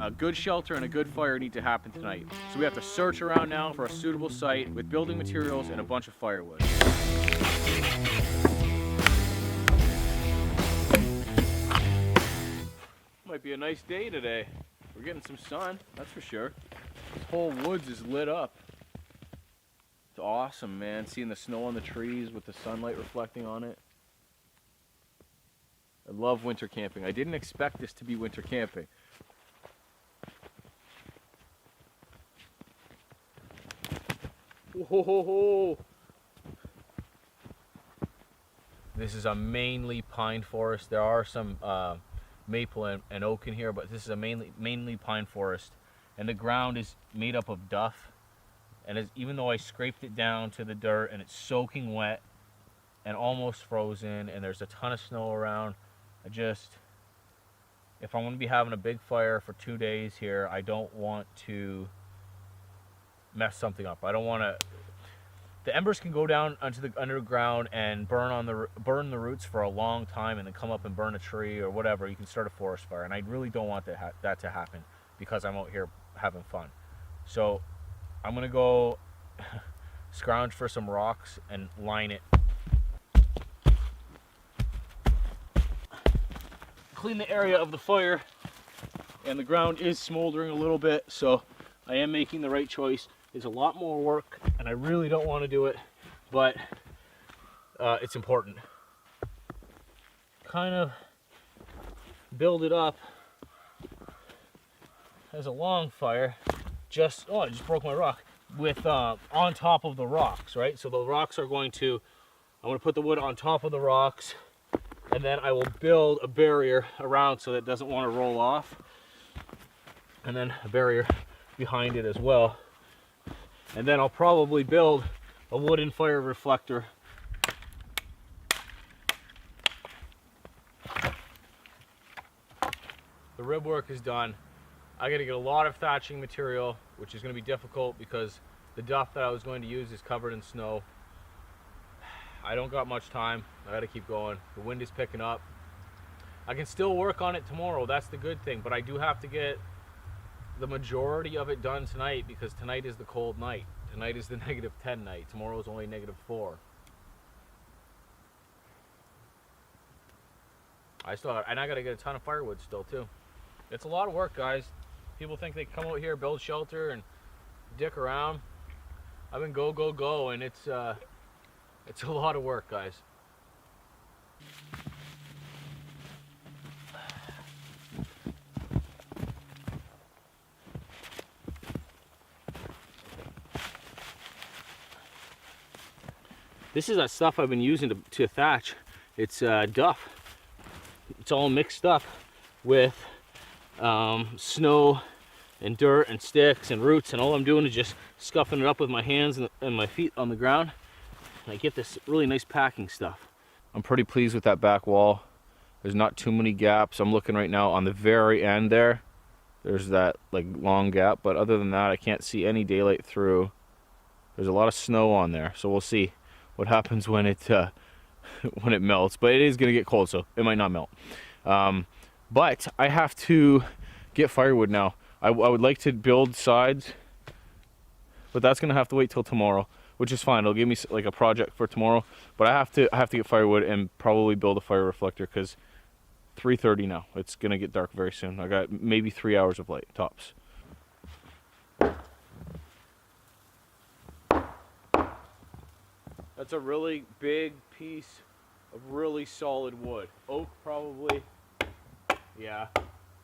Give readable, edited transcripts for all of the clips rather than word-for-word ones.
a good shelter and a good fire need to happen tonight. So we have to search around now for a suitable site with building materials and a bunch of firewood. Might be a nice day today. We're getting some sun, that's for sure. This whole woods is lit up. It's awesome, man. Seeing the snow on the trees with the sunlight reflecting on it. I love winter camping. I didn't expect this to be winter camping. Whoa! This is a mainly pine forest. There are some maple and oak in here, but this is a mainly pine forest. And the ground is made up of duff. And even though I scraped it down to the dirt and it's soaking wet and almost frozen and there's a ton of snow around, if I'm going to be having a big fire for 2 days here, I don't want to mess something up. I don't want to. The embers can go down onto the underground and burn the roots for a long time, and then come up and burn a tree or whatever. You can start a forest fire, and I really don't want that to happen because I'm out here having fun. So I'm gonna go scrounge for some rocks and line it. Clean the area of the fire, and the ground is smoldering a little bit, so I am making the right choice. It's a lot more work and I really don't want to do it, but it's important. Kind of build it up as a long fire. I just broke my rock with on top of the rocks, right? So the rocks are I'm going to put the wood on top of the rocks, and then I will build a barrier around so that it doesn't want to roll off, and then a barrier behind it as well. And then I'll probably build a wooden fire reflector. The rib work is done. I got to get a lot of thatching material, which is going to be difficult because the duff that I was going to use is covered in snow. I don't got much time. I got to keep going. The wind is picking up. I can still work on it tomorrow. That's the good thing, but I do have to get the majority of it done tonight because tonight is the cold night. Tonight is the -10 night. Tomorrow is only -4. And I gotta get a ton of firewood still too. It's a lot of work, guys. People think they come out here, build shelter, and dick around. I've been go, and it's a lot of work, guys. This is that stuff I've been using to thatch. It's duff. It's all mixed up with snow and dirt and sticks and roots, and all I'm doing is just scuffing it up with my hands and my feet on the ground, and I get this really nice packing stuff. I'm pretty pleased with that back wall. There's not too many gaps. I'm looking right now on the very end there. There's that like long gap, but other than that I can't see any daylight through. There's a lot of snow on there, so we'll see what happens when it melts. But it is gonna get cold, so it might not melt. But I have to get firewood now. I would like to build sides, but that's gonna have to wait till tomorrow, which is fine. It'll give me like a project for tomorrow. But I have to get firewood and probably build a fire reflector because 3:30 now. It's gonna get dark very soon. I got maybe 3 hours of light tops. That's a really big piece of really solid wood. Oak probably. Yeah,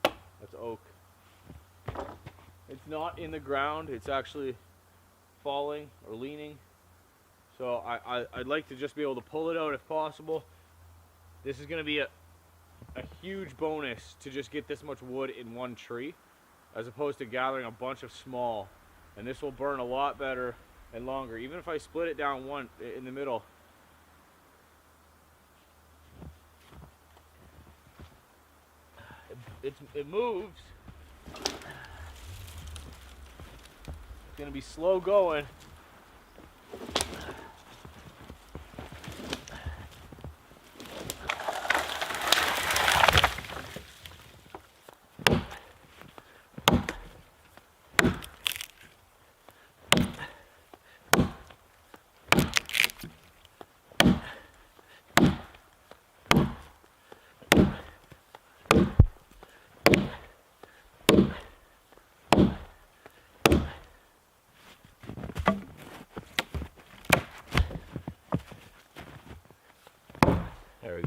that's oak. It's not in the ground, it's actually falling or leaning. So I'd like to just be able to pull it out if possible. This is gonna be a huge bonus to just get this much wood in one tree, as opposed to gathering a bunch of small. And this will burn a lot better and longer, even if I split it down one in the middle. It moves. It's gonna be slow going.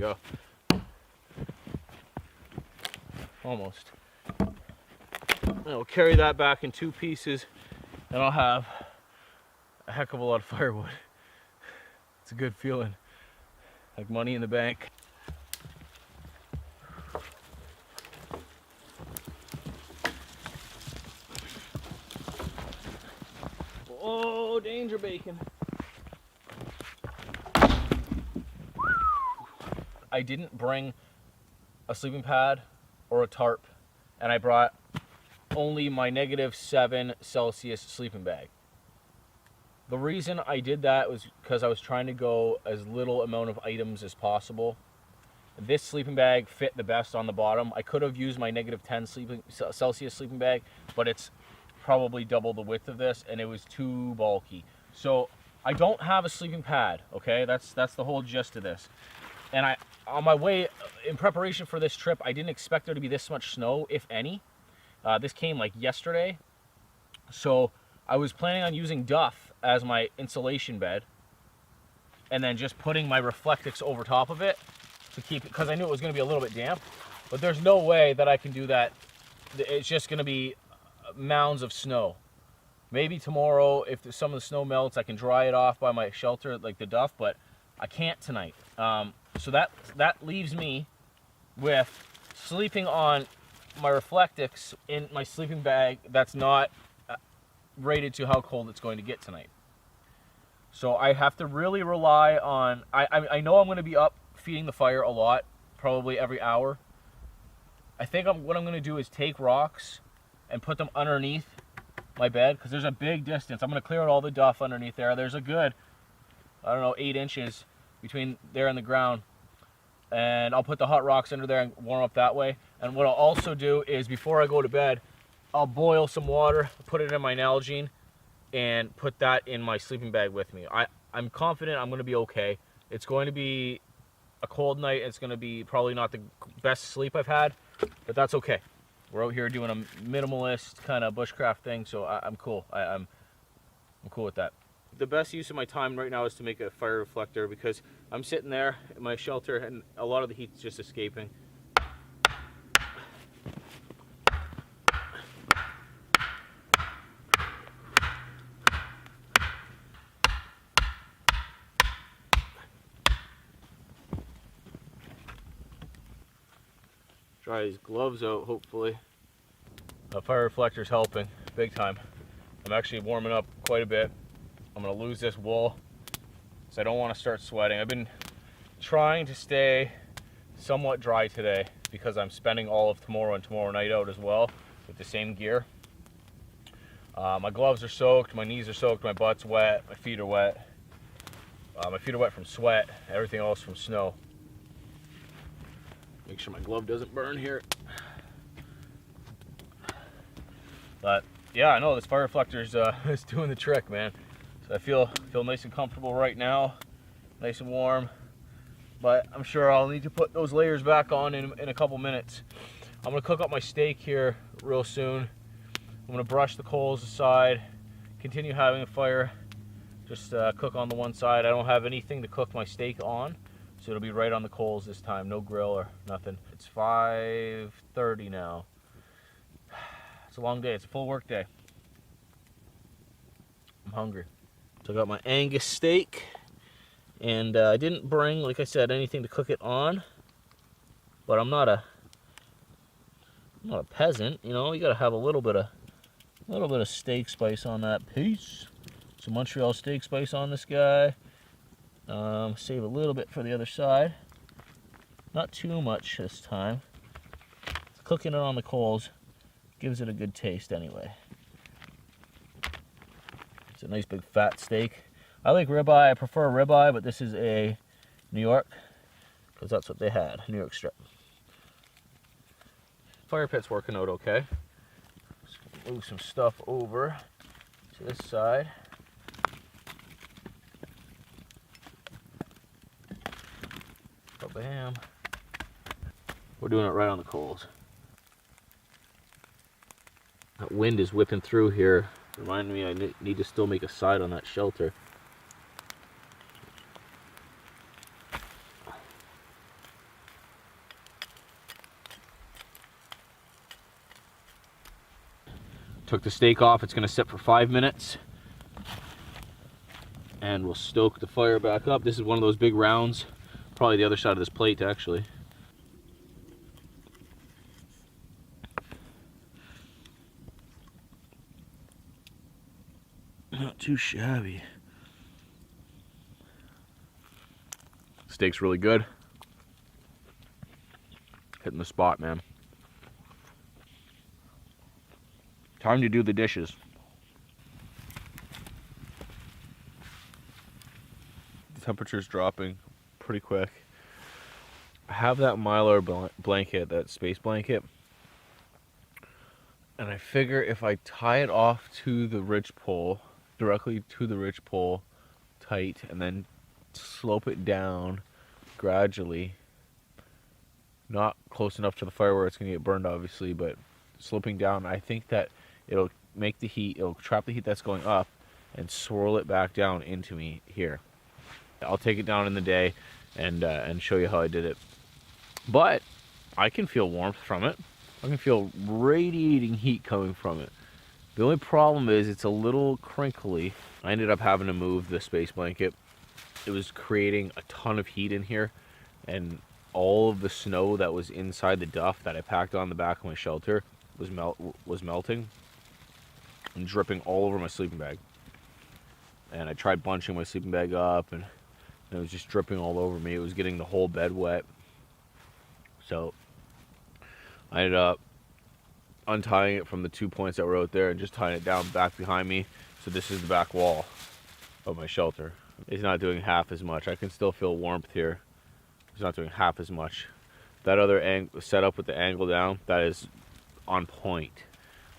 go. Almost. And I'll carry that back in 2 pieces, and I'll have a heck of a lot of firewood. It's a good feeling, like money in the bank. Oh, danger bacon. I didn't bring a sleeping pad or a tarp, and I brought only my -7 Celsius sleeping bag. The reason I did that was because I was trying to go as little amount of items as possible. This sleeping bag fit the best on the bottom. I could have used my -10 Celsius sleeping bag, but it's probably double the width of this, and it was too bulky. So I don't have a sleeping pad, okay? That's the whole gist of this. And on my way, in preparation for this trip, I didn't expect there to be this much snow, if any. This came like yesterday. So I was planning on using duff as my insulation bed, and then just putting my Reflectix over top of it to keep it, because I knew it was going to be a little bit damp. But there's no way that I can do that. It's just going to be mounds of snow. Maybe tomorrow, if some of the snow melts, I can dry it off by my shelter, like the duff, but I can't tonight. So that leaves me with sleeping on my Reflectix in my sleeping bag that's not rated to how cold it's going to get tonight. So I have to really rely on, I know I'm going to be up feeding the fire a lot, probably every hour. I think what I'm going to do is take rocks and put them underneath my bed, because there's a big distance. I'm going to clear out all the duff underneath there. There's a good, I don't know, 8 inches between there and the ground. And I'll put the hot rocks under there and warm up that way. And what I'll also do is, before I go to bed, I'll boil some water, put it in my Nalgene, and put that in my sleeping bag with me. I'm confident I'm going to be okay. It's going to be a cold night. It's going to be probably not the best sleep I've had, but that's okay. We're out here doing a minimalist kind of bushcraft thing, so I'm cool. I'm cool with that. The best use of my time right now is to make a fire reflector, because I'm sitting there in my shelter and a lot of the heat's just escaping. Try these gloves out, hopefully. The fire reflector's helping big time. I'm actually warming up quite a bit. I'm gonna lose this wool, so I don't want to start sweating. I've been trying to stay somewhat dry today because I'm spending all of tomorrow and tomorrow night out as well with the same gear. My gloves are soaked, my knees are soaked, my butt's wet, my feet are wet. My feet are wet from sweat, everything else from snow. Make sure my glove doesn't burn here. But yeah, I know this fire reflector is doing the trick, man. So I feel nice and comfortable right now, nice and warm. But I'm sure I'll need to put those layers back on in a couple minutes. I'm gonna cook up my steak here real soon. I'm gonna brush the coals aside, continue having a fire, just cook on the one side. I don't have anything to cook my steak on, so it'll be right on the coals this time, no grill or nothing. It's 5:30 now. It's a long day, it's a full work day. I'm hungry. So I got my Angus steak, and I didn't bring, like I said, anything to cook it on, but I'm not a peasant, you know. You gotta have a little bit of steak spice on that piece. Some Montreal steak spice on this guy. Save a little bit for the other side. Not too much this time. Cooking it on the coals gives it a good taste anyway. It's a nice big fat steak. I like ribeye. I prefer ribeye, but this is a New York, because that's what they had, New York strip. Fire pit's working out okay. Just move some stuff over to this side. Bam. We're doing it right on the coals. That wind is whipping through here. Reminding me I need to still make a side on that shelter. Took the stake off. It's going to sit for 5 minutes. And we'll stoke the fire back up. This is one of those big rounds. Probably the other side of this plate, actually. Not too shabby. Steak's really good. Hitting the spot, man. Time to do the dishes. The temperature's dropping pretty quick. I have that Mylar blanket, that space blanket, and I figure if I tie it off to the ridge pole, directly to the ridge pole, tight, and then slope it down gradually, not close enough to the fire where it's going to get burned, obviously, but sloping down, I think that it'll make the heat, it'll trap the heat that's going up and swirl it back down into me here. I'll take it down in the day and show you how I did it. But I can feel warmth from it. I can feel radiating heat coming from it. The only problem is it's a little crinkly. I ended up having to move the space blanket. It was creating a ton of heat in here, and all of the snow that was inside the duff that I packed on the back of my shelter was melting and dripping all over my sleeping bag. And I tried bunching my sleeping bag up, and it was just dripping all over me. It was getting the whole bed wet. So I ended up untying it from the 2 points that were out there and just tying it down back behind me. So this is the back wall of my shelter. It's not doing half as much. I can still feel warmth here. It's not doing half as much. That other setup with the angle down, that is on point.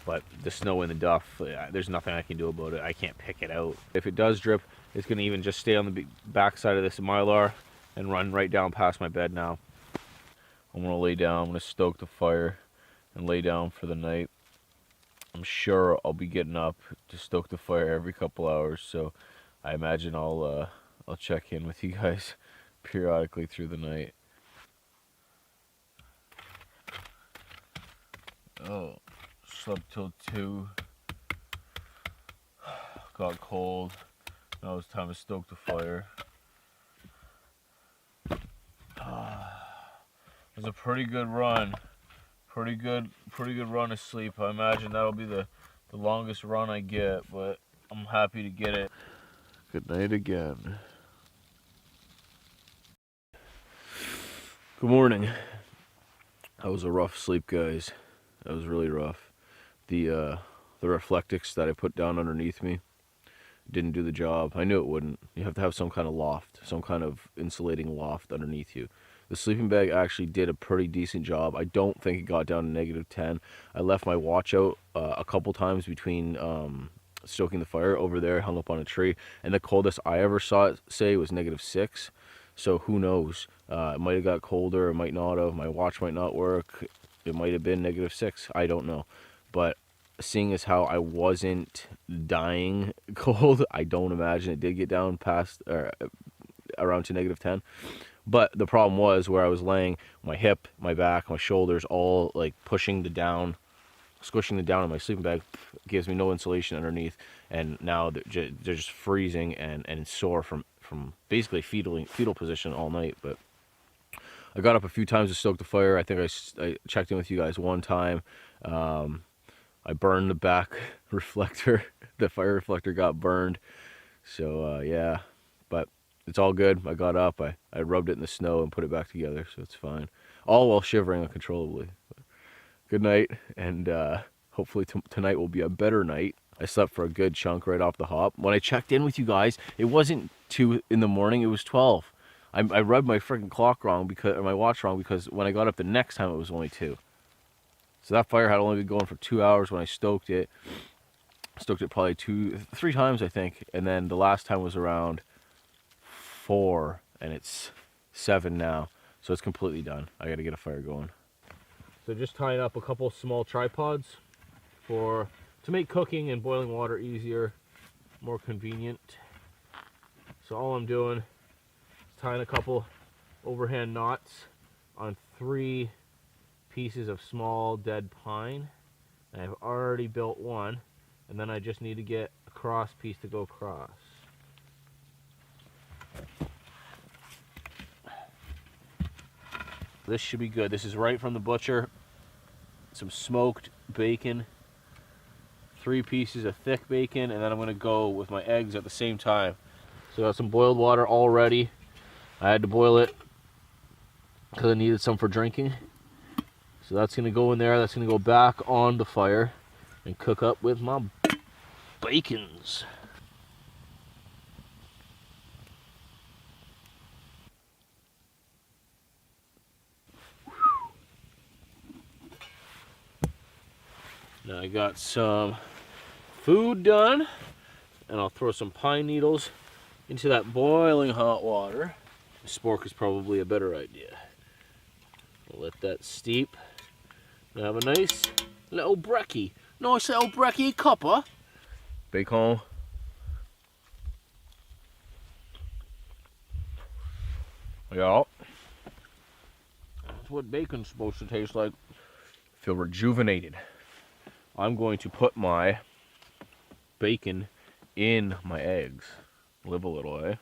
But the snow in the duff, there's nothing I can do about it. I can't pick it out. If it does drip, it's going to even just stay on the back side of this Mylar and run right down past my bed now. I'm going to lay down. I'm going to stoke the fire and lay down for the night. I'm sure I'll be getting up to stoke the fire every couple hours, so I imagine I'll check in with you guys periodically through the night. Oh, slept till 2. Got cold. Now it's time to stoke the fire. It was a pretty good run. Pretty good run of sleep. I imagine that'll be the longest run I get, but I'm happy to get it. Good night again. Good morning. That was a rough sleep, guys. That was really rough. The reflectix that I put down underneath me didn't do the job. I knew it wouldn't. You have to have some kind of loft, some kind of insulating loft underneath you. The sleeping bag actually did a pretty decent job. I don't think it got down to -10. I left my watch out a couple times between stoking the fire over there, hung up on a tree, and the coldest I ever saw it say was -6. So who knows? It might have got colder, it might not have. My watch might not work. It might have been -6. I don't know. But seeing as how I wasn't dying cold, I don't imagine it did get down past around to -10. But the problem was where I was laying, my hip, my back, my shoulders, all like pushing the down, squishing the down in my sleeping bag, gives me no insulation underneath, and now they're just freezing and sore from basically fetal position all night. But I got up a few times to stoke the fire. I think I checked in with you guys one time. I burned the back reflector. The fire reflector got burned. So yeah, but it's all good. I got up, I rubbed it in the snow and put it back together, so it's fine. All while shivering uncontrollably. Good night, and hopefully tonight will be a better night. I slept for a good chunk right off the hop. When I checked in with you guys, it wasn't 2 in the morning, it was 12. I rubbed my freaking clock wrong, or my watch wrong, because when I got up the next time it was only 2. So that fire had only been going for 2 hours when I stoked it. Stoked it probably 3 times, I think, and then the last time was around 4, and it's 7 now, so it's completely done. I gotta get a fire going. So just tying up a couple small tripods to make cooking and boiling water easier, more convenient. So all I'm doing is tying a couple overhand knots on 3 pieces of small dead pine I've already built one, and then I just need to get a cross piece to go across. This should be good. This is right from the butcher. Some smoked bacon, 3 pieces of thick bacon, and then I'm gonna go with my eggs at the same time. So I got some boiled water all ready. I had to boil it because I needed some for drinking. So that's gonna go in there. That's gonna go back on the fire and cook up with my bacons. Now I got some food done, and I'll throw some pine needles into that boiling hot water. A spork is probably a better idea. I'll let that steep. And have a nice little brekkie. Nice little brekkie copper. Bacon. Yeah. That's what bacon's supposed to taste like. Feel rejuvenated. I'm going to put my bacon in my eggs. Live a little, eh?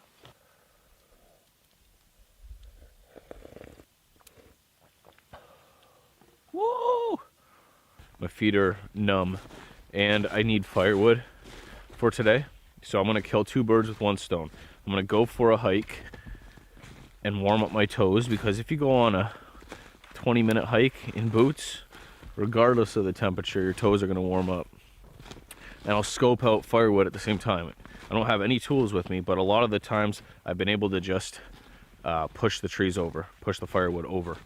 Woo! My feet are numb, and I need firewood for today. So I'm gonna kill 2 birds with 1 stone. I'm gonna go for a hike and warm up my toes, because if you go on a 20-minute hike in boots, regardless of the temperature, your toes are gonna warm up. And I'll scope out firewood at the same time. I don't have any tools with me, but a lot of the times I've been able to just push the trees over, push the firewood over.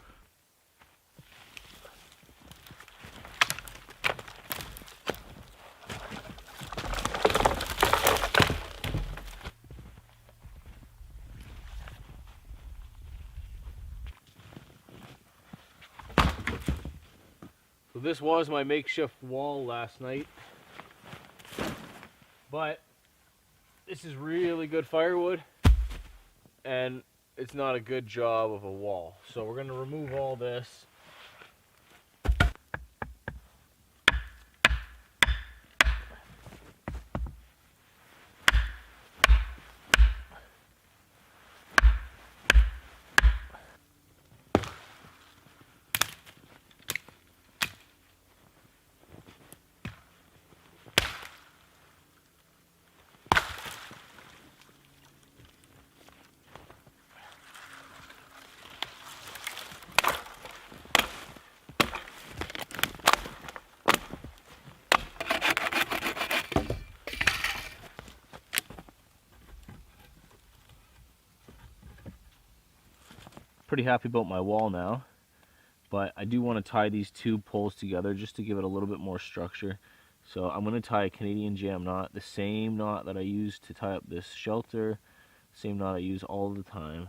So this was my makeshift wall last night, but this is really good firewood, and it's not a good job of a wall. So we're gonna remove all this. Pretty happy about my wall now, but I do want to tie these 2 poles together just to give it a little bit more structure. So I'm going to tie a Canadian jam knot, the same knot that I use to tie up this shelter, same knot I use all the time.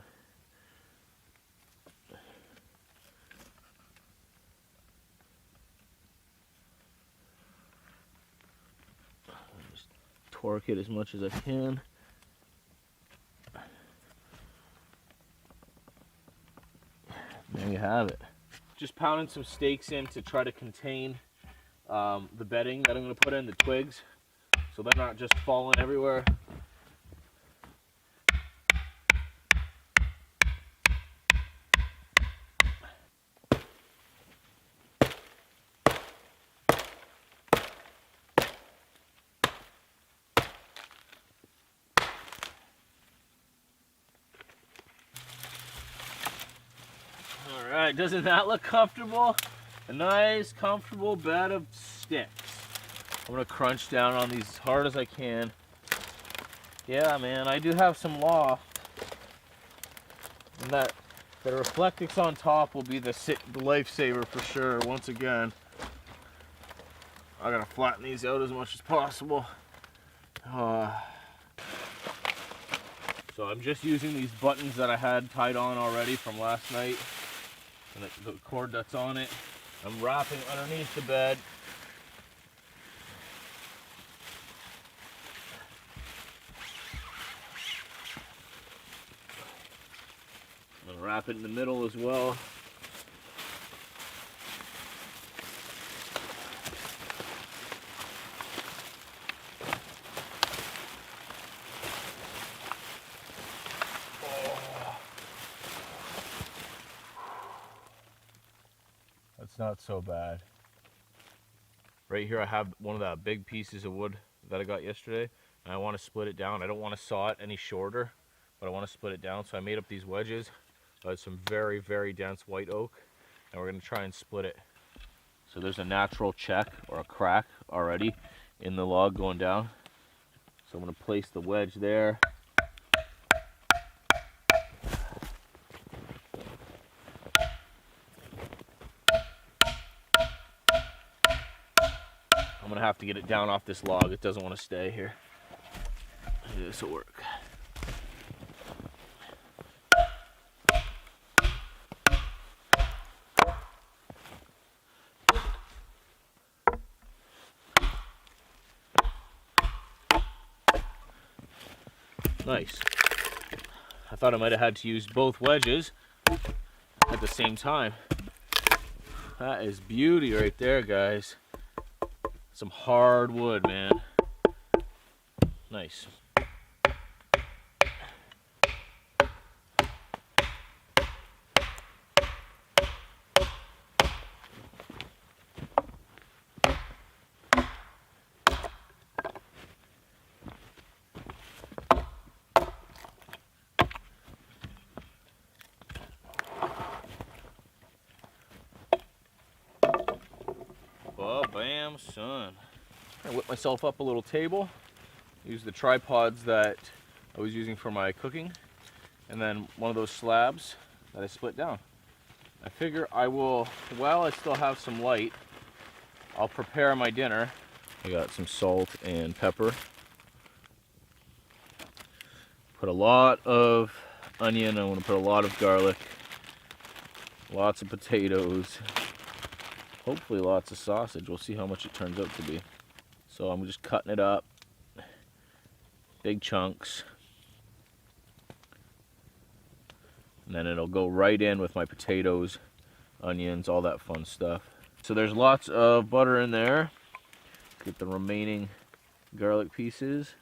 Just torque it as much as I can. There you have it. Just pounding some stakes in to try to contain the bedding that I'm going to put in, the twigs, so they're not just falling everywhere. Alright, doesn't that look comfortable? A nice, comfortable bed of sticks. I'm going to crunch down on these as hard as I can. Yeah, man, I do have some loft. And that the reflectix on top will be the lifesaver for sure, once again. I gotta flatten these out as much as possible. So I'm just using these buttons that I had tied on already from last night, and the cord that's on it. I'm wrapping underneath the bed. I'm gonna wrap it in the middle as well. It's not so bad. Right here I have one of the big pieces of wood that I got yesterday, and I want to split it down. I don't want to saw it any shorter, but I want to split it down. So I made up these wedges of some very, very dense white oak, and we're going to try and split it. So there's a natural check or a crack already in the log going down. So I'm going to place the wedge there. I'm going to have to get it down off this log. It doesn't want to stay here. This will work. Nice. I thought I might have had to use both wedges at the same time. That is beauty right there, guys. Some hard wood, man. Nice. Oh, bam, son. I whipped myself up a little table. Used the tripods that I was using for my cooking, and then one of those slabs that I split down. I figure I will, while I still have some light, I'll prepare my dinner. I got some salt and pepper. Put a lot of onion. I want to put a lot of garlic. Lots of potatoes. Hopefully lots of sausage. We'll see how much it turns out to be. So I'm just cutting it up. Big chunks. And then it'll go right in with my potatoes, onions, all that fun stuff. So there's lots of butter in there. Get the remaining garlic pieces.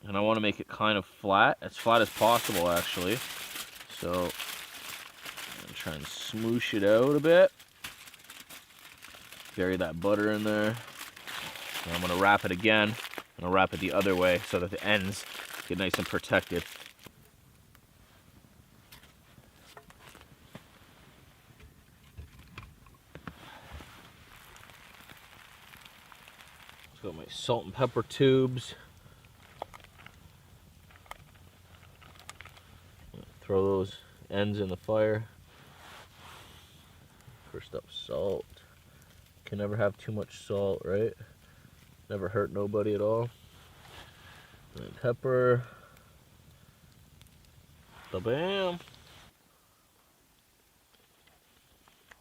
And I want to make it kind of flat, as flat as possible actually. So I'm gonna try and smoosh it out a bit. Bury that butter in there. And I'm gonna wrap it again. I'm gonna wrap it the other way so that the ends get nice and protected. Got my salt and pepper tubes. Throw those ends in the fire. First up, salt. Can never have too much salt, right? Never hurt nobody at all. And pepper. Ba-bam.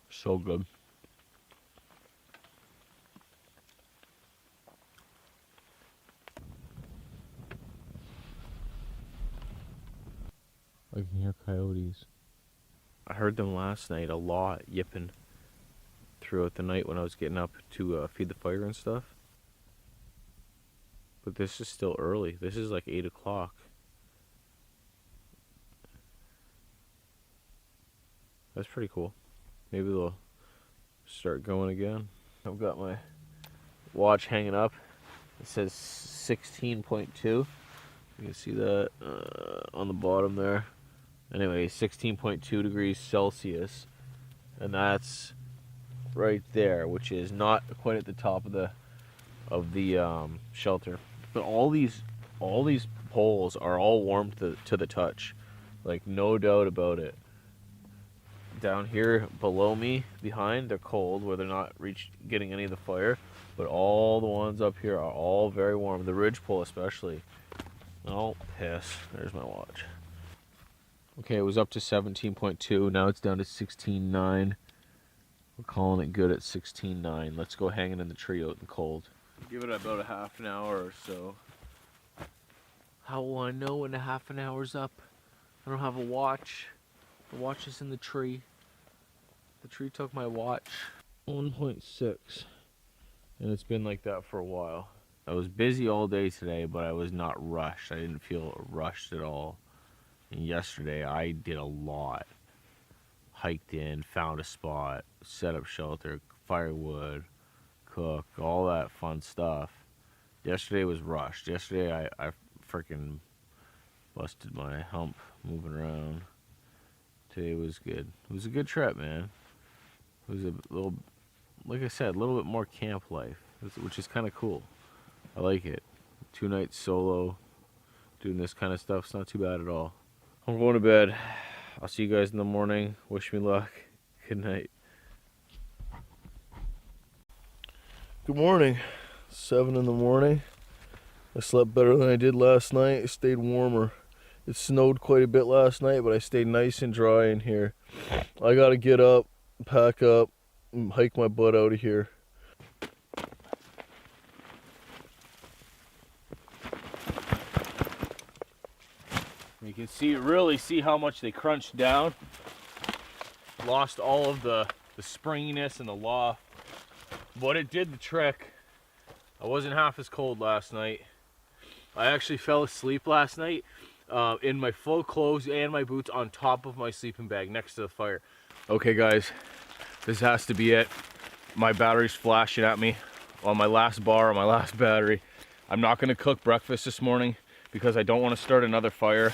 So good. I can hear coyotes. I heard them last night a lot, yipping throughout the night when I was getting up to feed the fire and stuff. But this is still early. This is like 8 o'clock. That's pretty cool. Maybe they'll start going again. I've got my watch hanging up. It says 16.2. You can see that on the bottom there. Anyway, 16.2 degrees Celsius, and that's right there, which is not quite at the top of the shelter. But all these poles are all warm to the touch, like no doubt about it. Down here below me, behind, they're cold, where they're not getting any of the fire. But all the ones up here are all very warm. The ridge pole especially. Oh, piss! There's my watch. Okay, it was up to 17.2. Now it's down to 16.9. We're calling it good at 16.9. Let's go hanging in the tree out in the cold. Give it about a half an hour or so. How will I know when a half an hour's up? I don't have a watch. The watch is in the tree. The tree took my watch. 1.6. And it's been like that for a while. I was busy all day today, but I was not rushed. I didn't feel rushed at all. And yesterday I did a lot. hiked in, found a spot, set up shelter, firewood, cook, all that fun stuff. Yesterday was rushed. Yesterday I freaking busted my hump moving around. Today was good. It was a good trip, man. It was a little, like I said, a little bit more camp life, which is kind of cool. I like it. 2 nights solo, doing this kind of stuff. It's not too bad at all. I'm going to bed. I'll see you guys in the morning. Wish me luck. Good night. Good morning. 7 in the morning. I slept better than I did last night. It stayed warmer. It snowed quite a bit last night, but I stayed nice and dry in here. I gotta get up, pack up, and hike my butt out of here. You can see, really see how much they crunched down. Lost all of the springiness and the loft. But it did the trick. I wasn't half as cold last night. I actually fell asleep last night in my full clothes and my boots on top of my sleeping bag next to the fire. Okay guys, this has to be it. My battery's flashing at me on my last bar, on my last battery. I'm not gonna cook breakfast this morning because I don't want to start another fire.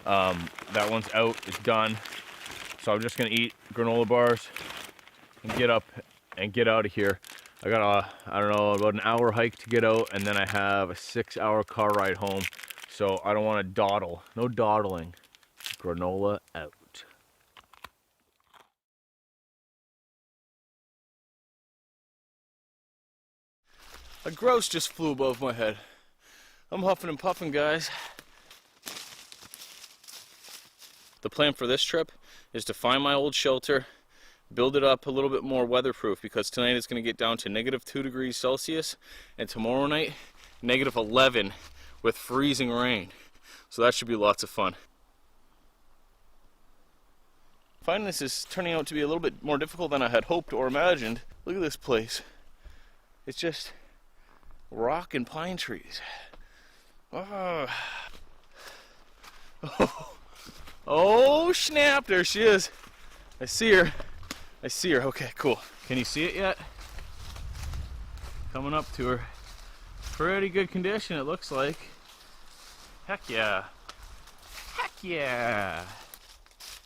That one's out, it's done. So I'm just gonna eat granola bars and get up and get out of here. I got I don't know, about an hour hike to get out, and then I have a 6-hour car ride home. So I don't want to dawdle. No dawdling. Granola out. A grouse just flew above my head. I'm huffing and puffing, guys. The plan for this trip is to find my old shelter, build it up a little bit more weatherproof, because tonight it's going to get down to -2 degrees Celsius, and tomorrow night -11 with freezing rain. So that should be lots of fun. Finding this is turning out to be a little bit more difficult than I had hoped or imagined. Look at this place. It's just rock and pine trees. Oh, oh snap, there she is. I see her. I see her. Okay, cool. Can you see it yet? Coming up to her. Pretty good condition, it looks like. Heck yeah. Heck yeah.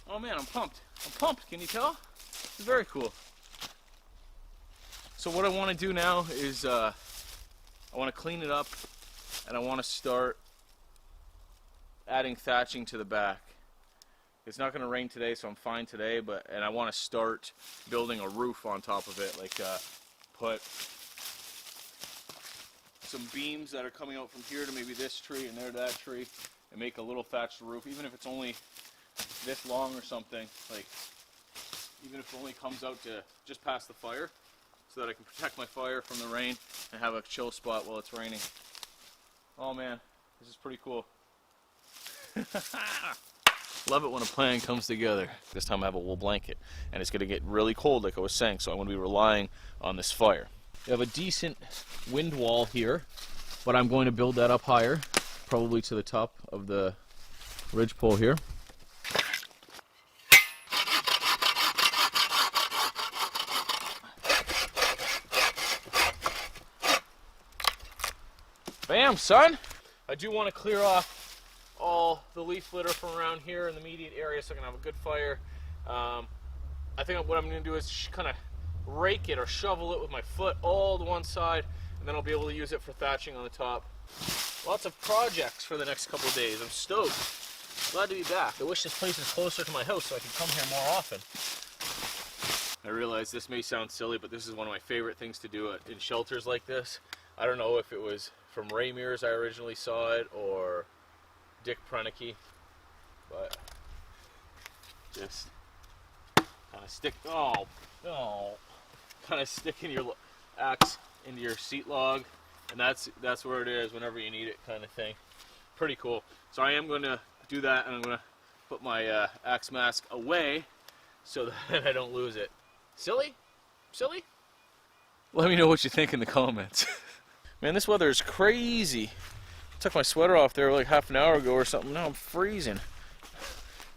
Oh man, I'm pumped. I'm pumped, can you tell? It's very cool. So what I want to do now is I want to clean it up, and I want to start adding thatching to the back. It's not going to rain today, so I'm fine today, and I want to start building a roof on top of it, like put some beams that are coming out from here to maybe this tree and there to that tree, and make a little thatched roof, even if it's only this long or something, like even if it only comes out to just past the fire, so that I can protect my fire from the rain and have a chill spot while it's raining. Oh man, this is pretty cool. Love it when a plan comes together. This time I have a wool blanket, and it's going to get really cold like I was saying, so I'm going to be relying on this fire. We have a decent wind wall here, but I'm going to build that up higher, probably to the top of the ridgepole here. Bam, son! I do want to clear off all the leaf litter from around here in the immediate area so I can have a good fire. I think what I'm going to do is kind of rake it or shovel it with my foot all to one side, and then I'll be able to use it for thatching on the top. Lots of projects for the next couple of days. I'm stoked. Glad to be back. I wish this place was closer to my house so I could come here more often. I realize this may sound silly, but this is one of my favorite things to do in shelters like this. I don't know if it was from Ray Mears I originally saw it, or Dick Prenicky, but just kind of stick, kind of sticking your axe into your seat log, and that's where it is whenever you need it, kind of thing. Pretty cool. So I am going to do that, and I'm going to put my axe mask away so that I don't lose it. Silly? Silly? Let me know what you think in the comments. Man, this weather is crazy. Took my sweater off there like half an hour ago or something. Now I'm freezing.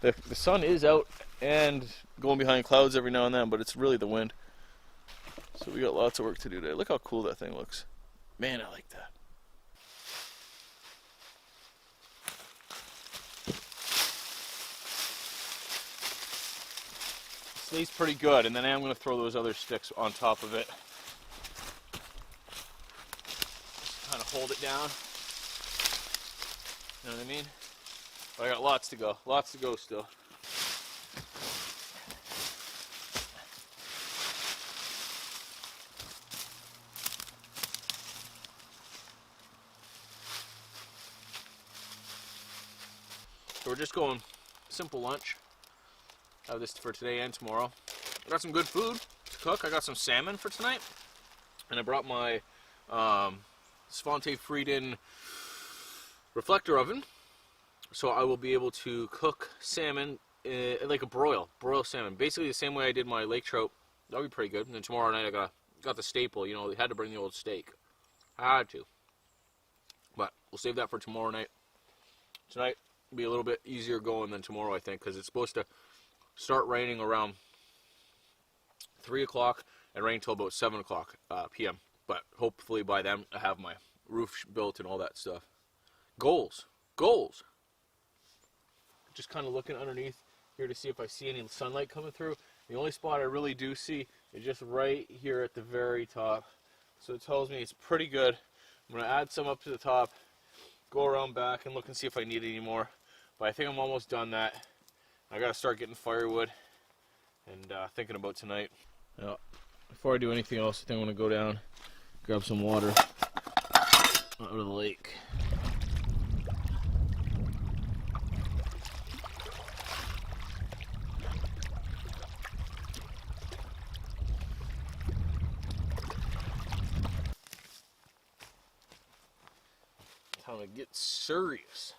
The sun is out and going behind clouds every now and then, but it's really the wind. So we got lots of work to do today. Look how cool that thing looks. Man, I like that. Slate's pretty good, and then I'm going to throw those other sticks on top of it. Just kind of hold it down. You know what I mean? But I got lots to go. Lots to go still. So we're just going simple lunch. I have this for today and tomorrow. I got some good food to cook. I got some salmon for tonight. And I brought my Svante Frieden reflector oven. So I will be able to cook salmon like a broil salmon. Basically the same way I did my lake trout. That'll be pretty good. And then tomorrow night I got the staple. You know, they had to bring the old steak. I had to. But we'll save that for tomorrow night. Tonight will be a little bit easier going than tomorrow, I think, because it's supposed to start raining around 3 o'clock and rain till about 7 o'clock p.m. But hopefully by then I have my roof built and all that stuff. Goals. Just kind of looking underneath here to see if I see any sunlight coming through. The only spot I really do see is just right here at the very top. So it tells me it's pretty good. I'm going to add some up to the top, go around back and look and see if I need any more. But I think I'm almost done that. I got to start getting firewood and thinking about tonight. Now, before I do anything else, I think I'm going to go down, grab some water out of the lake. Time to get serious.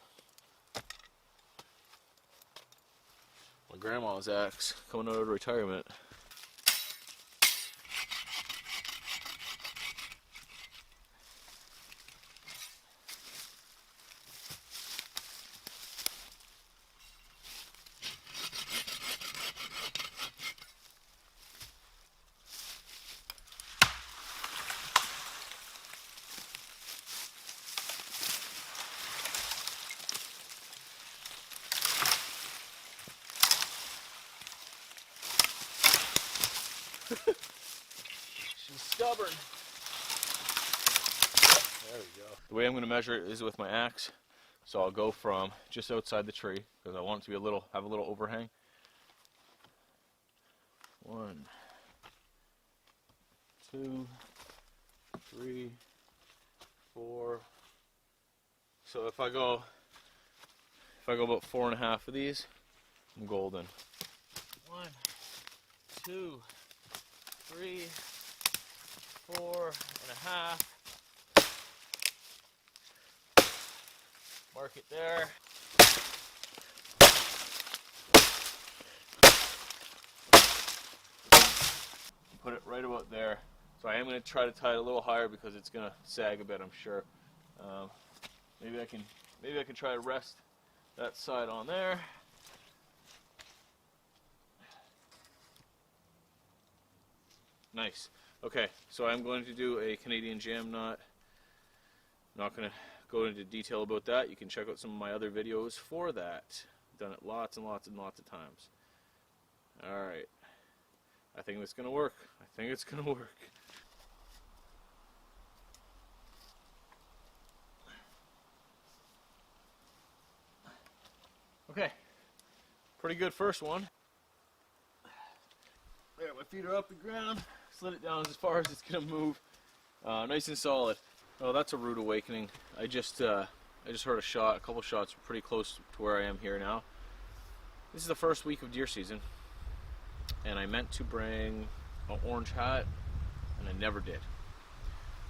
My grandma's axe coming out of retirement. She's stubborn. There we go. The way I'm going to measure it is with my axe. So I'll go from just outside the tree because I want it to be have a little overhang. 1, 2, 3, 4. So if I go about 4.5 of these, I'm golden. 1, 2, 3, 4.5. Mark it there. Put it right about there. So I am going to try to tie it a little higher because it's going to sag a bit, I'm sure. Maybe I can try to rest that side on there. Nice. Okay, so I'm going to do a Canadian jam knot. I'm not going to go into detail about that. You can check out some of my other videos for that. I've done it lots and lots and lots of times. Alright. I think it's going to work. I think it's going to work. Okay. Pretty good first one. There, my feet are up the ground. Slid it down as far as it's going to move. Nice and solid. Oh, that's a rude awakening. I just heard a couple shots pretty close to where I am here now. This is the first week of deer season, and I meant to bring an orange hat, and I never did.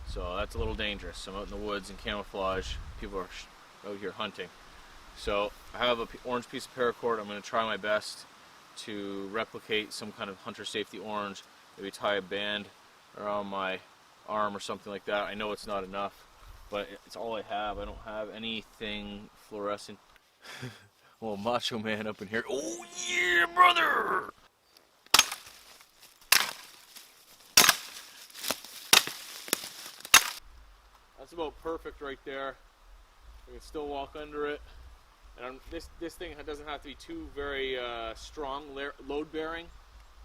So that's a little dangerous. I'm out in the woods in camouflage. People are out here hunting. So I have an orange piece of paracord. I'm going to try my best to replicate some kind of hunter safety orange. Maybe tie a band around my arm or something like that. I know it's not enough, but it's all I have. I don't have anything fluorescent. little macho man up in here. Oh yeah, brother! That's about perfect right there. I can still walk under it. And this thing doesn't have to be too very strong load bearing,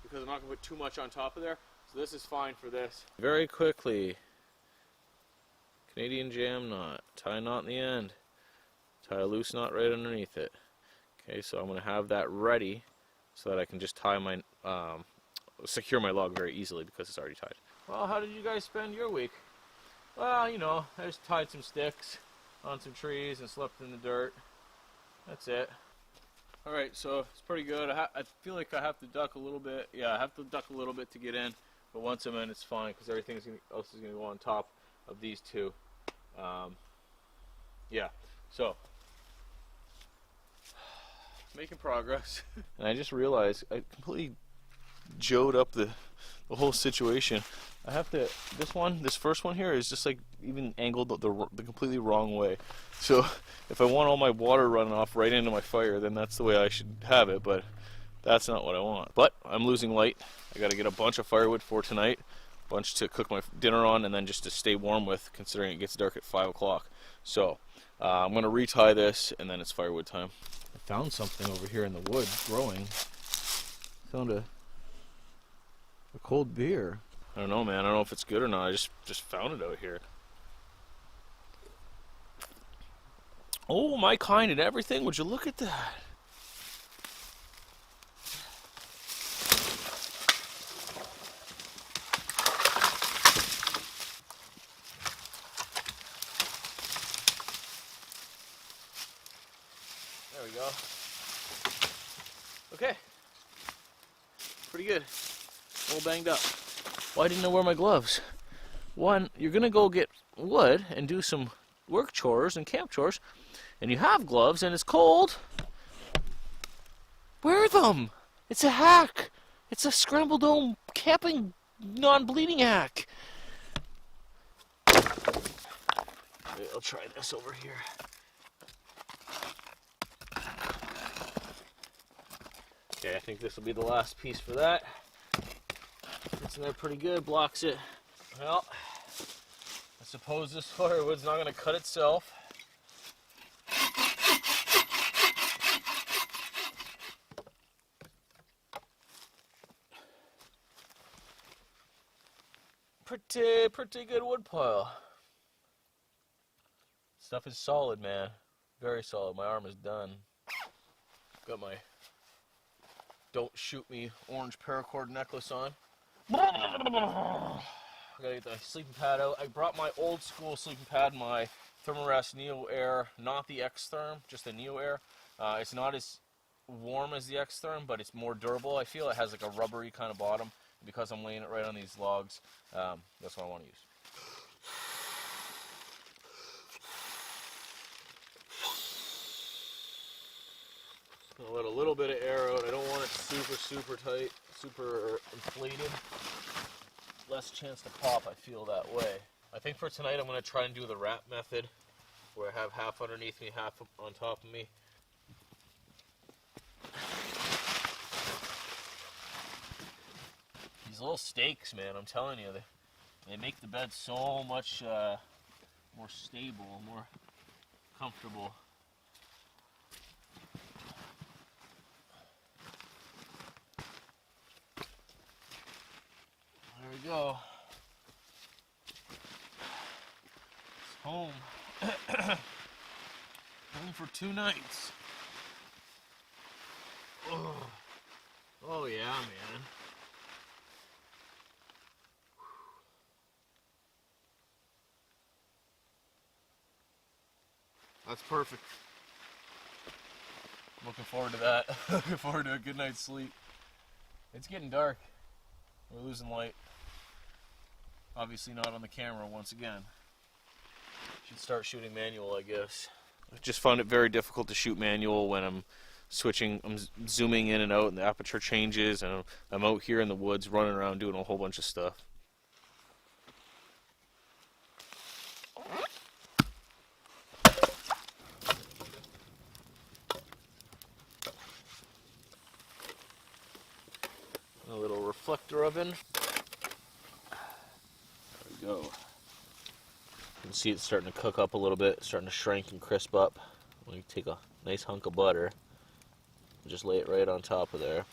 because I'm not going to put too much on top of there. So this is fine for this. Very quickly, Canadian jam knot. Tie a knot in the end. Tie a loose knot right underneath it. Okay, so I'm going to have that ready so that I can just tie my, secure my log very easily because it's already tied. Well, how did you guys spend your week? Well, you know, I just tied some sticks on some trees and slept in the dirt. That's it. Alright, so it's pretty good. I feel like I have to duck a little bit. Yeah, I have to duck a little bit to get in. But once I'm in, it's fine because everything else is going to go on top of these two. Yeah, so making progress. And I just realized I completely joed up the whole situation. I have to, this first one here is just like even angled the completely wrong way. So if I want all my water running off right into my fire, then that's the way I should have it, but that's not what I want. But I'm losing light. I got to get a bunch of firewood for tonight, a bunch to cook my dinner on, and then just to stay warm with, considering it gets dark at 5 o'clock. So I'm going to retie this, and then it's firewood time. I found something over here in the woods growing. Found a cold beer. I don't know, man. I don't know if it's good or not. I just found it out here. Oh, my kind and everything. Would you look at that? There we go. Okay. Pretty good. A little banged up. Well, I didn't know where my gloves. One, you're going to go get wood and do some work chores and camp chores, and you have gloves and it's cold. Wear them. It's a hack. It's a scrambled dome camping non-bleeding hack. I'll try this over here. Okay, I think this will be the last piece for that. It's in there pretty good, blocks it. Well, I suppose this firewood's not going to cut itself. Pretty good wood pile. Stuff is solid, man. Very solid. My arm is done. Got my don't shoot me orange paracord necklace on. I gotta get the sleeping pad out. I brought my old school sleeping pad, my Thermarest Neo Air, not the X-Therm, just the Neo Air. It's not as warm as the X-Therm, but it's more durable. I feel it has like a rubbery kind of bottom. Because I'm laying it right on these logs, that's what I want to use. Gonna let a little bit of air out. I don't want it super tight, super inflated. Less chance to pop, I feel that way. I think for tonight I'm gonna try and do the wrap method, where I have half underneath me, half on top of me. These little stakes, man, I'm telling you, they make the bed so much more stable, more comfortable. There we go. It's home. Home for 2 nights. Oh yeah, man. That's perfect. I'm looking forward to that. Looking forward to a good night's sleep. It's getting dark. We're losing light. Obviously not on the camera once again. Should start shooting manual, I guess. I just found it very difficult to shoot manual when I'm zooming in and out and the aperture changes, and I'm out here in the woods running around doing a whole bunch of stuff. oven. There we go. You can see it's starting to cook up a little bit, starting to shrink and crisp up. We take a nice hunk of butter and just lay it right on top of there.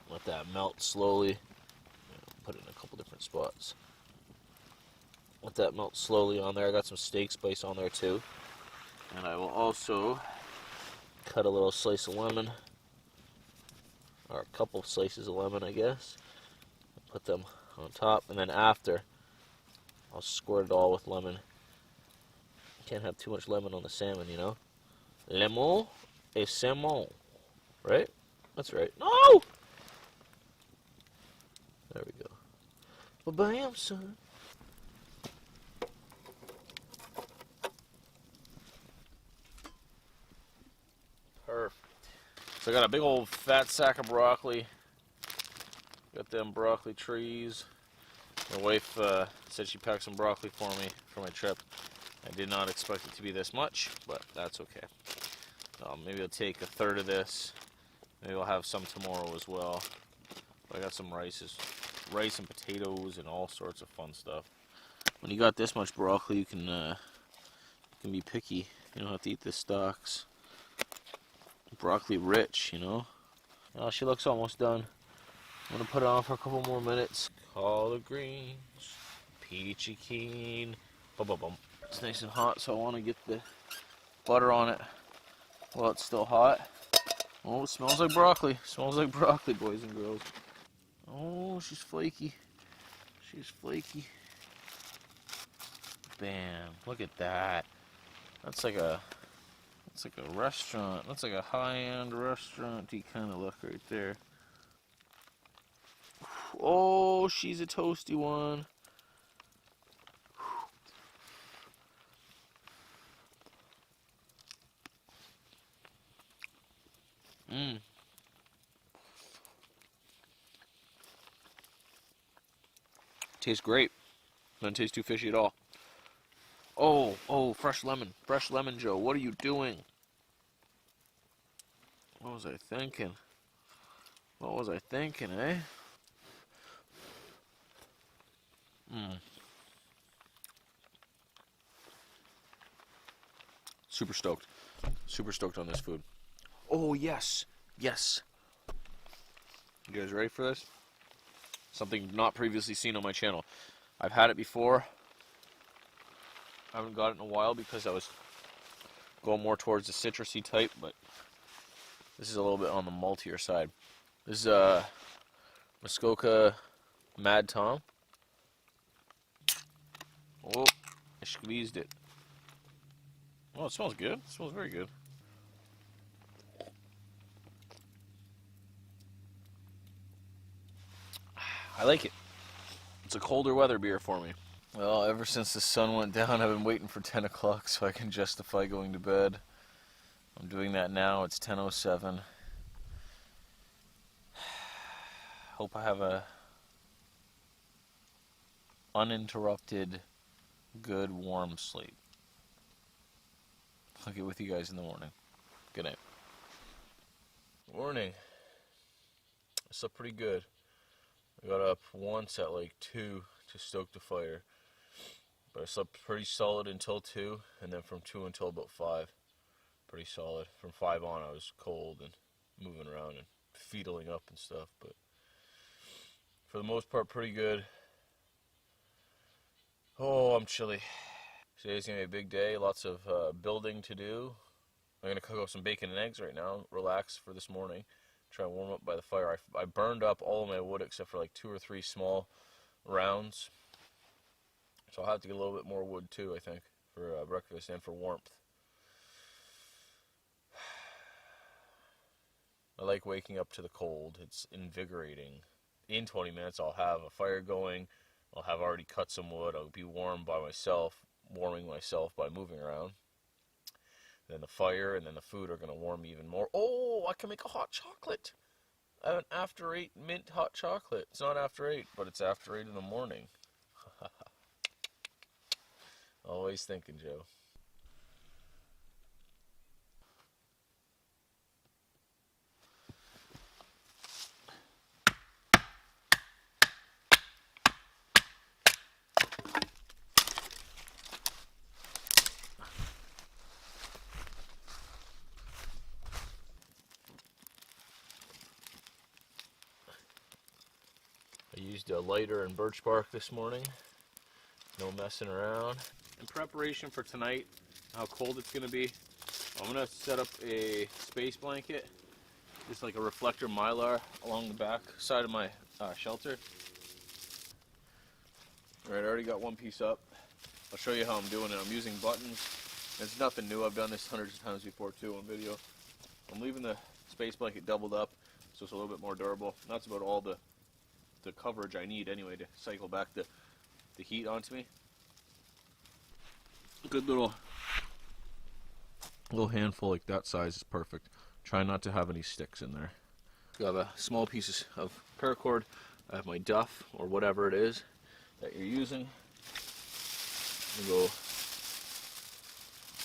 Let that melt slowly. Put it in a couple different spots. Let that melt slowly on there. I got some steak spice on there too. And I will also cut a little slice of lemon, or a couple slices of lemon, I guess. Put them on top, and then after, I'll squirt it all with lemon. Can't have too much lemon on the salmon, you know? Lemon et salmon. Right? That's right. No! There we go. Ba-bam, son. Perfect. So I got a big old fat sack of broccoli. Got them broccoli trees. My wife said she packed some broccoli for me for my trip. I did not expect it to be this much, but that's okay. Maybe I'll take a third of this. Maybe I'll have some tomorrow as well. But I got some rice and potatoes and all sorts of fun stuff. When you got this much broccoli, you can be picky. You don't have to eat the stalks. Broccoli rich, you know. Oh, she looks almost done. I'm gonna put it on for a couple more minutes. Collard greens, peachy keen. Bum, bum, bum. It's nice and hot, so I want to get the butter on it while it's still hot. Oh, it smells like broccoli. Smells like broccoli, boys and girls. Oh, she's flaky. She's flaky. Bam! Look at that. That's like a restaurant. That's like a high-end restaurant-y kind of look right there. Oh, she's a toasty one. Mmm. Tastes great. Doesn't taste too fishy at all. Oh, fresh lemon. Fresh lemon, Joe. What are you doing? What was I thinking? What was I thinking, eh? Super stoked. Super stoked on this food. Oh, yes. Yes. You guys ready for this? Something not previously seen on my channel. I've had it before. I haven't got it in a while because I was going more towards the citrusy type, but this is a little bit on the maltier side. This is Muskoka Mad Tom. Oh, I squeezed it. Oh, it smells good. It smells very good. I like it. It's a colder weather beer for me. Well, ever since the sun went down, I've been waiting for 10 o'clock so I can justify going to bed. I'm doing that now. It's 10:07. Hope I have a uninterrupted, good, warm sleep. I'll get with you guys in the morning. Good night. Morning. I slept pretty good. I got up once at like 2 to stoke the fire. But I slept pretty solid until 2, and then from 2 until about 5. Pretty solid. From 5 on I was cold and moving around and feedling up and stuff, but for the most part pretty good. Oh, I'm chilly. Today's gonna be a big day, lots of building to do. I'm gonna cook up some bacon and eggs right now, relax for this morning, try and warm up by the fire. I burned up all of my wood except for like 2 or 3 small rounds. So I'll have to get a little bit more wood too, I think, for breakfast and for warmth. I like waking up to the cold. It's invigorating. In 20 minutes I'll have a fire going. I'll have already cut some wood. I'll be warm by myself, warming myself by moving around. Then the fire and then the food are going to warm me even more. Oh, I can make a hot chocolate. I have an after 8 mint hot chocolate. It's not after 8, but it's after 8 in the morning. Always thinking, Joe. Used lighter and birch bark this morning. No messing around. In preparation for tonight, how cold it's going to be, I'm going to set up a space blanket, just like a reflector Mylar, along the back side of my shelter. Alright, I already got one piece up. I'll show you how I'm doing it. I'm using buttons. It's nothing new. I've done this hundreds of times before too on video. I'm leaving the space blanket doubled up so it's a little bit more durable. That's about all the coverage I need anyway to cycle back the heat onto me. A good little handful like that size is perfect. Try not to have any sticks in there. I have a small piece of paracord. I have my duff or whatever it is that you're using. You go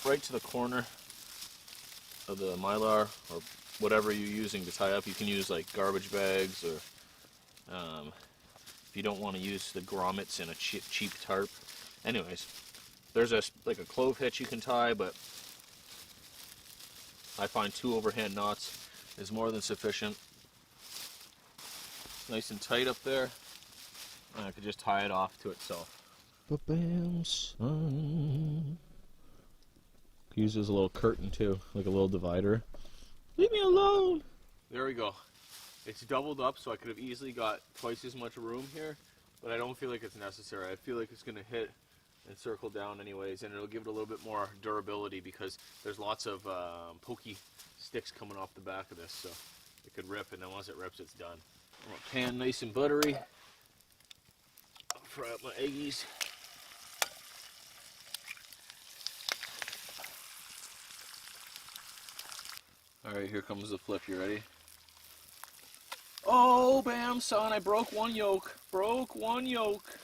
right to the corner of the Mylar or whatever you're using to tie up. You can use like garbage bags, or if you don't want to use the grommets in a cheap tarp. Anyways, there's like a clove hitch you can tie, but I find 2 overhand knots is more than sufficient. Nice and tight up there, and I could just tie it off to itself. Ba-bam, son. Use as a little curtain too, like a little divider. Leave me alone! There we go. It's doubled up, so I could have easily got twice as much room here, but I don't feel like it's necessary. I feel like it's going to hit and circle down anyways, and it'll give it a little bit more durability because there's lots of pokey sticks coming off the back of this, so it could rip, and then once it rips, it's done. I want pan nice and buttery. I'll fry up my eggies. Alright, here comes the flip. You ready? Oh, bam, son, I broke one yolk. Broke one yolk.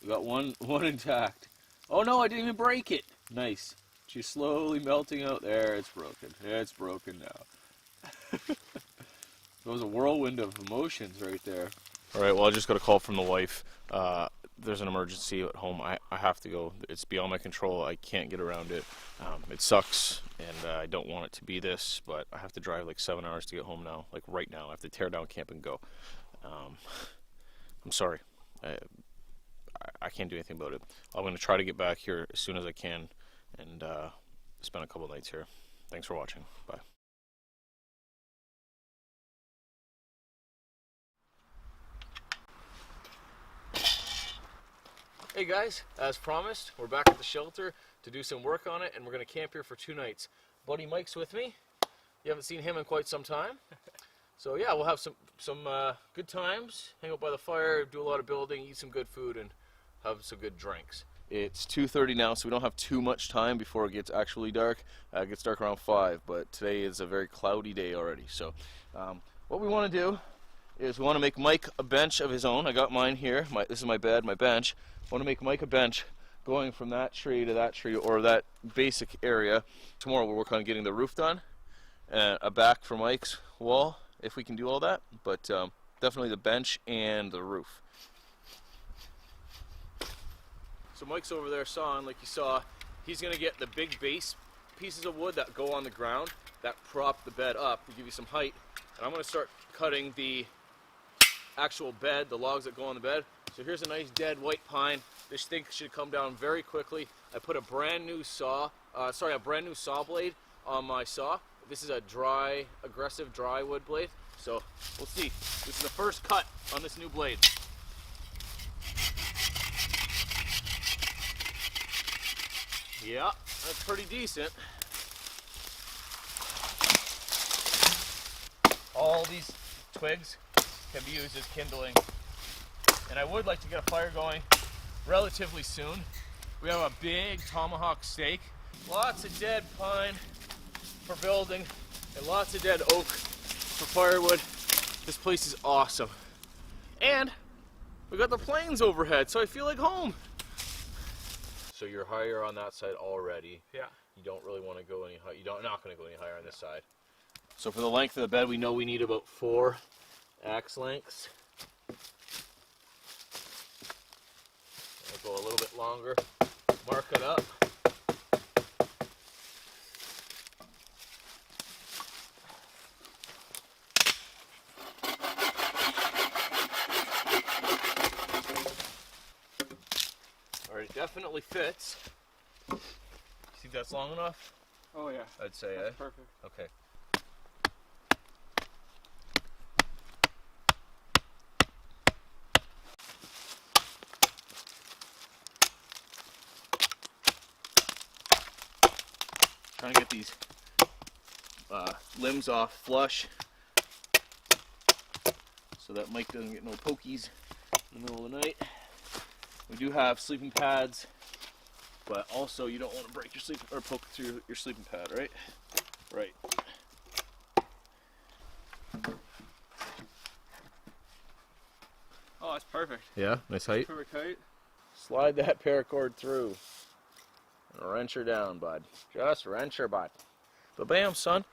We got one intact. Oh no, I didn't even break it. Nice. She's slowly melting out. There, it's broken. It's broken now. That was a whirlwind of emotions right there. Alright, well, I just got a call from the wife. There's an emergency at home. I have to go. It's beyond my control. I can't get around it. It sucks, and I don't want it to be this, but I have to drive like 7 hours to get home now. Like right now. I have to tear down camp and go. I'm sorry. I can't do anything about it. I'm going to try to get back here as soon as I can and spend a couple nights here. Thanks for watching. Bye. Hey guys, as promised, we're back at the shelter to do some work on it, and we're going to camp here for 2 nights. Buddy Mike's with me. You haven't seen him in quite some time. So yeah, we'll have some good times, hang out by the fire, do a lot of building, eat some good food, and have some good drinks. It's 2:30 now, so we don't have too much time before it gets actually dark. It gets dark around 5, but today is a very cloudy day already. So what we want to do is we want to make Mike a bench of his own. I got mine here. This is my bed, my bench. I want to make Mike a bench going from that tree to that tree, or that basic area. Tomorrow we'll work on getting the roof done, and a back for Mike's wall, if we can do all that. But definitely the bench and the roof. So Mike's over there sawing, like you saw. He's going to get the big base pieces of wood that go on the ground that prop the bed up to give you some height. And I'm going to start cutting the actual bed, the logs that go on the bed. So here's a nice dead white pine. This thing should come down very quickly. I put a brand new saw blade on my saw. This is a aggressive dry wood blade. So we'll see. This is the first cut on this new blade. Yeah, that's pretty decent. All these twigs can be used as kindling. And I would like to get a fire going relatively soon. We have a big tomahawk steak, lots of dead pine for building, and lots of dead oak for firewood. This place is awesome. And we got the plains overhead, so I feel like home. So you're higher on that side already. Yeah. You don't really want to go any higher. You're not going to go any higher on this side. So for the length of the bed, we know we need about 4 axe lengths. I'll go a little bit longer. Mark it up. Alright, it definitely fits. You think that's long enough? Oh yeah. I'd say, That's perfect. Okay. Trying to get these limbs off flush so that Mike doesn't get no pokies in the middle of the night. We do have sleeping pads, but also you don't want to break your sleep or poke through your sleeping pad, right? Right. Oh, that's perfect. Yeah, nice height. Perfect height. Slide that paracord through and wrench her down, bud. Just wrench her, bud. Ba-bam, son.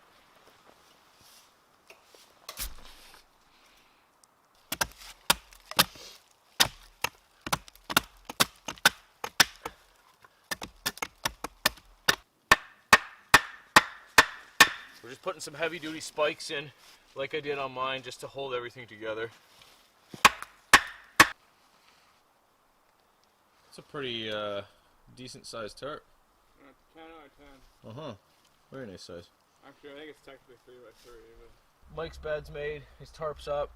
We're just putting some heavy duty spikes in like I did on mine just to hold everything together. It's a pretty decent sized tarp. 10 out of 10. Uh-huh. Very nice size. Actually, I think it's technically 3 by 3. But... Mike's bed's made, his tarp's up.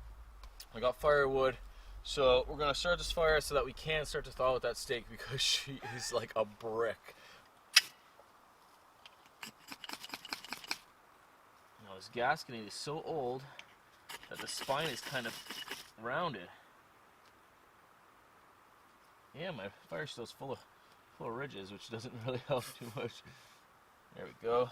I got firewood. So we're gonna start this fire so that we can start to thaw with that steak because she is like a brick. Now this gasketing is so old that the spine is kind of rounded. Yeah, my fire still's full of ridges, which doesn't really help too much. There we go.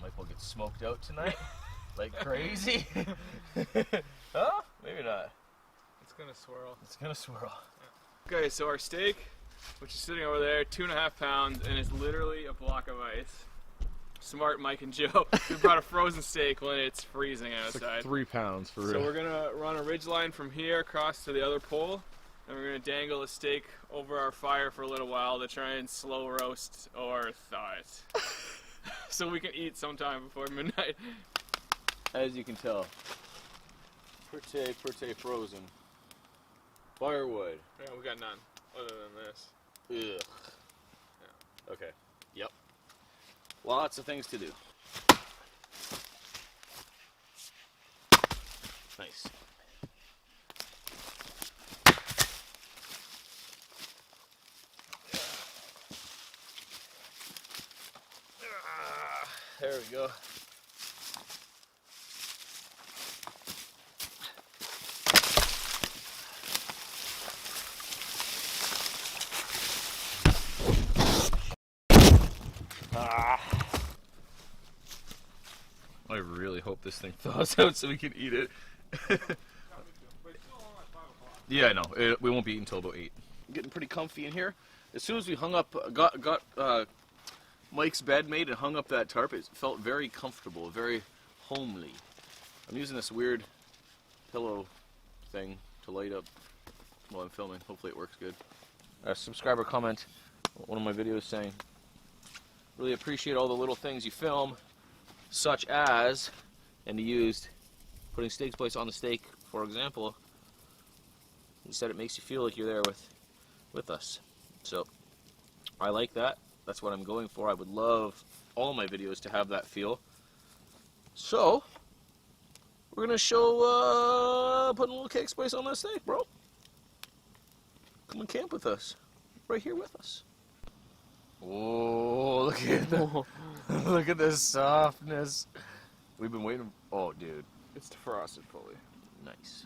Mike will get smoked out tonight like crazy. Huh? Maybe not. It's gonna swirl. It's gonna swirl. Okay, so our steak, which is sitting over there, 2.5 pounds, and it's literally a block of ice. Smart Mike and Joe. We brought a frozen steak when it's freezing outside. It's like 3 pounds for real. So we're gonna run a ridge line from here across to the other pole, and we're gonna dangle the steak over our fire for a little while to try and slow roast or thaw it. So we can eat sometime before midnight. As you can tell, pretty frozen. Firewood. Yeah, we got none other than this. Ugh. Yeah. Okay. Yep. Lots of things to do. Nice. There we go. I really hope this thing thaws out so we can eat it. Yeah, I know. We won't be eating until about 8. Getting pretty comfy in here. As soon as we hung up, got Mike's bed made and hung up that tarp, it felt very comfortable, very homely. I'm using this weird pillow thing to light up while I'm filming. Hopefully it works good. A subscriber comment on one of my videos saying, really appreciate all the little things you film, such as, and he used putting steak spice on the steak, for example. He said it makes you feel like you're there with us. So I like that. That's what I'm going for. I would love all my videos to have that feel. So we're gonna show putting a little cake spice on that steak, bro. Come and camp with us, right here with us. Oh, look at the, look at the softness. We've been waiting. Oh, dude, It's defrosted fully. nice.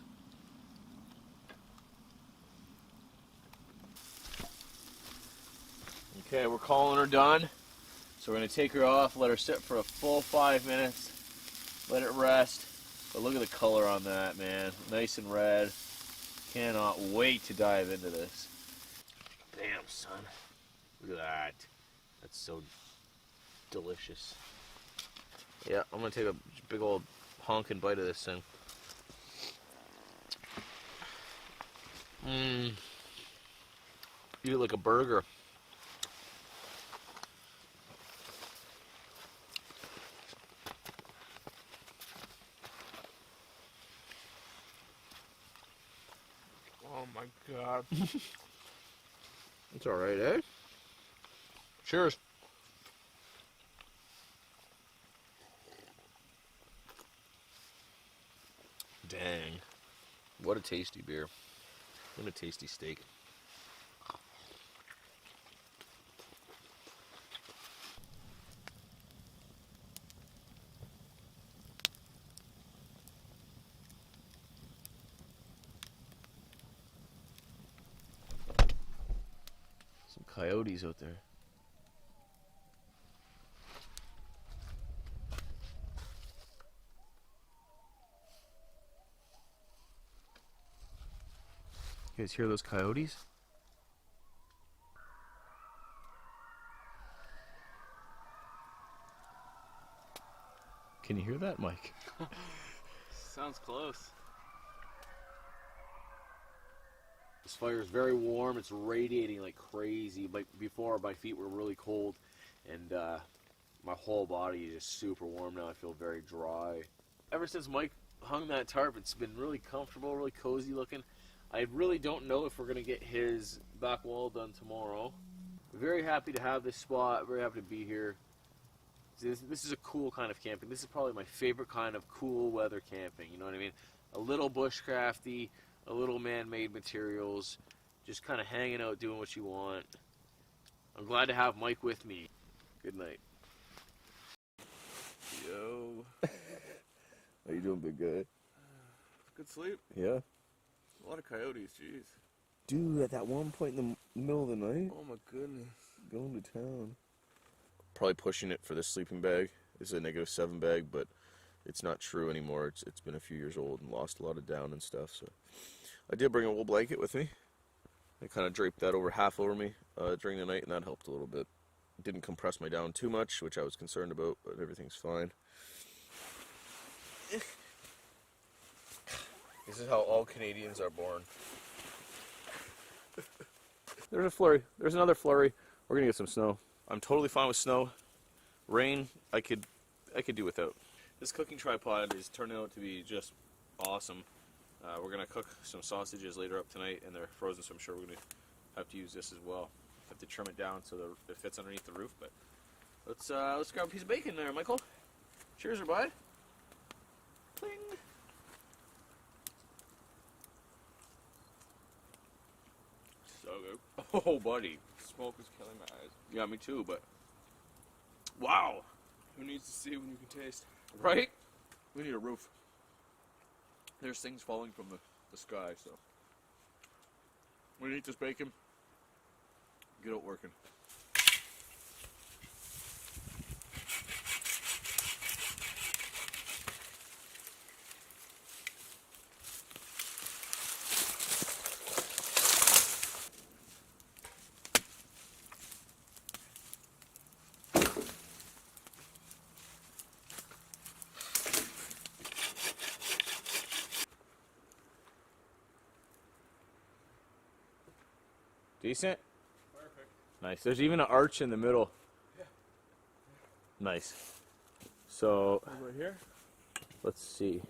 Okay, we're calling her done. So we're gonna take her off, let her sit for a full 5 minutes, let it rest. But look at the color on that, man. Nice and red. Cannot wait to dive into this. Damn, son. Look at that. That's so delicious. Yeah, I'm gonna take a big old honking bite of this thing. Mmm. Eat it like a burger. bad. It's all right, eh? Cheers. Dang. What a tasty beer. What a tasty steak. Some coyotes out there. You guys hear those coyotes? Can you hear that, Mike? Sounds close. This fire is very warm. It's radiating like crazy. Like before, my feet were really cold, and my whole body is just super warm now. I feel very dry. Ever since Mike hung that tarp, it's been really comfortable, really cozy looking. I really don't know if we're gonna get his back wall done tomorrow. Very happy to have this spot. Very happy to be here. This is a cool kind of camping. This is probably my favorite kind of cool weather camping. You know what I mean? A little bushcrafty, a little man-made materials, just kind of hanging out, doing what you want. I'm glad to have Mike with me. Good night. Yo. How you doing, big guy? Good sleep. Yeah. A lot of coyotes, jeez. Dude, at that one point in the middle of the night, Oh my goodness. going to town. Probably pushing it for this sleeping bag. It's a -7 bag, but it's not true anymore. It's been a few years old and lost a lot of down and stuff. So I did bring a wool blanket with me. I kind of draped that half over me during the night, and that helped a little bit. It didn't compress my down too much, which I was concerned about, but everything's fine. This is how all Canadians are born. There's a flurry. There's another flurry. We're gonna get some snow. I'm totally fine with snow. Rain, I could do without. This cooking tripod is turning out to be just awesome. We're gonna cook some sausages later up tonight, and they're frozen, so I'm sure we're gonna have to use this as well. Have to trim it down so that it fits underneath the roof. But let's grab a piece of bacon there, Michael. Cheers, everybody. Cling. So good. Oh, buddy. Smoke is killing my eyes. Yeah, me too, but wow. Who needs to see when you can taste? Right? We need a roof. There's things falling from the sky, so we eat this bacon, get it working. Decent? Perfect. Nice. There's even an arch in the middle. Yeah. Nice. So Right here? let's see.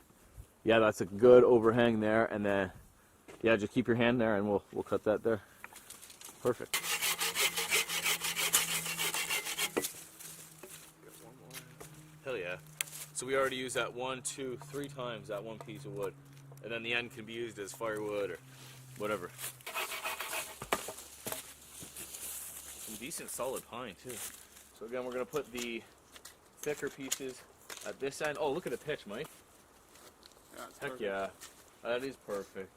Yeah, that's a good overhang there, and then yeah, just keep your hand there and we'll cut that there. Perfect. Get one more. Hell yeah. So we already used that 1, 2, 3 times that one piece of wood. And then the end can be used as firewood or whatever. Some decent solid pine too. So again, we're gonna put the thicker pieces at this end. Oh, look at the pitch, Mike. Yeah, it's Heck perfect. yeah. That is perfect.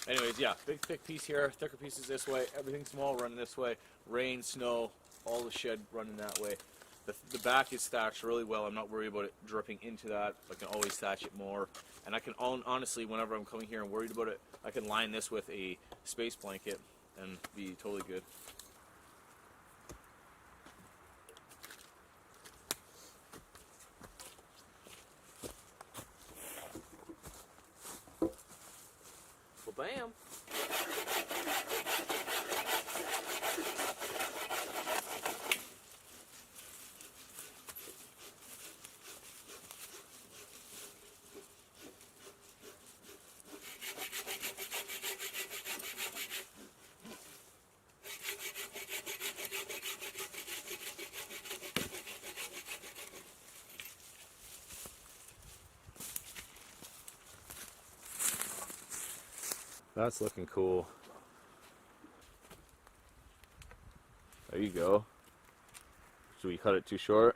Anyways, yeah, big thick piece here, thicker pieces this way, everything small running this way, rain, snow, all the shed running that way. The back is thatched really well. I'm not worried about it dripping into that. I can always thatch it more. And I can, honestly, whenever I'm coming here and worried about it, I can line this with a space blanket and be totally good. Well, bam. That's looking cool. There you go. Should we cut it too short?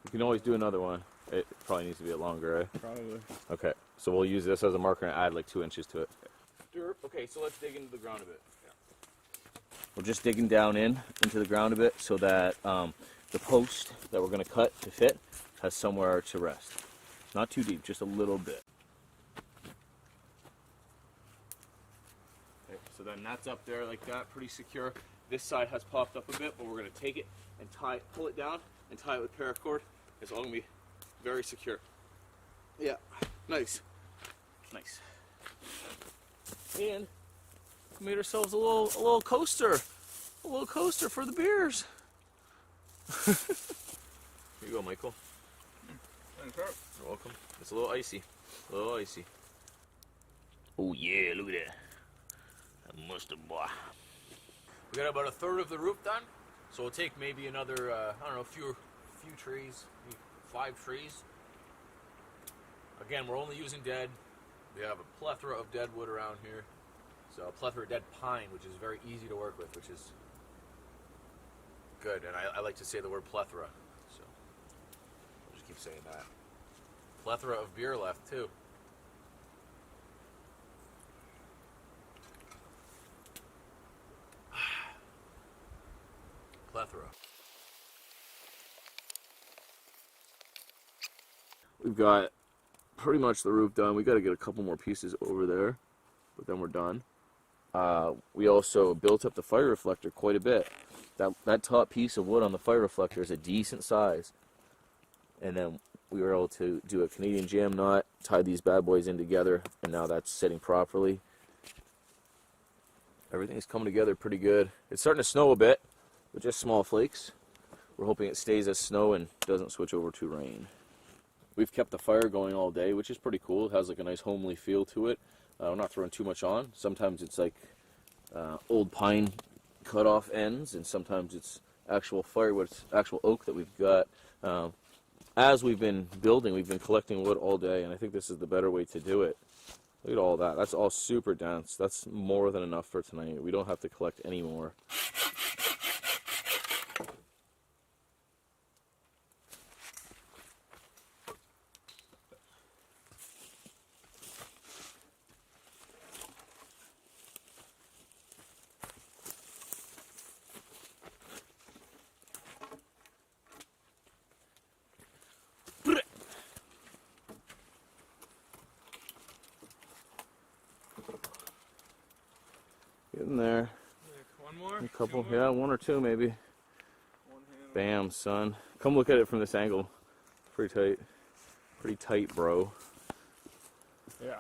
You can always do another one. It probably needs to be a longer, eh? Probably. Okay, so we'll use this as a marker and add like 2 inches to it. Okay, so let's dig into the ground a bit. We're just digging down into the ground a bit so that the post that we're going to cut to fit has somewhere to rest. Not too deep, just a little bit. Okay, so then that's up there like that, pretty secure. This side has popped up a bit, but we're going to take it and pull it down and tie it with paracord. It's all going to be very secure. Yeah, nice. Nice. And we made ourselves a little coaster. A little coaster for the beers. Here you go, Michael. Thanks, You're welcome. It's a little icy. A little icy. Oh yeah, look at that. That mustard boy. We got about a third of the roof done, so we'll take maybe another, I don't know, few trees, maybe 5 trees. Again, we're only using dead. We have a plethora of dead wood around here. So a plethora of dead pine, which is very easy to work with, which is good. And I like to say the word plethora, so I'll just keep saying that. Plethora of beer left too. Plethora. We've got pretty much the roof done. We got to get a couple more pieces over there, but then we're done. We also built up the fire reflector quite a bit. That top piece of wood on the fire reflector is a decent size. And then we were able to do a Canadian jam knot, tie these bad boys in together, and now that's sitting properly. Everything's coming together pretty good. It's starting to snow a bit, but just small flakes. We're hoping it stays as snow and doesn't switch over to rain. We've kept the fire going all day, which is pretty cool. It has like a nice homely feel to it. We're not throwing too much on. Sometimes it's like old pine cut off ends, and sometimes it's actual firewood, actual oak that we've got. As we've been building, we've been collecting wood all day, and I think this is the better way to do it. Look at all that. That's all super dense. That's more than enough for tonight. We don't have to collect any more. Getting there. One more? A couple, yeah, 1 or 2 maybe. One hand. Bam, son. Come look at it from this angle. Pretty tight. Pretty tight, bro. Yeah.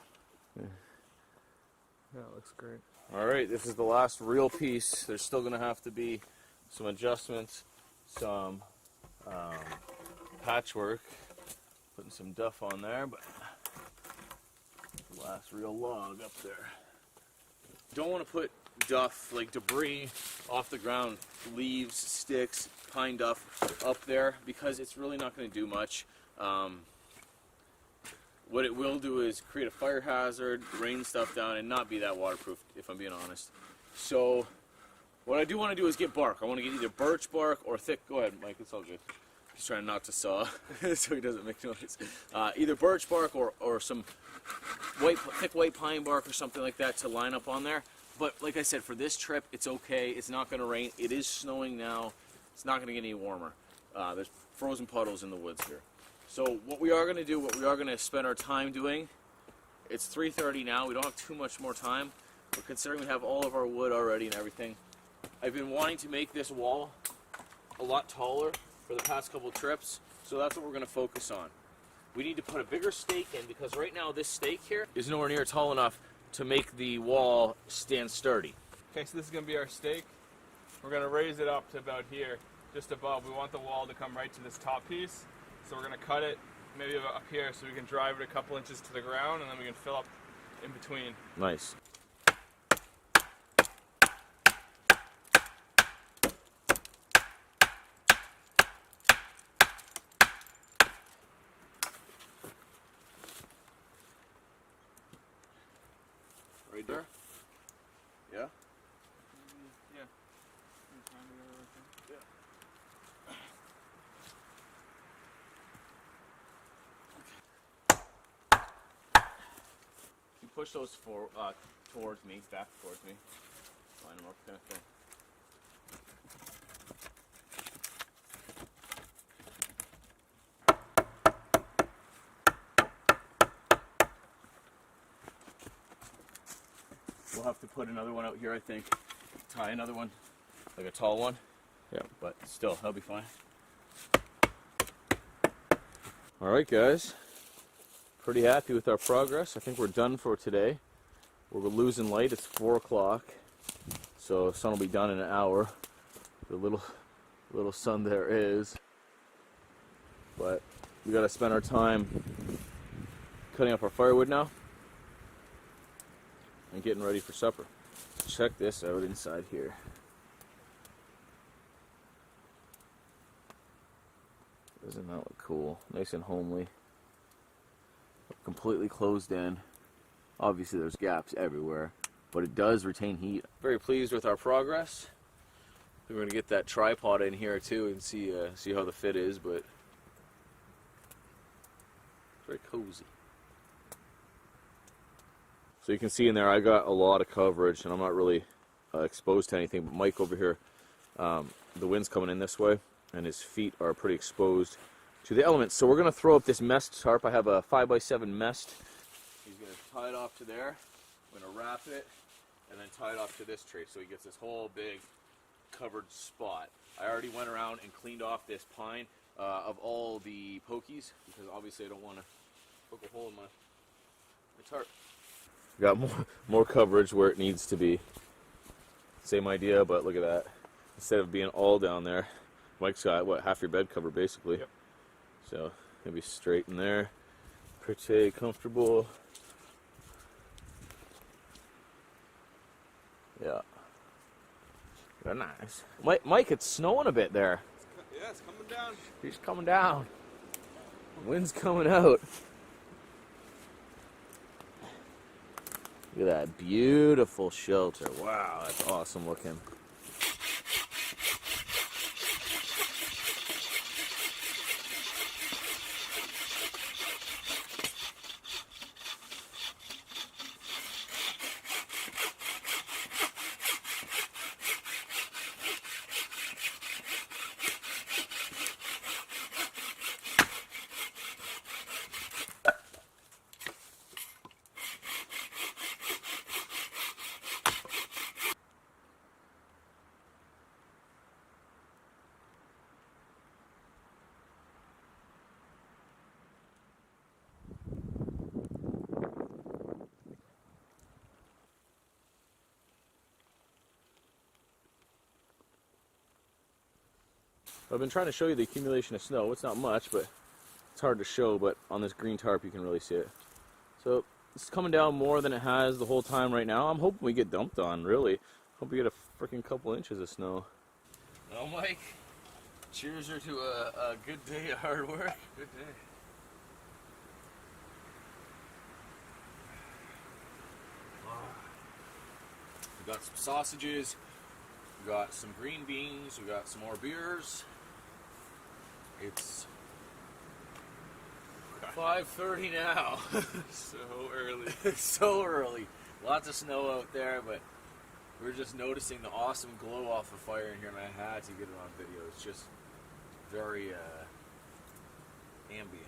Yeah, it looks great. Alright, this is the last real piece. There's still going to have to be some adjustments, some patchwork, putting some duff on there, but the last real log up there. Don't want to put duff, like debris off the ground, leaves, sticks, pine duff up there, because it's really not going to do much. What it will do is create a fire hazard, rain stuff down, and not be that waterproof, if I'm being honest. So what I do want to do is get bark. I want to get either birch bark or thick, go ahead Mike, it's all good. He's trying not to saw so he doesn't make noise. Either birch bark or some thick white pine bark or something like that to line up on there. But like I said, for this trip, it's okay. It's not going to rain. It is snowing now. It's not going to get any warmer. There's frozen puddles in the woods here. So what we are going to do, what we are going to spend our time doing, it's 3:30 now. We don't have too much more time. But considering we have all of our wood already and everything, I've been wanting to make this wall a lot taller for the past couple trips. So that's what we're going to focus on. We need to put a bigger stake in, because right now this stake here is nowhere near tall enough to make the wall stand sturdy. Okay, so this is going to be our stake. We're going to raise it up to about here, just above. We want the wall to come right to this top piece. So we're going to cut it maybe up here so we can drive it a couple inches to the ground, and then we can fill up in between. Nice. You push those towards me, back towards me. Line them up kind of thing. We'll have to put another one out here, I think. Tie another one, like a tall one. Yeah. But still, that'll be fine. All right, guys. Pretty happy with our progress. I think we're done for today. We're losing light. It's 4 o'clock, so sun will be done in an hour. The little sun there is. But we got to spend our time cutting up our firewood now and getting ready for supper. Check this out inside here. Doesn't that look cool? Nice and homely. Completely closed in. Obviously there's gaps everywhere, but it does retain heat. Very pleased with our progress. We're going to get that tripod in here too and see how the fit is, but very cozy. So you can see in there I got a lot of coverage and I'm not really exposed to anything, but Mike over here, the wind's coming in this way and his feet are pretty exposed to the elements. So we're going to throw up this mesh tarp. I have a 5x7 mesh. He's going to tie it off to there. I'm going to wrap it and then tie it off to this tree so he gets this whole big covered spot. I already went around and cleaned off this pine of all the pokies because obviously I don't want to poke a hole in my tarp. Got more coverage where it needs to be. Same idea, but look at that. Instead of being all down there, Mike's got, what, half your bed covered basically. Yep. So, gonna be straight in there. Pretty comfortable. Yeah. Very nice. Mike, it's snowing a bit there. Yeah, it's coming down. It's coming down. Wind's coming out. Look at that beautiful shelter. Wow, that's awesome looking. I've been trying to show you the accumulation of snow. It's not much, but it's hard to show, but on this green tarp you can really see it. So it's coming down more than it has the whole time right now. I'm hoping we get dumped on, really. Hope we get a freaking couple inches of snow. Well, Mike, cheers her to a good day of hard work. Good day. We got some sausages, we got some green beans, we got some more beers. It's 5:30 now. So early. It's so early. Lots of snow out there, but we're just noticing the awesome glow off the fire in here, and I had to get it on video. It's just very ambient.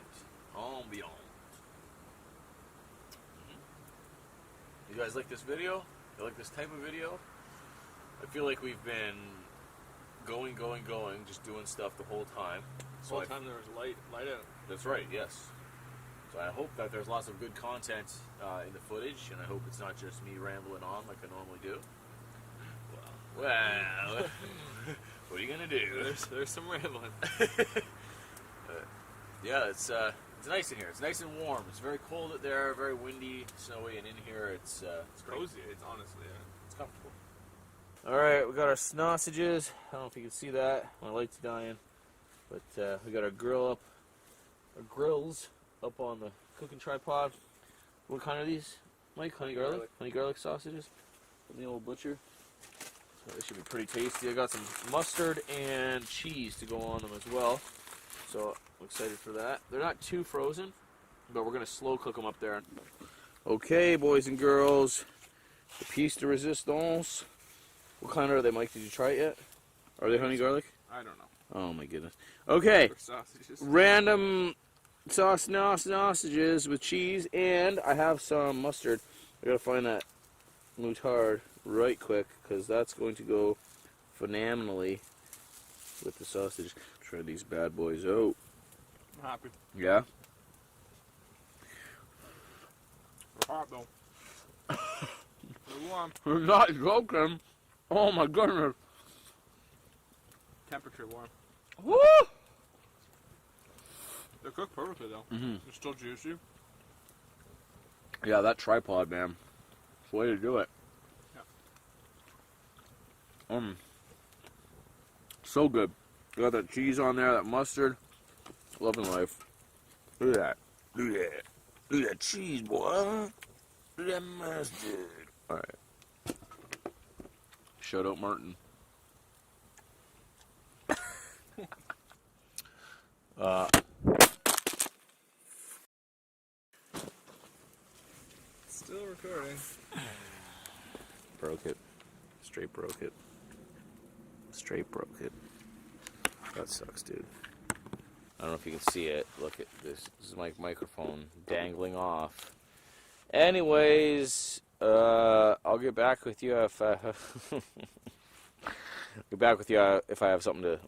You guys like this video? You like this type of video? I feel like we've been going, just doing stuff the whole time. The whole time there was light out. That's right, yes. So I hope that there's lots of good content in the footage, and I hope it's not just me rambling on like I normally do. Well, what are you gonna do? There's some rambling. Yeah, it's nice in here. It's nice and warm. It's very cold out there, very windy, snowy, and in here it's cozy. It's honestly, it's comfortable. All right, we got our sausages. I don't know if you can see that. My light's dying, but we got our grills up on the cooking tripod. What kind are these, Mike? Honey garlic sausages from the old butcher. So this should be pretty tasty. I got some mustard and cheese to go on them as well. So I'm excited for that. They're not too frozen, but we're gonna slow cook them up there. Okay, boys and girls, the piece de resistance. What kind are they, Mike? Did you try it yet? Are they honey garlic? I don't know. Oh my goodness. Okay, For sausages. random sausages with cheese, and I have some mustard. I gotta find that moutarde right quick, because that's going to go phenomenally with the sausage. Try these bad boys out. I'm happy. Yeah? They're hot though. They're warm. You're not joking. Oh my goodness. Temperature warm. Woo! They're cooked perfectly though. Mm-hmm. They're still juicy. Yeah, that tripod, man. It's the way to do it. Yeah. So good. Got that cheese on there, that mustard. Loving life. Look at that. Look at that. Look at that cheese, boy. Look at that mustard. Alright. Shout out Martin. Still recording. Broke it. Straight broke it. Straight broke it. That sucks, dude. I don't know if you can see it. Look at this. This is my microphone dangling off. Anyways, I'll get back with you if I if I have something to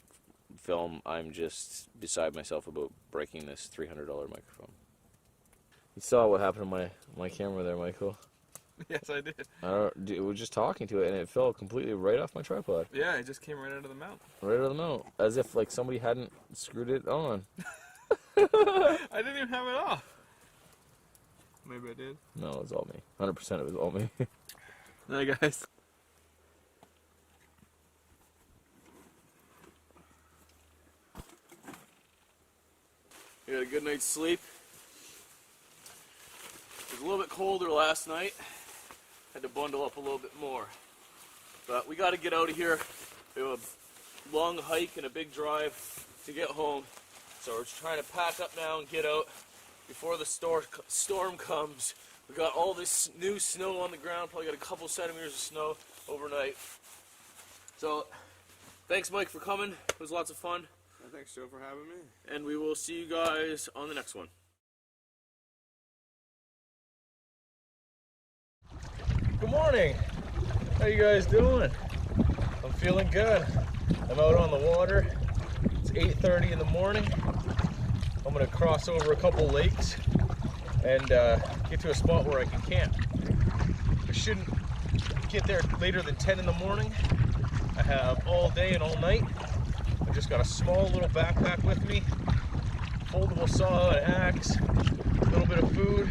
film. I'm just beside myself about breaking this $300 microphone. You saw what happened to my camera there, Michael. Yes, I did. We were just talking to it, and it fell completely right off my tripod. Yeah, it just came right out of the mount. Right out of the mount. As if, like, somebody hadn't screwed it on. I didn't even have it off. Maybe I did. No, it was all me. 100% it was all me. Hi, guys. You had a good night's sleep. It was a little bit colder last night. Had to bundle up a little bit more. But we got to get out of here. We have a long hike and a big drive to get home. So we're just trying to pack up now and get out before the storm comes. We got all this new snow on the ground. Probably got a couple centimeters of snow overnight. So thanks, Mike, for coming. It was lots of fun. Thanks, Joe, for having me. And we will see you guys on the next one. Good morning. How you guys doing? I'm feeling good. I'm out on the water. It's 8:30 in the morning. I'm gonna cross over a couple lakes and get to a spot where I can camp. I shouldn't get there later than 10 in the morning. I have all day and all night. I just got a small little backpack with me, foldable saw, an axe, a little bit of food.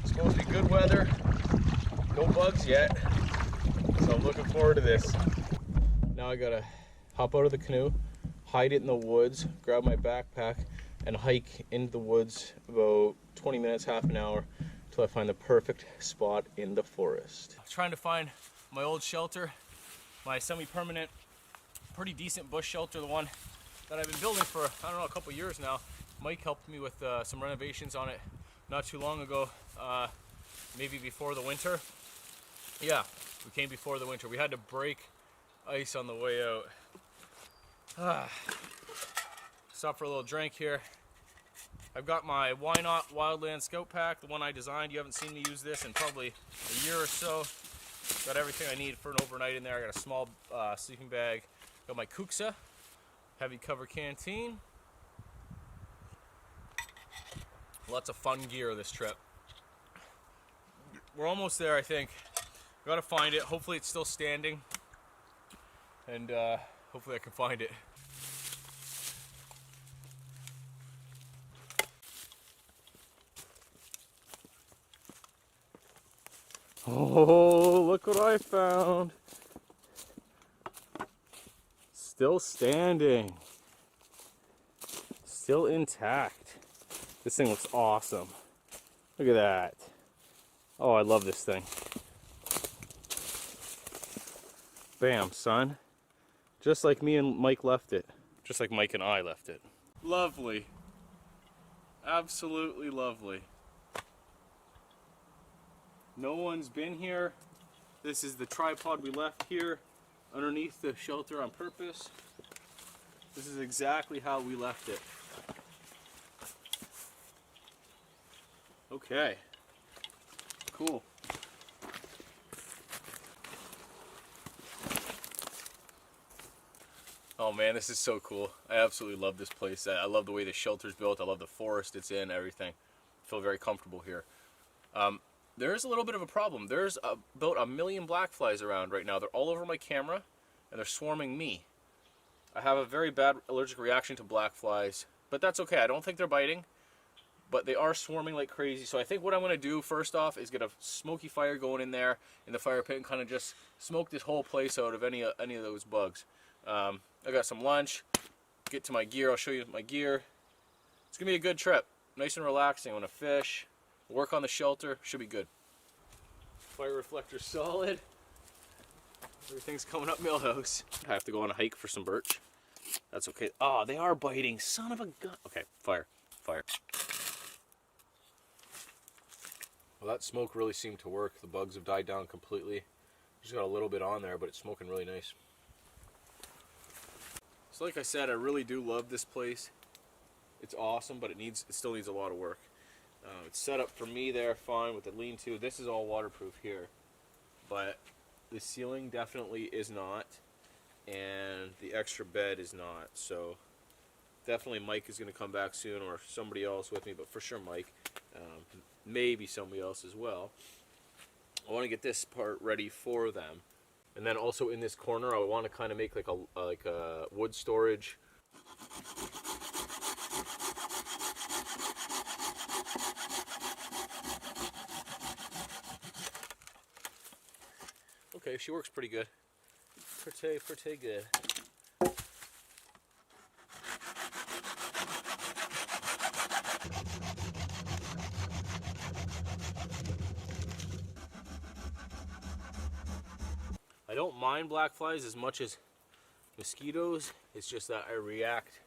It's supposed to be good weather. No bugs yet, so I'm looking forward to this. Now I gotta hop out of the canoe, hide it in the woods, grab my backpack, and hike into the woods about 20 minutes, half an hour, until I find the perfect spot in the forest. I'm trying to find my old shelter, my semi-permanent, pretty decent bush shelter, the one that I've been building for, I don't know, a couple years now. Mike helped me with some renovations on it not too long ago, maybe before the winter. Yeah, we came before the winter. We had to break ice on the way out. Stop for a little drink here. I've got my Why Not Wildland Scout Pack, the one I designed. You haven't seen me use this in probably a year or so. Got everything I need for an overnight in there. I got a small sleeping bag. Got my Kuxa, heavy cover canteen. Lots of fun gear this trip. We're almost there, I think. Gotta find it. Hopefully it's still standing. And hopefully I can find it. Oh, look what I found. Still standing. Still intact. This thing looks awesome. Look at that. Oh, I love this thing. Bam, son. Just like me and Mike left it. Just like Mike and I left it. Lovely. Absolutely lovely. No one's been here. This is the tripod we left here underneath the shelter on purpose. This is exactly how we left it. Okay. Cool. Oh man, this is so cool. I absolutely love this place. I love the way the shelter's built. I love the forest it's in, everything. I feel very comfortable here. There is a little bit of a problem. There's about 1 million black flies around right now. They're all over my camera and they're swarming me. I have a very bad allergic reaction to black flies, but that's okay. I don't think they're biting, but they are swarming like crazy. So I think what I'm gonna do first off is get a smoky fire going in there in the fire pit and kind of just smoke this whole place out of any of those bugs. I got some lunch, get to my gear, I'll show you my gear. It's gonna be a good trip, nice and relaxing. I'm gonna fish, work on the shelter, should be good. Fire reflector solid. Everything's coming up Millhouse. I have to go on a hike for some birch. That's okay. Oh, they are biting, son of a gun. Okay, fire, fire. Well, that smoke really seemed to work. The bugs have died down completely. Just got a little bit on there, but it's smoking really nice. So like I said, I really do love this place. It's awesome, but it still needs a lot of work. It's set up for me there fine with the lean-to. This is all waterproof here, but the ceiling definitely is not, and the extra bed is not. So definitely Mike is going to come back soon, or somebody else with me, but for sure Mike. Maybe somebody else as well. I want to get this part ready for them. And then also in this corner, I want to kind of make like a wood storage. Okay, she works pretty good. Pretty good. I don't mind black flies as much as mosquitoes. It's just that I react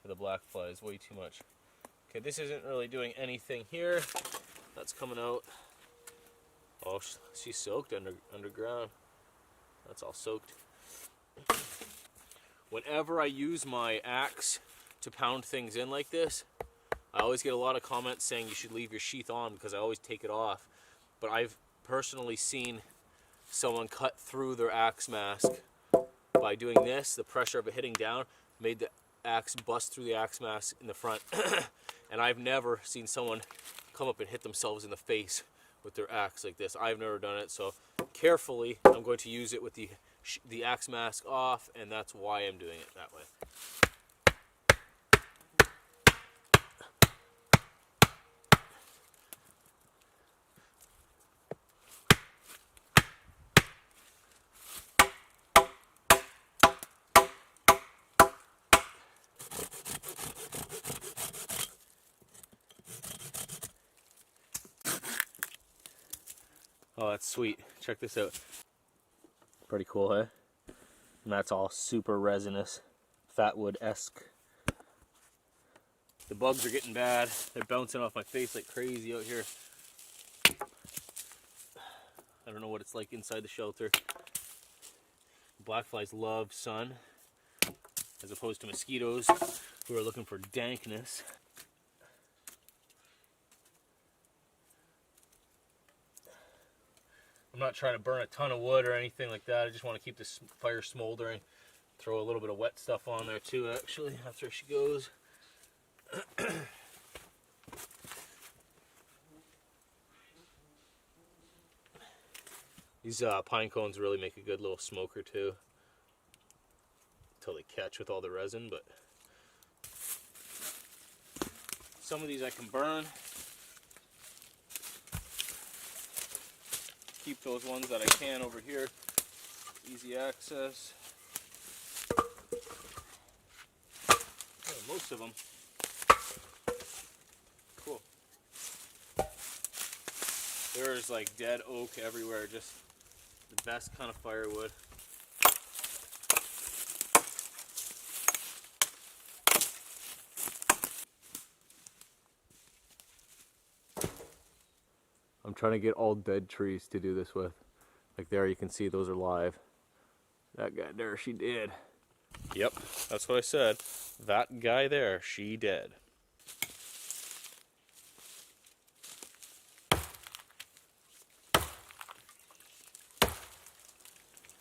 to the black flies way too much. Okay, this isn't really doing anything here. That's coming out. Oh, she's soaked underground. That's all soaked. Whenever I use my axe to pound things in like this, I always get a lot of comments saying you should leave your sheath on because I always take it off. But I've personally seen someone cut through their axe mask by doing this. The pressure of it hitting down made the axe bust through the axe mask in the front. And I've never seen someone come up and hit themselves in the face with their axe like this. I've never done it, so carefully I'm going to use it with the axe mask off, and that's why I'm doing it that way. Oh, that's sweet. Check this out. Pretty cool, huh? And that's all super resinous, fatwood-esque. The bugs are getting bad. They're bouncing off my face like crazy out here. I don't know what it's like inside the shelter. Black flies love sun, as opposed to mosquitoes, who are looking for dankness. I'm not trying to burn a ton of wood or anything like that. I just want to keep this fire smoldering. Throw a little bit of wet stuff on there too, actually, after she goes. These pine cones really make a good little smoker too, until they catch with all the resin, but some of these I can burn. Keep those ones that I can over here. Easy access. Oh, most of them. Cool. There's like dead oak everywhere, just the best kind of firewood. I'm trying to get all dead trees to do this with. Like there you can see those are live. That guy there, she dead. Yep, that's what I said. That guy there, she dead.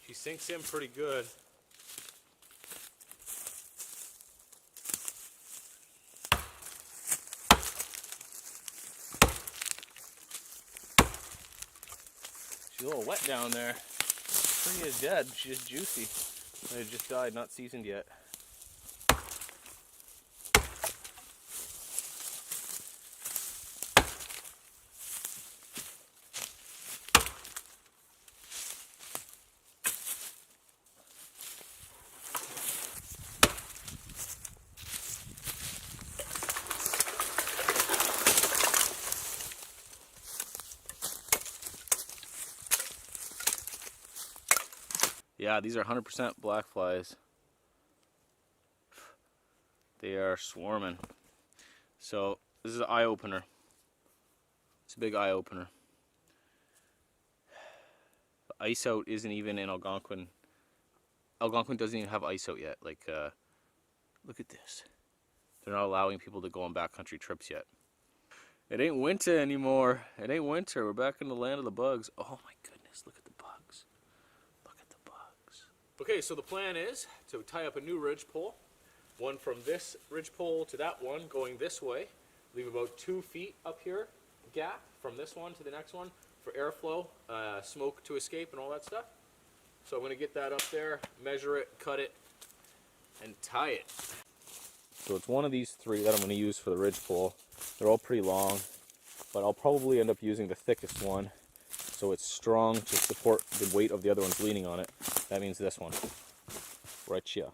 She sinks in pretty good. She's a little wet down there. Tree is dead. She's juicy. It just died, not seasoned yet. Yeah, these are 100% black flies. They are swarming. So this is an eye opener. It's a big eye opener. The ice out isn't even in Algonquin. Algonquin doesn't even have ice out yet. Like, look at this. They're not allowing people to go on backcountry trips yet. It ain't winter anymore. It ain't winter. We're back in the land of the bugs. Oh my goodness, look at the bugs. Look at the bugs. Okay, so the plan is to tie up a new ridge pole. One from this ridge pole to that one going this way. Leave about 2 feet up here, gap from this one to the next one for airflow, smoke to escape and all that stuff. So I'm going to get that up there, measure it, cut it, and tie it. So it's one of these three that I'm going to use for the ridge pole. They're all pretty long, but I'll probably end up using the thickest one so it's strong to support the weight of the other ones leaning on it. That means this one, right here.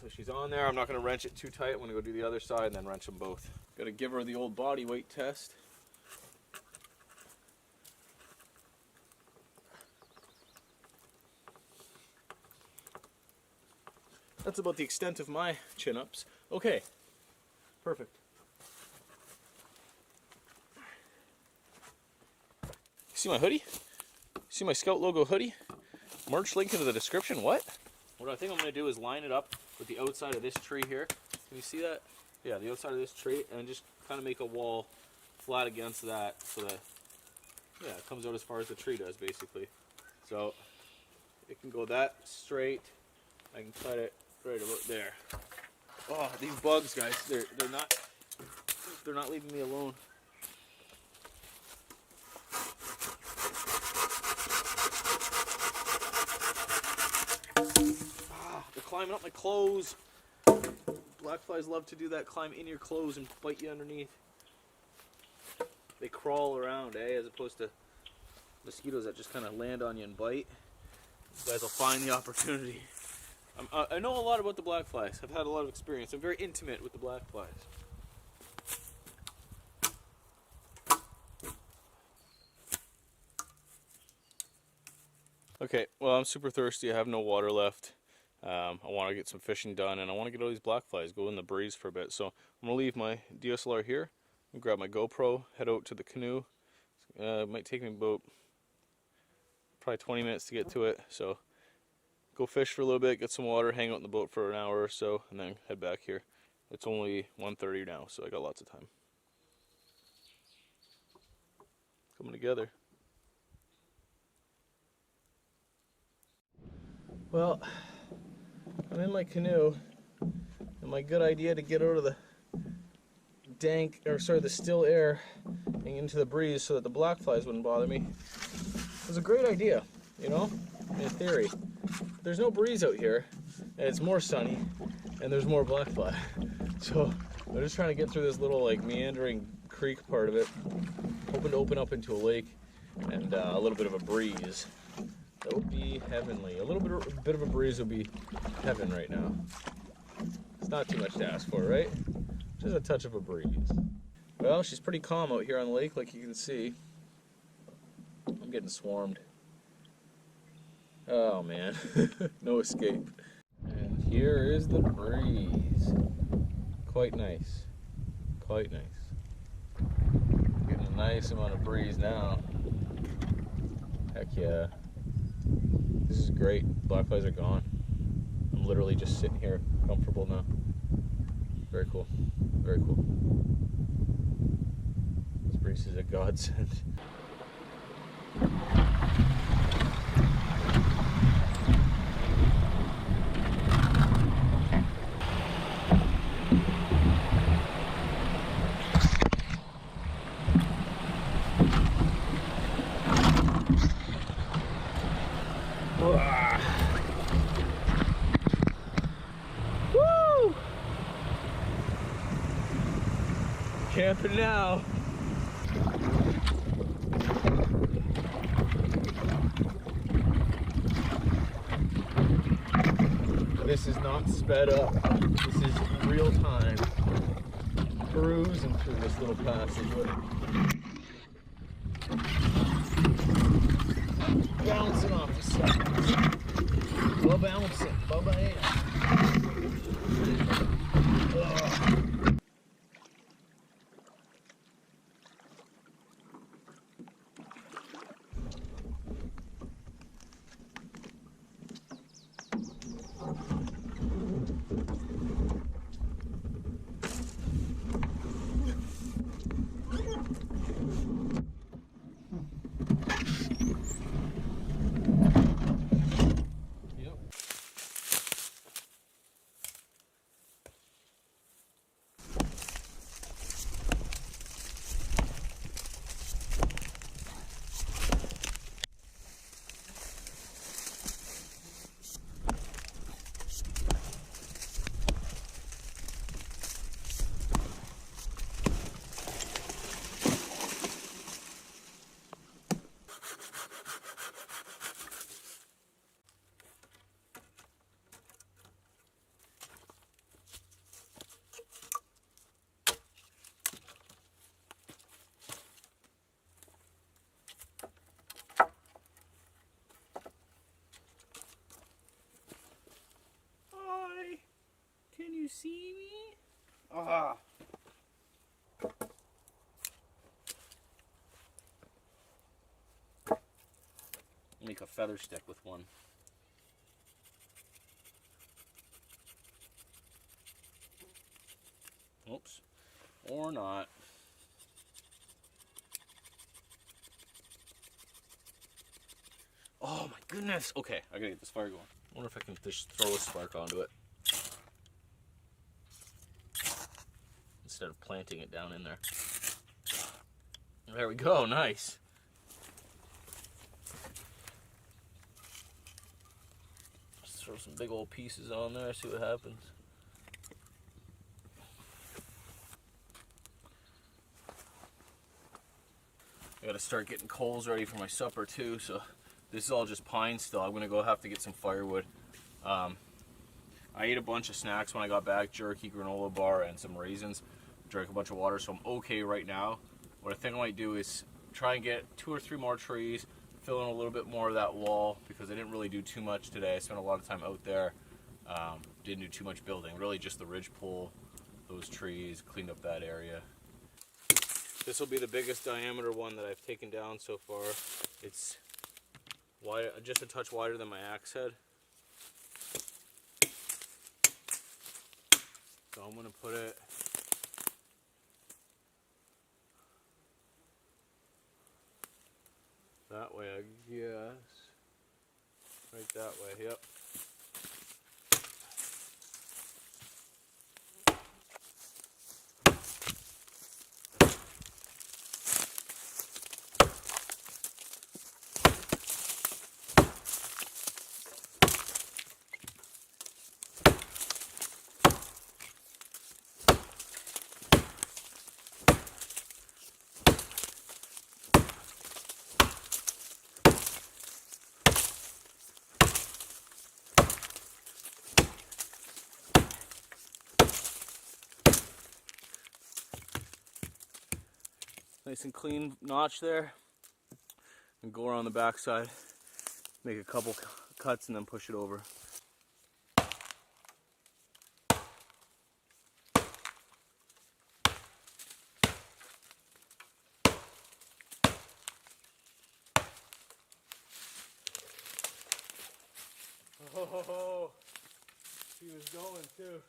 So she's on there. I'm not going to wrench it too tight. I'm going to go do the other side and then wrench them both. Got to give her the old body weight test. That's about the extent of my chin-ups. Okay, perfect. See my hoodie? See my Scout logo hoodie? Merch link in the description. What? What I think I'm going to do is line it up with the outside of this tree here. Can you see that? Yeah, the outside of this tree, and just kind of make a wall flat against that so that, yeah, it comes out as far as the tree does, basically. So it can go that straight. I can cut it right about there. Oh, these bugs, guys, they're not leaving me alone. They're climbing up my clothes. Black flies love to do that, climb in your clothes and bite you underneath. They crawl around, as opposed to mosquitoes that just kind of land on you and bite. You guys will find the opportunity. I know a lot about the black flies. I've had a lot of experience. I'm very intimate with the black flies. Okay, well, I'm super thirsty. I have no water left. I want to get some fishing done, and I want to get all these black flies, go in the breeze for a bit. So I'm going to leave my DSLR here, and grab my GoPro, head out to the canoe. It might take me about probably 20 minutes to get to it. So go fish for a little bit, get some water, hang out in the boat for an hour or so, and then head back here. It's only 1:30 now, so I got lots of time. Coming together. Well, I'm in my canoe, and my good idea to get out of the the still air and into the breeze so that the black flies wouldn't bother me was a great idea, you know, in theory. But there's no breeze out here, and it's more sunny, and there's more black fly. So I'm just trying to get through this little like meandering creek part of it, hoping to open up into a lake and a little bit of a breeze. That would be heavenly. A bit of a breeze would be heaven right now. It's not too much to ask for, right? Just a touch of a breeze. Well, she's pretty calm out here on the lake, like you can see. I'm getting swarmed. Oh man, no escape. And here is the breeze. Quite nice. Quite nice. Getting a nice amount of breeze now. Heck yeah. This is great. Black flies are gone. I'm literally just sitting here comfortable now. Very cool. Very cool. This breeze is a godsend. Woo! Camping now. This is not sped up. This is real time. Cruising through this little passageway. Bouncing off the side. Well bouncing. Bye-bye. Can you see me? Ah. Make a feather stick with one. Oops. Or not. Oh my goodness. Okay, I gotta get this fire going. I wonder if I can just throw a spark onto it. Instead of planting it down in there. There we go, nice. Just throw some big old pieces on there, see what happens. I gotta start getting coals ready for my supper too, so this is all just pine still. I'm gonna go have to get some firewood. I ate a bunch of snacks when I got back, jerky, granola bar, and some raisins. Drank a bunch of water, so I'm okay right now. What I think I might do is try and get 2 or 3 more trees, fill in a little bit more of that wall, because I didn't really do too much today. I spent a lot of time out there. Didn't do too much building, really just the ridge pole, those trees, cleaned up that area. This will be the biggest diameter one that I've taken down so far. It's wide, just a touch wider than my axe head. So I'm going to put it that way, I guess. Right that way, yep. Nice and clean notch there. And go around the back side, make a couple cuts, and then push it over. Oh, he was going too.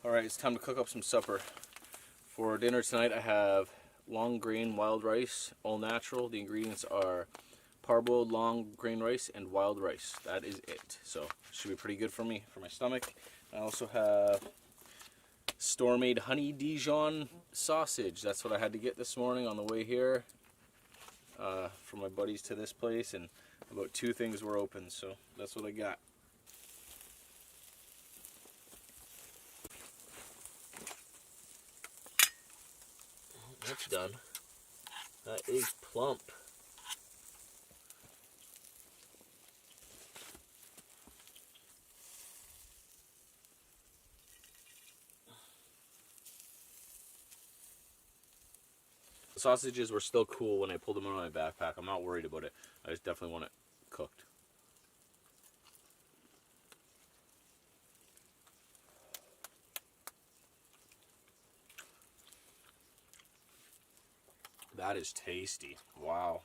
Alright, it's time to cook up some supper. For dinner tonight I have long grain wild rice, all natural. The ingredients are parboiled long grain rice and wild rice. That is it. So it should be pretty good for me, for my stomach. I also have store-made honey Dijon sausage. That's what I had to get this morning on the way here from my buddies to this place, and about 2 things were open, so that's what I got. That's done. That is plump. The sausages were still cool when I pulled them out of my backpack. I'm not worried about it. I just definitely want it cooked. That is tasty. Wow.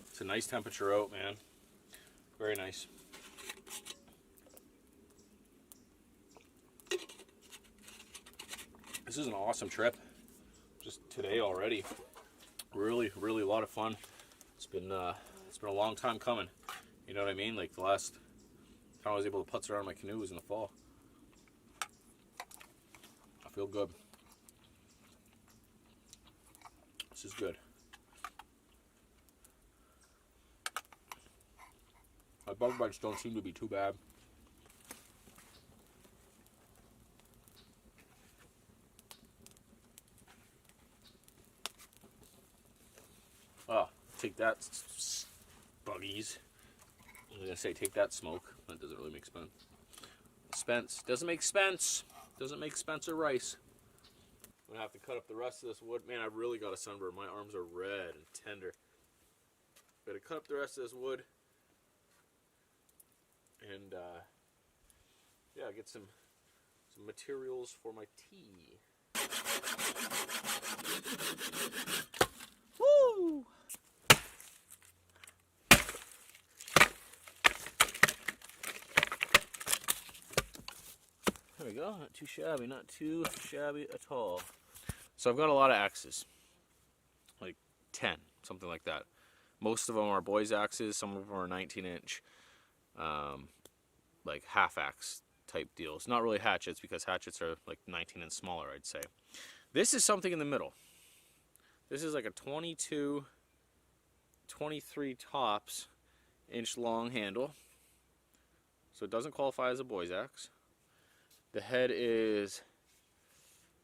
It's a nice temperature out, man. Very nice. This is an awesome trip. Just today already. Really, really a lot of fun. It's been a long time coming. You know what I mean? Like the last time I was able to putz around my canoe was in the fall. I feel good. This is good. My bug bites don't seem to be too bad. Oh, take that, buggies. I was gonna say take that, smoke. That doesn't really make sense. Spence doesn't make Spence. Doesn't make Spencer Rice. I'm gonna have to cut up the rest of this wood. Man, I've really got a sunburn. My arms are red and tender. Gotta cut up the rest of this wood. And yeah, get some materials for my tea. Woo! There we go, not too shabby, not too shabby at all. So I've got a lot of axes, like 10, something like that. Most of them are boys' axes, some of them are 19-inch, like half axe type deals. Not really hatchets, because hatchets are like 19 and smaller, I'd say. This is something in the middle. This is like a 22, 23 tops inch long handle. So it doesn't qualify as a boy's axe. The head is,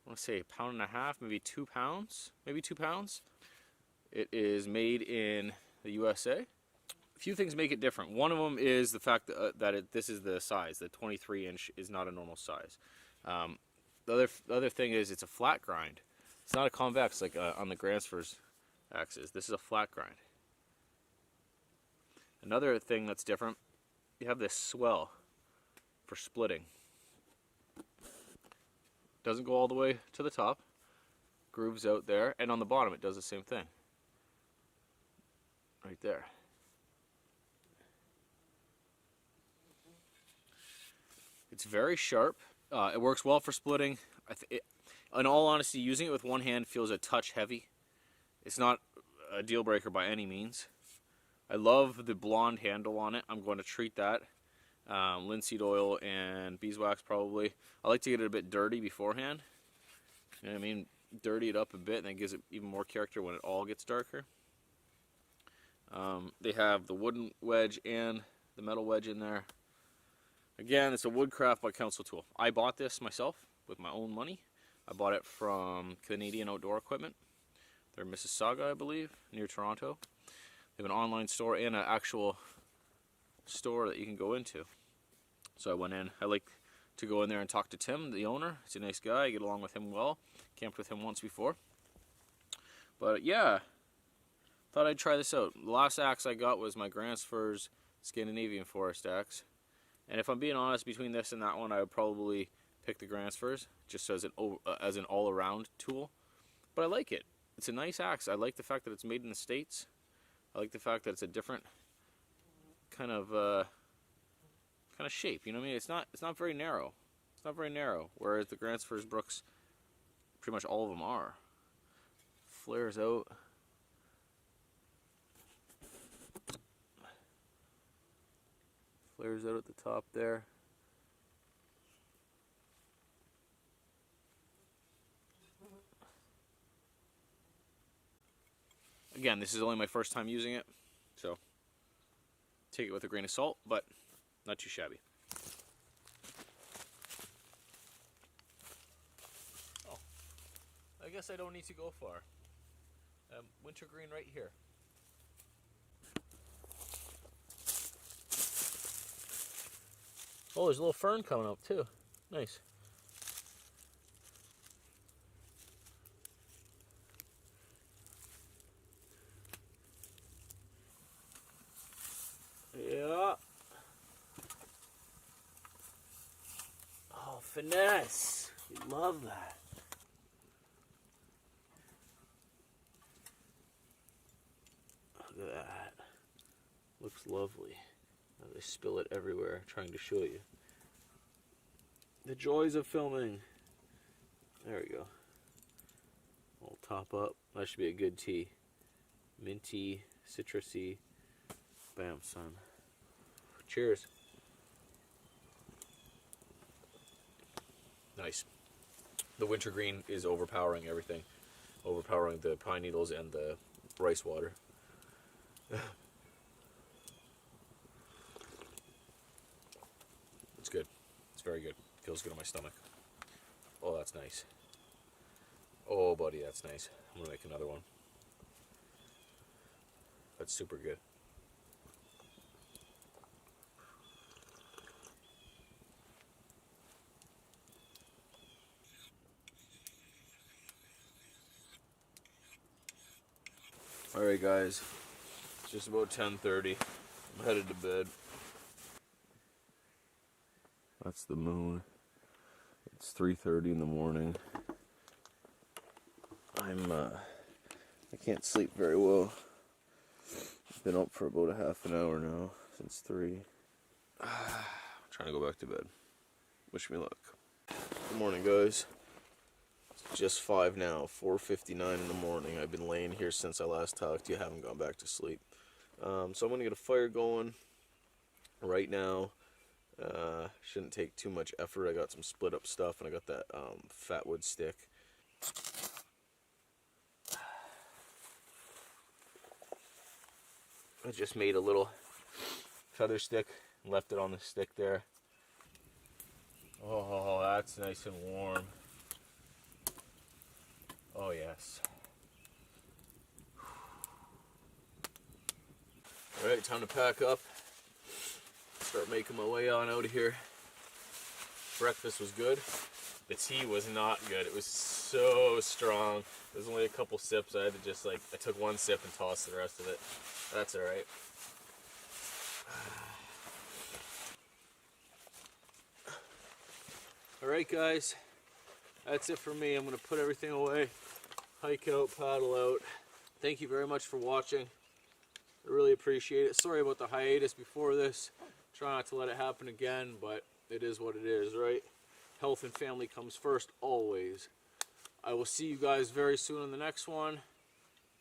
I want to say, 1.5 pounds, maybe 2 pounds, maybe 2 pounds. It is made in the USA. A few things make it different. One of them is the fact that this is the size. The 23-inch is not a normal size. The other thing is it's a flat grind. It's not a convex like on the Gransfors axes. This is a flat grind. Another thing that's different, you have this swell for splitting. Doesn't go all the way to the top. Grooves out there, and on the bottom it does the same thing. Right there. It's very sharp. It works well for splitting. In all honesty, using it with one hand feels a touch heavy. It's not a deal breaker by any means. I love the blonde handle on it. I'm going to treat that. Linseed oil and beeswax probably. I like to get it a bit dirty beforehand. You know what I mean? Dirty it up a bit, and that gives it even more character when it all gets darker. They have the wooden wedge and the metal wedge in there. Again, it's a Woodcraft by Council Tool. I bought this myself with my own money. I bought it from Canadian Outdoor Equipment. They're in Mississauga, I believe, near Toronto. They have an online store and an actual store that you can go into. So I went in. I like to go in there and talk to Tim, the owner. He's a nice guy. I get along with him well. Camped with him once before. But yeah, thought I'd try this out. The last axe I got was my Gransfors Scandinavian Forest axe. And if I'm being honest, between this and that one, I would probably pick the Gransfors just as an all-around tool. But I like it. It's a nice axe. I like the fact that it's made in the States. I like the fact that it's a different kind of shape. You know what I mean? It's not very narrow. It's not very narrow. Whereas the Gransfors Brooks, pretty much all of them are. Flares out. Flares out at the top there. Again, this is only my first time using it, so take it with a grain of salt, but not too shabby. Oh, I guess I don't need to go far. Wintergreen right here. Oh, there's a little fern coming up too. Nice. Yeah. Oh, finesse. You love that. Look at that. Looks lovely. Now they spill it everywhere, trying to show you. The joys of filming. There we go. I'll top up. That should be a good tea. Minty, citrusy. Bam, son. Cheers. Nice. The wintergreen is overpowering everything. Overpowering the pine needles and the rice water. It's good. It's very good. Feels good on my stomach. Oh, that's nice. Oh, buddy, that's nice. I'm gonna make another one. That's super good. Alright guys, it's just about 10:30. I'm headed to bed. That's the moon. It's 3:30 in the morning. I can't sleep very well. I've been up for about a half an hour now, since 3. I'm trying to go back to bed. Wish me luck. Good morning guys. It's just 5 now, 4:59 in the morning. I've been laying here since I last talked to you. I haven't gone back to sleep. So I'm going to get a fire going right now. Shouldn't take too much effort. I got some split up stuff and I got that fat wood stick. I just made a little feather stick and left it on the stick there. Oh, that's nice and warm. Oh yes. Alright, time to pack up. Start making my way on out of here. Breakfast was good. The tea was not good. It was so strong. There's only a couple sips. I had to just I took one sip and tossed the rest of it. That's alright. Alright guys, that's it for me. I'm going to put everything away, hike out, paddle out. Thank you very much for watching. I really appreciate it. Sorry about the hiatus before this. Try not to let it happen again, but it is what it is, right? Health and family comes first, always. I will see you guys very soon in the next one.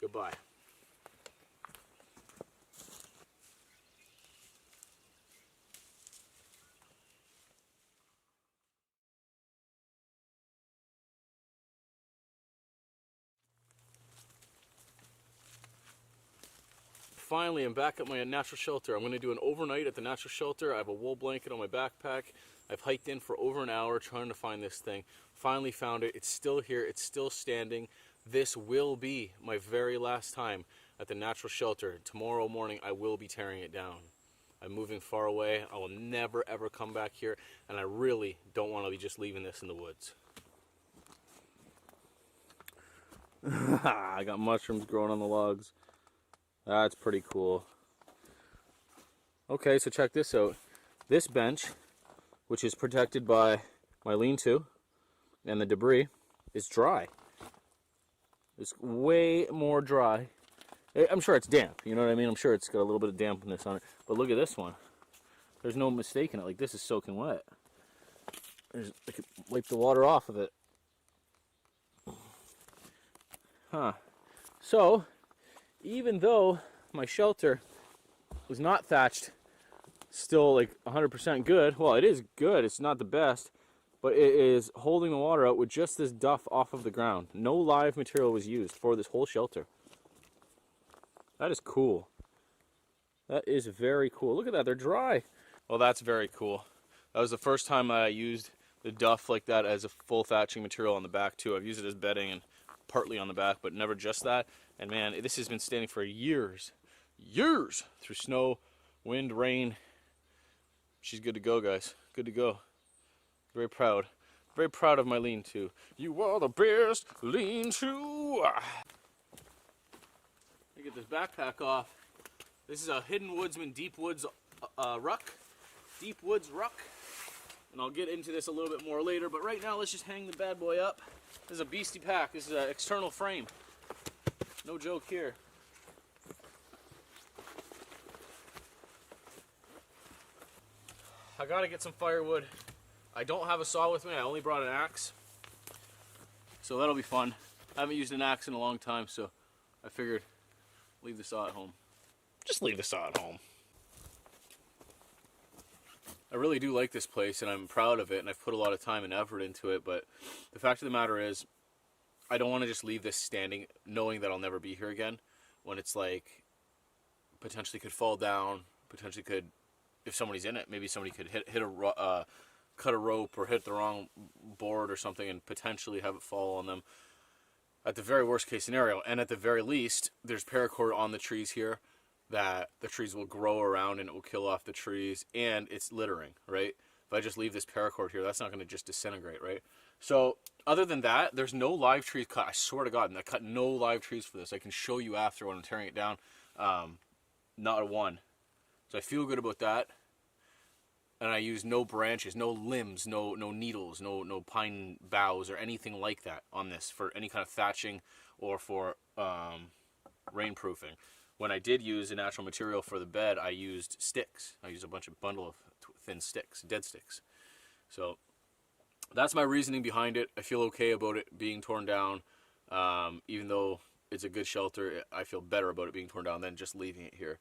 Goodbye. Finally, I'm back at my natural shelter. I'm going to do an overnight at the natural shelter. I have a wool blanket on my backpack. I've hiked in for over an hour trying to find this thing. Finally found it. It's still here. It's still standing. This will be my very last time at the natural shelter. Tomorrow morning, I will be tearing it down. I'm moving far away. I will never, ever come back here, and I really don't want to be just leaving this in the woods. I got mushrooms growing on the logs. That's pretty cool. Okay, so check this out. This bench, which is protected by my lean-to and the debris, is dry. It's way more dry. I'm sure it's damp, you know what I mean? I'm sure it's got a little bit of dampness on it. But look at this one. There's no mistaking it. Like, this is soaking wet. I could wipe the water off of it. Huh. So, even though my shelter was not thatched, still like 100% good. Well, it is good. It's not the best, but it is holding the water out with just this duff off of the ground. No live material was used for this whole shelter. That is cool. That is very cool. Look at that. They're dry. Well, that's very cool. That was the first time I used the duff like that as a full thatching material on the back too. I've used it as bedding and partly on the back, but never just that. And man, this has been standing for years through snow, wind, rain. She's good to go, guys. Good to go. Very proud of my lean-to. You are the best lean-to. Let me get this backpack off. This is a Hidden Woodsman Deep Woods ruck. Deep Woods ruck. And I'll get into this a little bit more later, but right now let's just hang the bad boy up. This is a beastie pack. This is an external frame. No joke here. I gotta get some firewood. I don't have a saw with me. I only brought an axe. So that'll be fun. I haven't used an axe in a long time, so I figured leave the saw at home. Just leave the saw at home. I really do like this place, and I'm proud of it, and I've put a lot of time and effort into it, but the fact of the matter is, I don't want to just leave this standing knowing that I'll never be here again, when it's like, potentially could fall down, potentially could, if somebody's in it, maybe somebody could cut a rope or hit the wrong board or something and potentially have it fall on them at the very worst case scenario. And at the very least, there's paracord on the trees here that the trees will grow around and it will kill off the trees, and it's littering, right? If I just leave this paracord here, that's not going to just disintegrate, right? So other than that, there's no live trees cut. I swear to God, and I cut no live trees for this. I can show you after when I'm tearing it down. Not a one. So I feel good about that. And I use no branches, no limbs, no needles, no pine boughs or anything like that on this for any kind of thatching or for rainproofing. When I did use a natural material for the bed, I used sticks. I used a bundle of thin sticks, dead sticks. So that's my reasoning behind it. I feel okay about it being torn down. Even though it's a good shelter, I feel better about it being torn down than just leaving it here.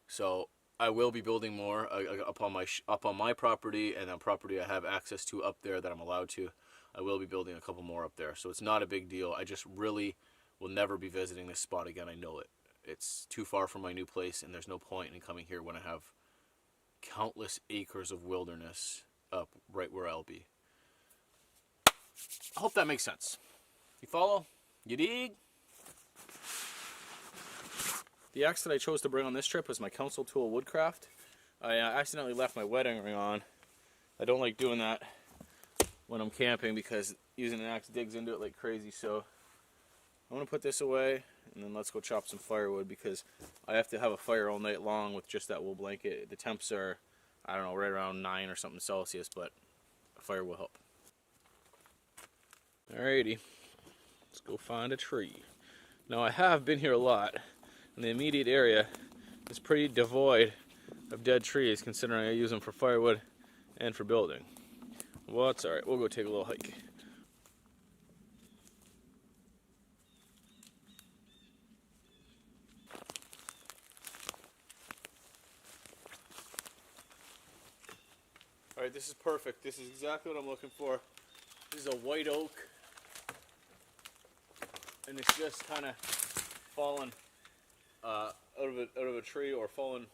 So I will be building more up on my property, and on property I have access to up there that I'm allowed to. I will be building a couple more up there. So it's not a big deal. I just really will never be visiting this spot again. I know it. It's too far from my new place, and there's no point in coming here when I have countless acres of wilderness up right where I'll be. I hope that makes sense. You follow? You dig? The axe that I chose to bring on this trip was my council tool Woodcraft. I accidentally left my wedding ring on. I don't like doing that when I'm camping because using an axe digs into it like crazy, so I'm going to put this away, and then let's go chop some firewood because I have to have a fire all night long with just that wool blanket. The temps are, I don't know, right around 9 or something Celsius, but a fire will help. Alrighty, let's go find a tree. Now I have been here a lot, and the immediate area is pretty devoid of dead trees considering I use them for firewood and for building. Well, it's alright, we'll go take a little hike. Alright, this is perfect. This is exactly what I'm looking for. This is a white oak. And it's just kind of fallen out of a tree, or fallen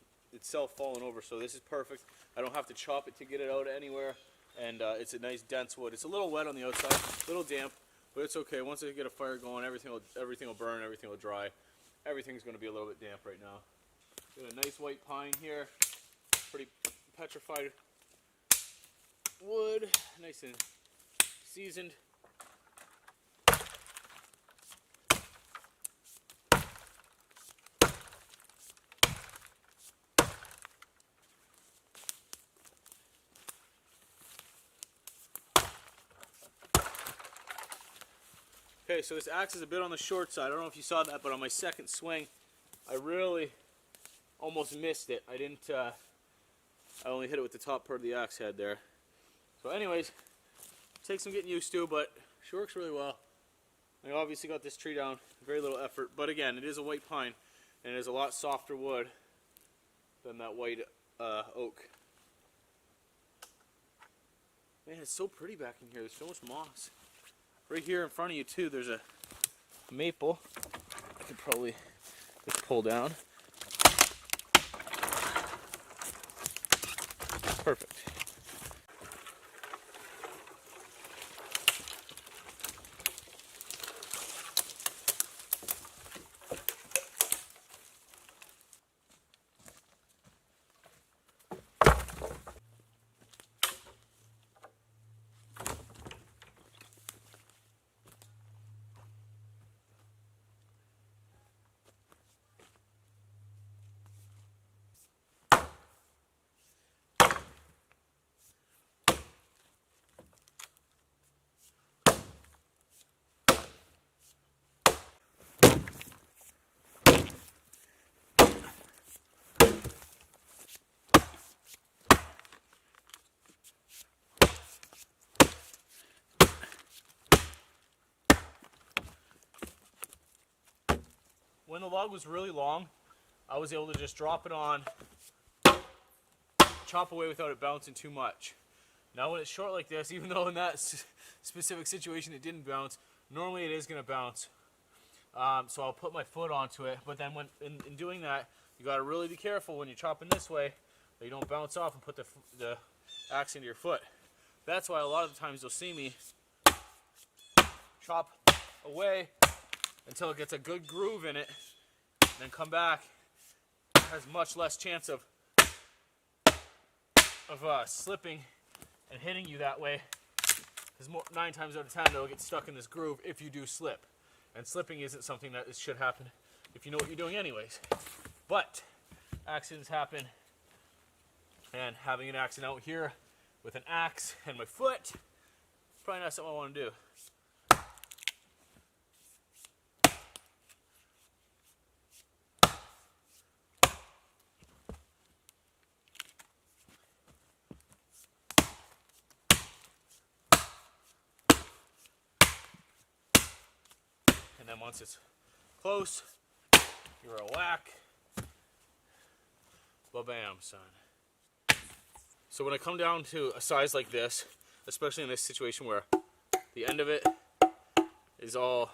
over. So this is perfect. I don't have to chop it to get it out anywhere. And it's a nice dense wood. It's a little wet on the outside, a little damp, but it's okay. Once I get a fire going, everything will burn, everything will dry. Everything's going to be a little bit damp right now. Got a nice white pine here. Pretty petrified wood, nice and seasoned. Okay, so this axe is a bit on the short side. I don't know if you saw that, but on my second swing, I really almost missed it. I only hit it with the top part of the axe head there. So anyways, takes some getting used to, but she works really well. I obviously got this tree down, very little effort, but again, it is a white pine, and it is a lot softer wood than that white oak. Man, it's so pretty back in here. There's so much moss. Right here in front of you too, there's a maple. I could probably just pull down. Perfect. When the log was really long, I was able to just drop it on, chop away without it bouncing too much. Now when it's short like this, even though in that specific situation it didn't bounce, normally it is going to bounce. So I'll put my foot onto it, but then when in doing that, you got to really be careful when you're chopping this way that you don't bounce off and put the axe into your foot. That's why a lot of the times you'll see me chop away until it gets a good groove in it, and then come back. It has much less chance of slipping and hitting you that way. Because 9 times out of 10 it'll get stuck in this groove if you do slip. And slipping isn't something that should happen if you know what you're doing anyways. But accidents happen, and having an accident out here with an axe and my foot, probably not something I want to do. And then once it's close, give her a whack. Ba-bam, son. So when I come down to a size like this, especially in this situation where the end of it is all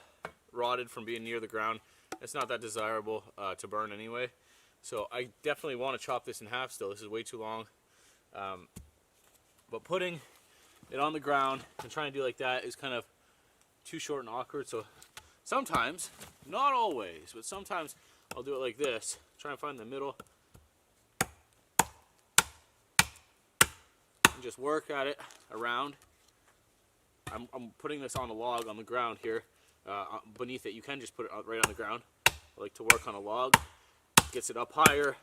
rotted from being near the ground, it's not that desirable to burn anyway. So I definitely want to chop this in half still. This is way too long. But putting it on the ground and trying to do like that is kind of too short and awkward. So sometimes, not always, but sometimes I'll do it like this. Try and find the middle. And just work at it around. I'm putting this on a log on the ground here. Beneath it, you can just put it right on the ground. I like to work on a log. Gets it up higher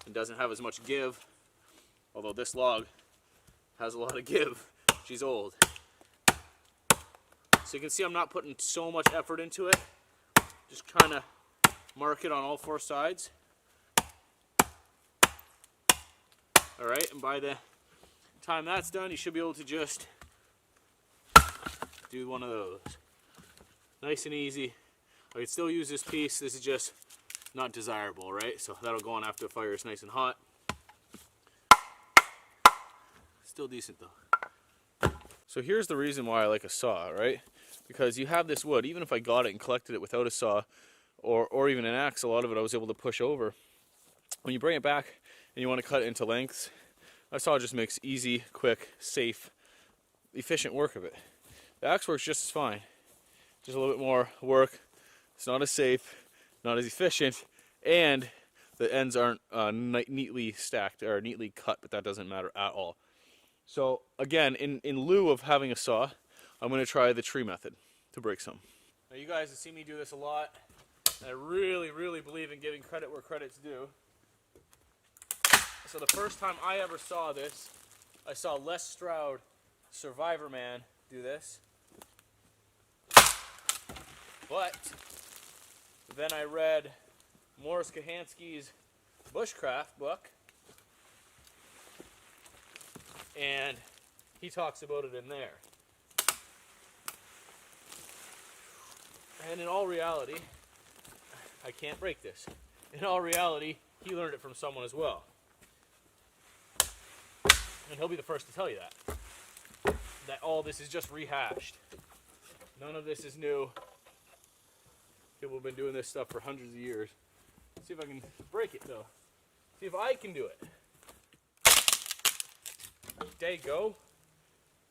and doesn't have as much give. Although this log has a lot of give. She's old. So you can see I'm not putting so much effort into it. Just trying to mark it on all 4 sides. Alright, and by the time that's done, you should be able to just do one of those. Nice and easy. I can still use this piece. This is just not desirable, right? So that'll go on after the fire is nice and hot. Still decent though. So here's the reason why I like a saw, right? Because you have this wood, even if I got it and collected it without a saw or even an axe, a lot of it I was able to push over. When you bring it back and you want to cut it into lengths, a saw just makes easy, quick, safe, efficient work of it. The axe works just as fine, just a little bit more work. It's not as safe, not as efficient, and the ends aren't neatly stacked or neatly cut, but that doesn't matter at all. So again, in lieu of having a saw, I'm going to try the tree method to break some. Now you guys have seen me do this a lot, and I really, really believe in giving credit where credit's due. So the first time I ever saw this, I saw Les Stroud, Survivor Man, do this. But then I read Morris Kahansky's Bushcraft book, and he talks about it in there. And in all reality, I can't break this. In all reality, he learned it from someone as well. And he'll be the first to tell you that. That all this is just rehashed. None of this is new. People have been doing this stuff for hundreds of years. Let's see if I can break it though. See if I can do it. There you go.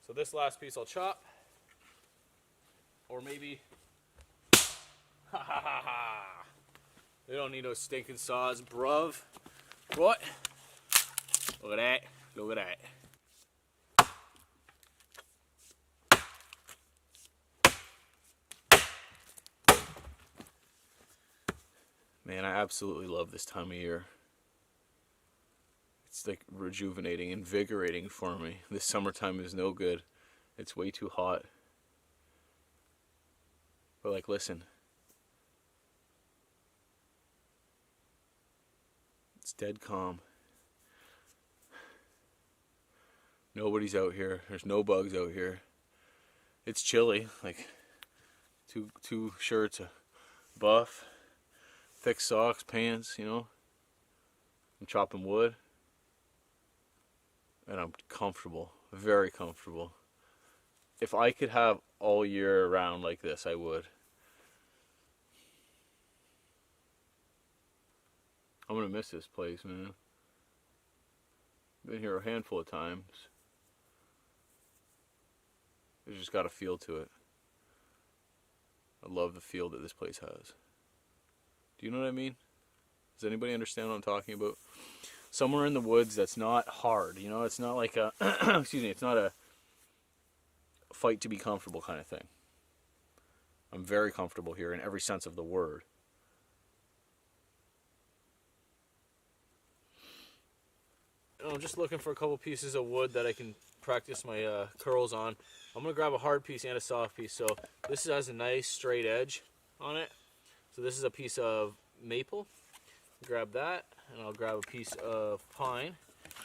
So this last piece I'll chop. Or maybe... Ha ha ha ha! They don't need no stinking saws, bruv. What? Look at that. Look at that. Man, I absolutely love this time of year. It's like rejuvenating, invigorating for me. This summertime is no good. It's way too hot. But like, listen. It's dead calm. Nobody's out here. There's no bugs out here. It's chilly, like two shirts, a buff, thick socks, pants, you know. I'm chopping wood. And I'm comfortable, very comfortable. If I could have all year round like this, I would. I'm gonna miss this place, man. Been here a handful of times. It's just got a feel to it. I love the feel that this place has. Do you know what I mean? Does anybody understand what I'm talking about? Somewhere in the woods that's not hard, you know? It's not like a, excuse me, it's not a fight to be comfortable kind of thing. I'm very comfortable here in every sense of the word. I'm just looking for a couple pieces of wood that I can practice my curls on. I'm going to grab a hard piece and a soft piece. So this has a nice straight edge on it. So this is a piece of maple. Grab that, and I'll grab a piece of pine.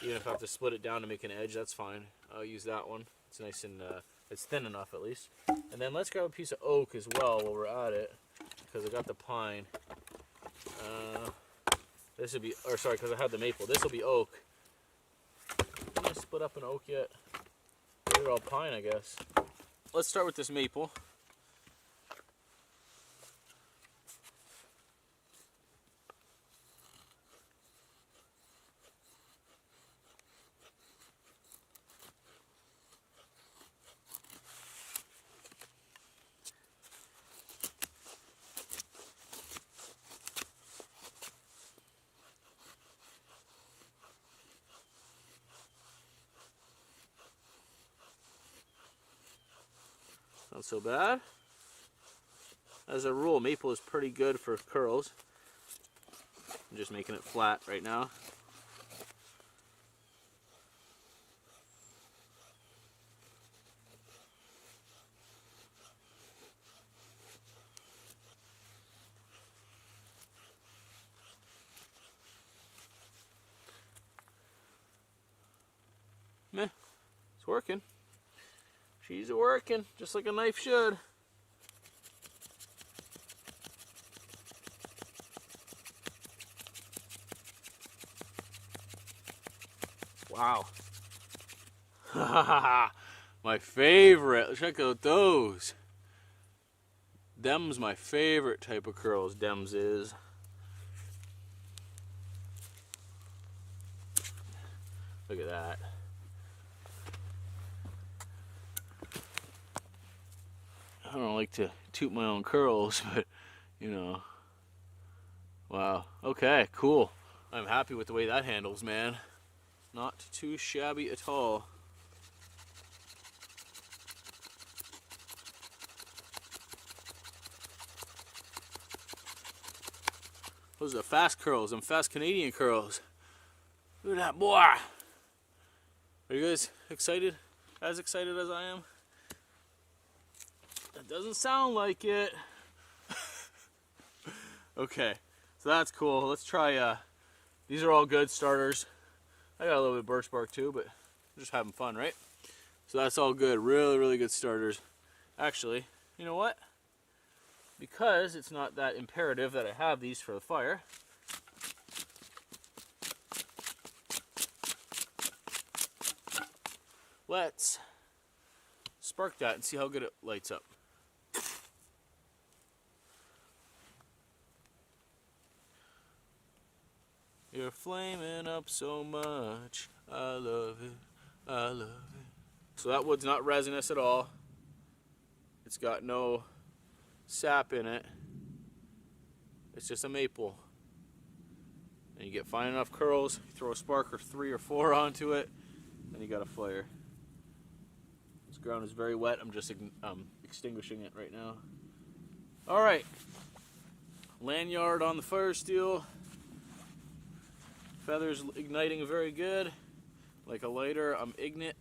Even if I have to split it down to make an edge, that's fine. I'll use that one. It's nice and it's thin enough at least. And then let's grab a piece of oak as well while we're at it, because I got the pine. This would be, or sorry, because I had the maple. This will be oak. I'm gonna split up an oak yet. They're all pine, I guess. Let's start with this maple. Not so bad. As a rule, maple is pretty good for curls. I'm just making it flat right now. Meh, it's working. She's working, just like a knife should. Wow. My favorite. Check out those. Them's my favorite type of curls. Dems is. Look at that. I don't like to toot my own curls, but you know. Wow. Okay, cool. I'm happy with the way that handles, man. Not too shabby at all. Those are fast curls, them fast Canadian curls. Look at that, boy. Are you guys excited? As excited as I am? That doesn't sound like it. Okay, so that's cool. Let's try, these are all good starters. I got a little bit of birch bark too, but I'm just having fun, right? So that's all good, really, really good starters. Actually, you know what? Because it's not that imperative that I have these for the fire, let's spark that and see how good it lights up. You're flaming up so much. I love it. I love it. So that wood's not resinous at all. It's got no sap in it. It's just a maple. And you get fine enough curls, you throw a spark or 3 or 4 onto it, and you got a fire. This ground is very wet. I'm just extinguishing it right now. All right. Lanyard on the fire steel. Feathers igniting very good. Like a lighter, I'm ignited.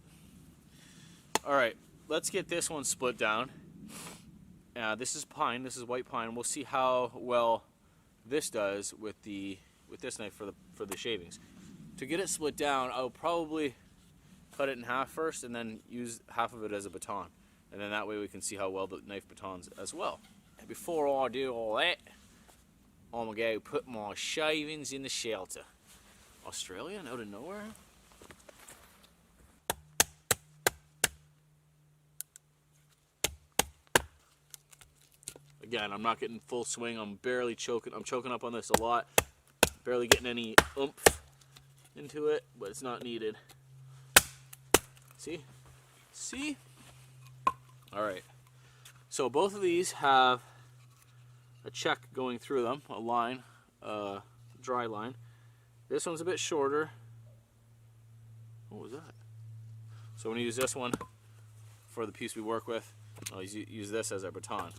All right, let's get this one split down. This is pine. This is white pine. We'll see how well this does with this knife for the shavings. To get it split down, I'll probably cut it in half first and then use half of it as a baton. And then that way we can see how well the knife batons as well. And before I do all that, I'm gonna go put my shavings in the shelter. Australian out of nowhere? Again, I'm not getting full swing. I'm barely choking. I'm choking up on this a lot. Barely getting any oomph into it, but it's not needed. See? See? All right. So both of these have a check going through them, a line, dry line. This one's a bit shorter. What was that? So I'm going to use this one for the piece we work with. I'll use this as our baton.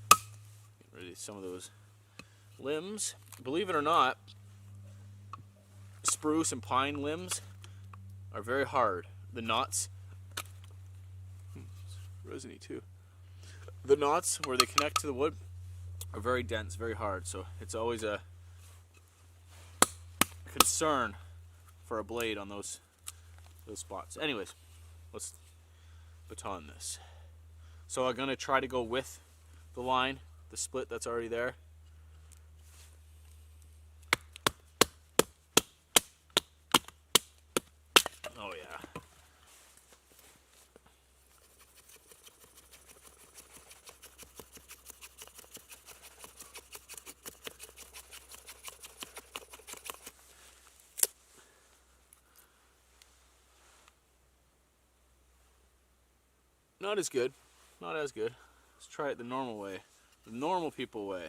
Get rid of some of those limbs. Believe it or not, spruce and pine limbs are very hard. The knots, resiny too. The knots where they connect to the wood are very dense, very hard. So it's always a concern for a blade on those spots. Anyways, let's baton this. So I'm gonna try to go with the line, the split that's already there. Oh yeah. Not as good. Not as good. Let's try it the normal way. The normal people way.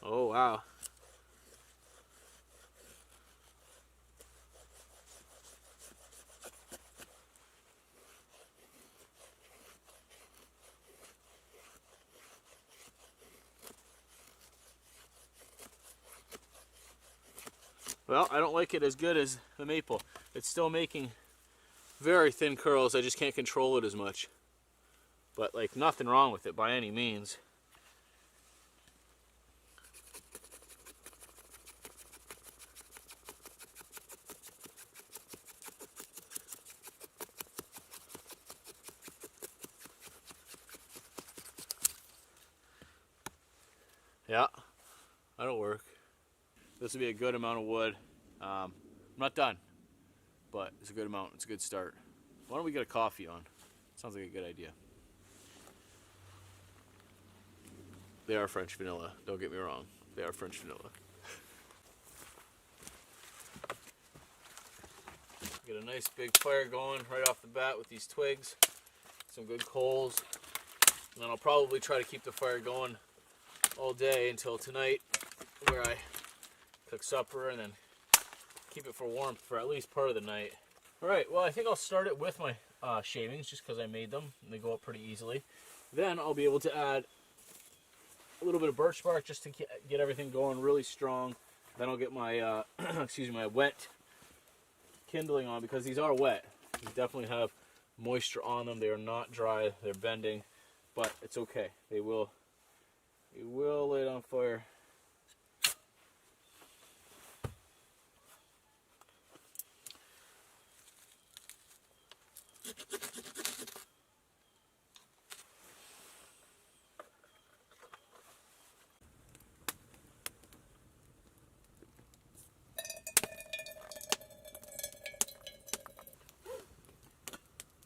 Oh, wow. Well, I don't like it as good as the maple. It's still making very thin curls. I just can't control it as much. But like nothing wrong with it by any means. Yeah, that'll work. This will be a good amount of wood. I'm not done, but it's a good amount. It's a good start. Why don't we get a coffee on? Sounds like a good idea. They are French vanilla, don't get me wrong. They are French vanilla. Get a nice big fire going right off the bat with these twigs. Some good coals. And then I'll probably try to keep the fire going all day until tonight, where I cook supper and then keep it for warmth for at least part of the night. Alright, well I think I'll start it with my shavings just because I made them and they go up pretty easily. Then I'll be able to add a little bit of birch bark just to get everything going really strong. Then I'll get my excuse me, my wet kindling on, because these are wet. These definitely have moisture on them. They are not dry, they're bending, but it's okay. They will light on fire.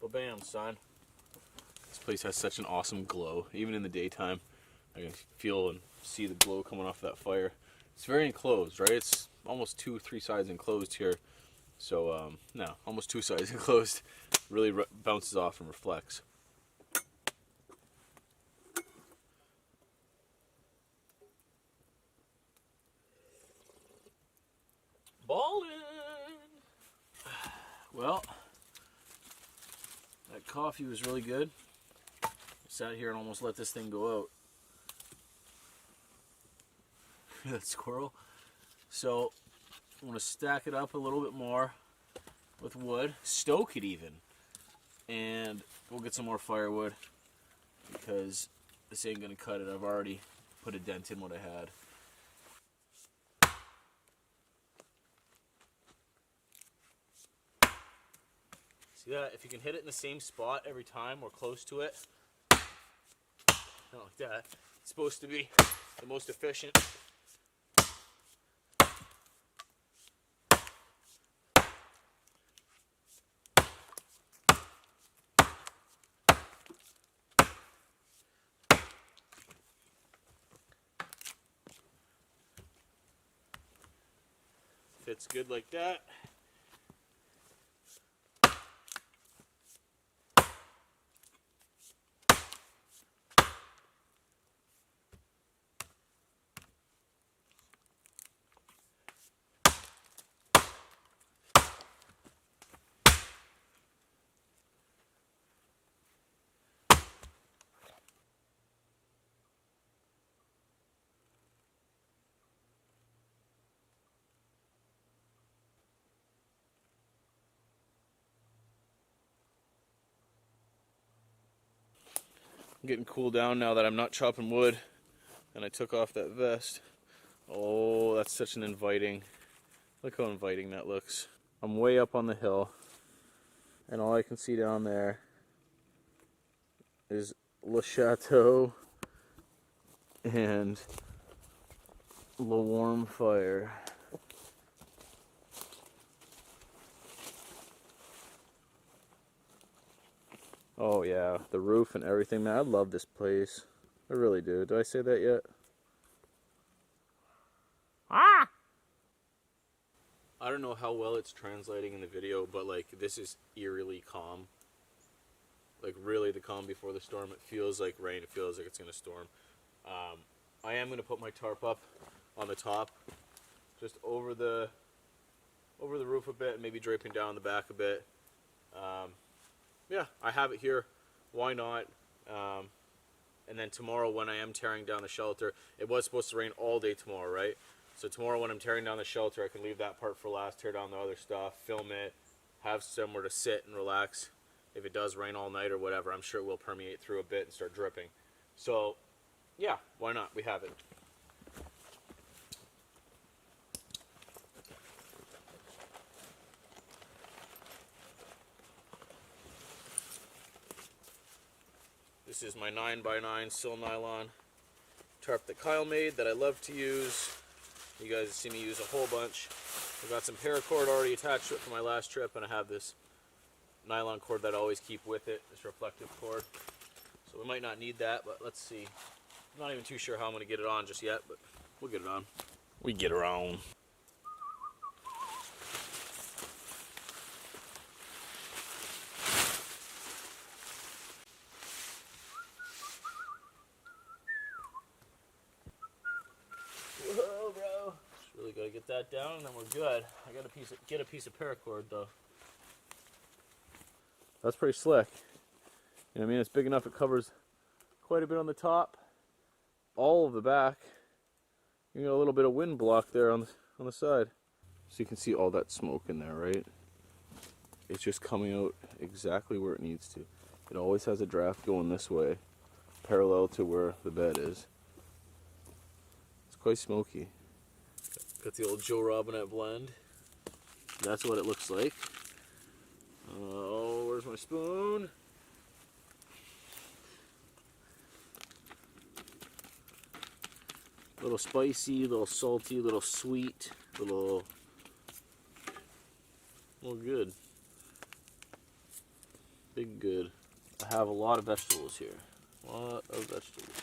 Bam, son. This place has such an awesome glow. Even in the daytime, I can feel and see the glow coming off that fire. It's very enclosed, right? It's almost 2-3 sides enclosed here. So, no, almost 2 sides enclosed. Really bounces off and reflects. Ballin'! Well, that coffee was really good. I sat here and almost let this thing go out. That squirrel. So I'm going to stack it up a little bit more with wood, stoke it even, and we'll get some more firewood because this ain't going to cut it. I've already put a dent in what I had. See that? If you can hit it in the same spot every time or close to it, not like that, it's supposed to be the most efficient. Fits good like that. I'm getting cooled down now that I'm not chopping wood and I took off that vest. Oh, that's such an inviting, look how inviting that looks. I'm way up on the hill and all I can see down there is Le Chateau and Le Warm Fire. Oh yeah, the roof and everything, man. I love this place. I really do. Did I say that yet? Ah! I don't know how well it's translating in the video, but like this is eerily calm. Like really the calm before the storm. It feels like rain. It feels like it's gonna storm. I am gonna put my tarp up on the top, just over the roof a bit, and maybe draping down the back a bit. Yeah, I have it here. Why not? And then tomorrow when I am tearing down the shelter, it was supposed to rain all day tomorrow, right? So tomorrow when I'm tearing down the shelter, I can leave that part for last, tear down the other stuff, film it, have somewhere to sit and relax. If it does rain all night or whatever, I'm sure it will permeate through a bit and start dripping. So, yeah, why not? We have it. This is my 9x9 sil nylon tarp that Kyle made that I love to use. You guys have seen me use a whole bunch. I've got some paracord already attached to it for my last trip, and I have this nylon cord that I always keep with it, this reflective cord. So we might not need that, but let's see. I'm not even too sure how I'm going to get it on just yet, but we'll get it on. We get her on. Whoa, bro. Just really gotta get that down and then we're good. I gotta get a piece of paracord though. That's pretty slick. You know what I mean? It's big enough it covers quite a bit on the top, all of the back. You got a little bit of wind block there on the side. So you can see all that smoke in there, right? It's just coming out exactly where it needs to. It always has a draft going this way, parallel to where the bed is. It's quite smoky. Got the old Joe Robinet blend. That's what it looks like. Oh, where's my spoon? A little spicy, a little salty, a little sweet, a little good. Big good. I have a lot of vegetables here. A lot of vegetables.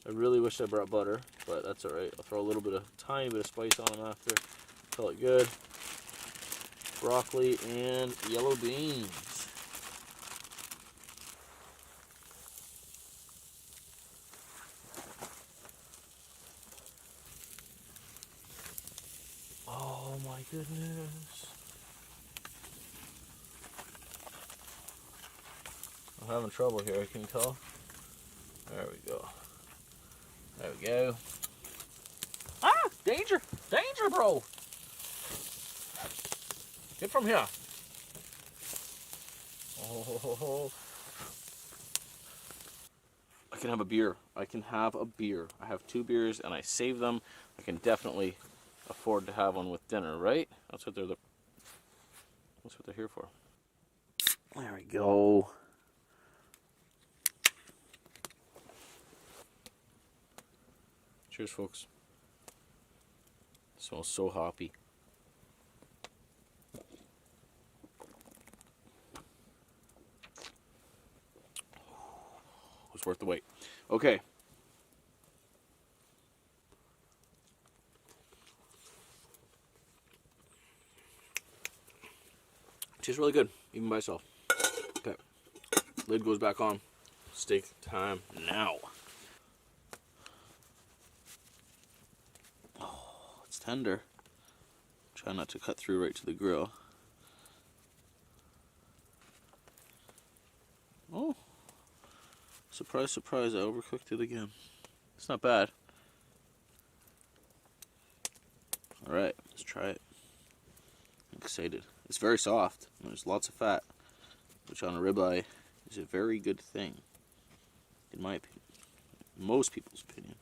I really wish I brought butter, but that's alright. I'll throw a little bit of, tiny bit of spice on them after. Call it good. Broccoli and yellow beans. Oh my goodness. I'm having trouble here, can you tell? There we go. There we go. Ah! Danger! Danger, bro! Get from here. Oh. I can have a beer. I can have a beer. I have 2 beers and I save them. I can definitely afford to have one with dinner, right? That's what they're here for. There we go. Cheers, folks. It smells so hoppy. It was worth the wait. Okay. Tastes really good, even by itself. Okay. Lid goes back on. Steak time now. Tender. Try not to cut through right to the grill. Oh, surprise, surprise, I overcooked it again. It's not bad. Alright, let's try it. I'm excited. It's very soft. There's lots of fat, which on a ribeye is a very good thing, in my opinion. Most people's opinion.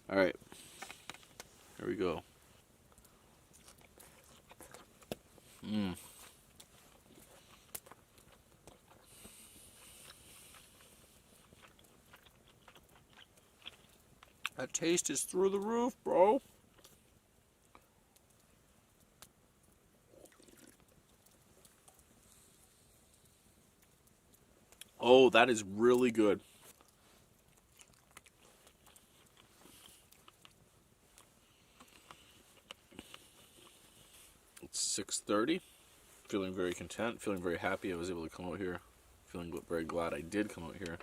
Alright, here we go. That taste is through the roof, bro. Oh, that is really good. It's 6:30. Feeling very content, feeling very happy I was able to come out here. Feeling very glad I did come out here.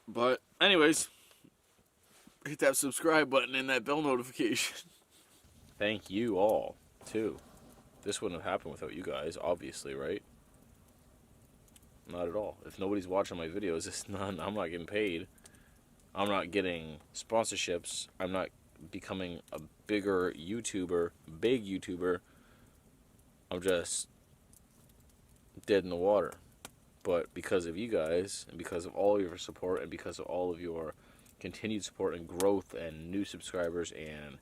But anyways, hit that subscribe button and that bell notification. Thank you all, too. This wouldn't have happened without you guys, obviously, right? Not at all. If nobody's watching my videos, it's none. I'm not getting paid. I'm not getting sponsorships. I'm not becoming a bigger YouTuber, big YouTuber. I'm just dead in the water. But because of you guys, and because of all of your support, and because of all of your continued support and growth and new subscribers and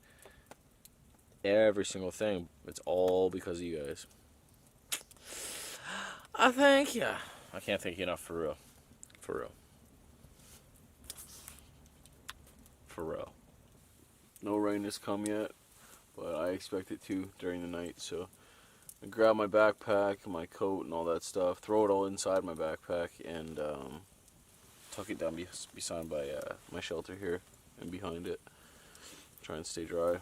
every single thing, it's all because of you guys. I thank you. I can't thank you enough, for real. For real. For real. No rain has come yet, but I expect it to during the night. So I grab my backpack, my coat, and all that stuff, throw it all inside my backpack, and tuck it down beside my shelter here and behind it. Try and stay dry.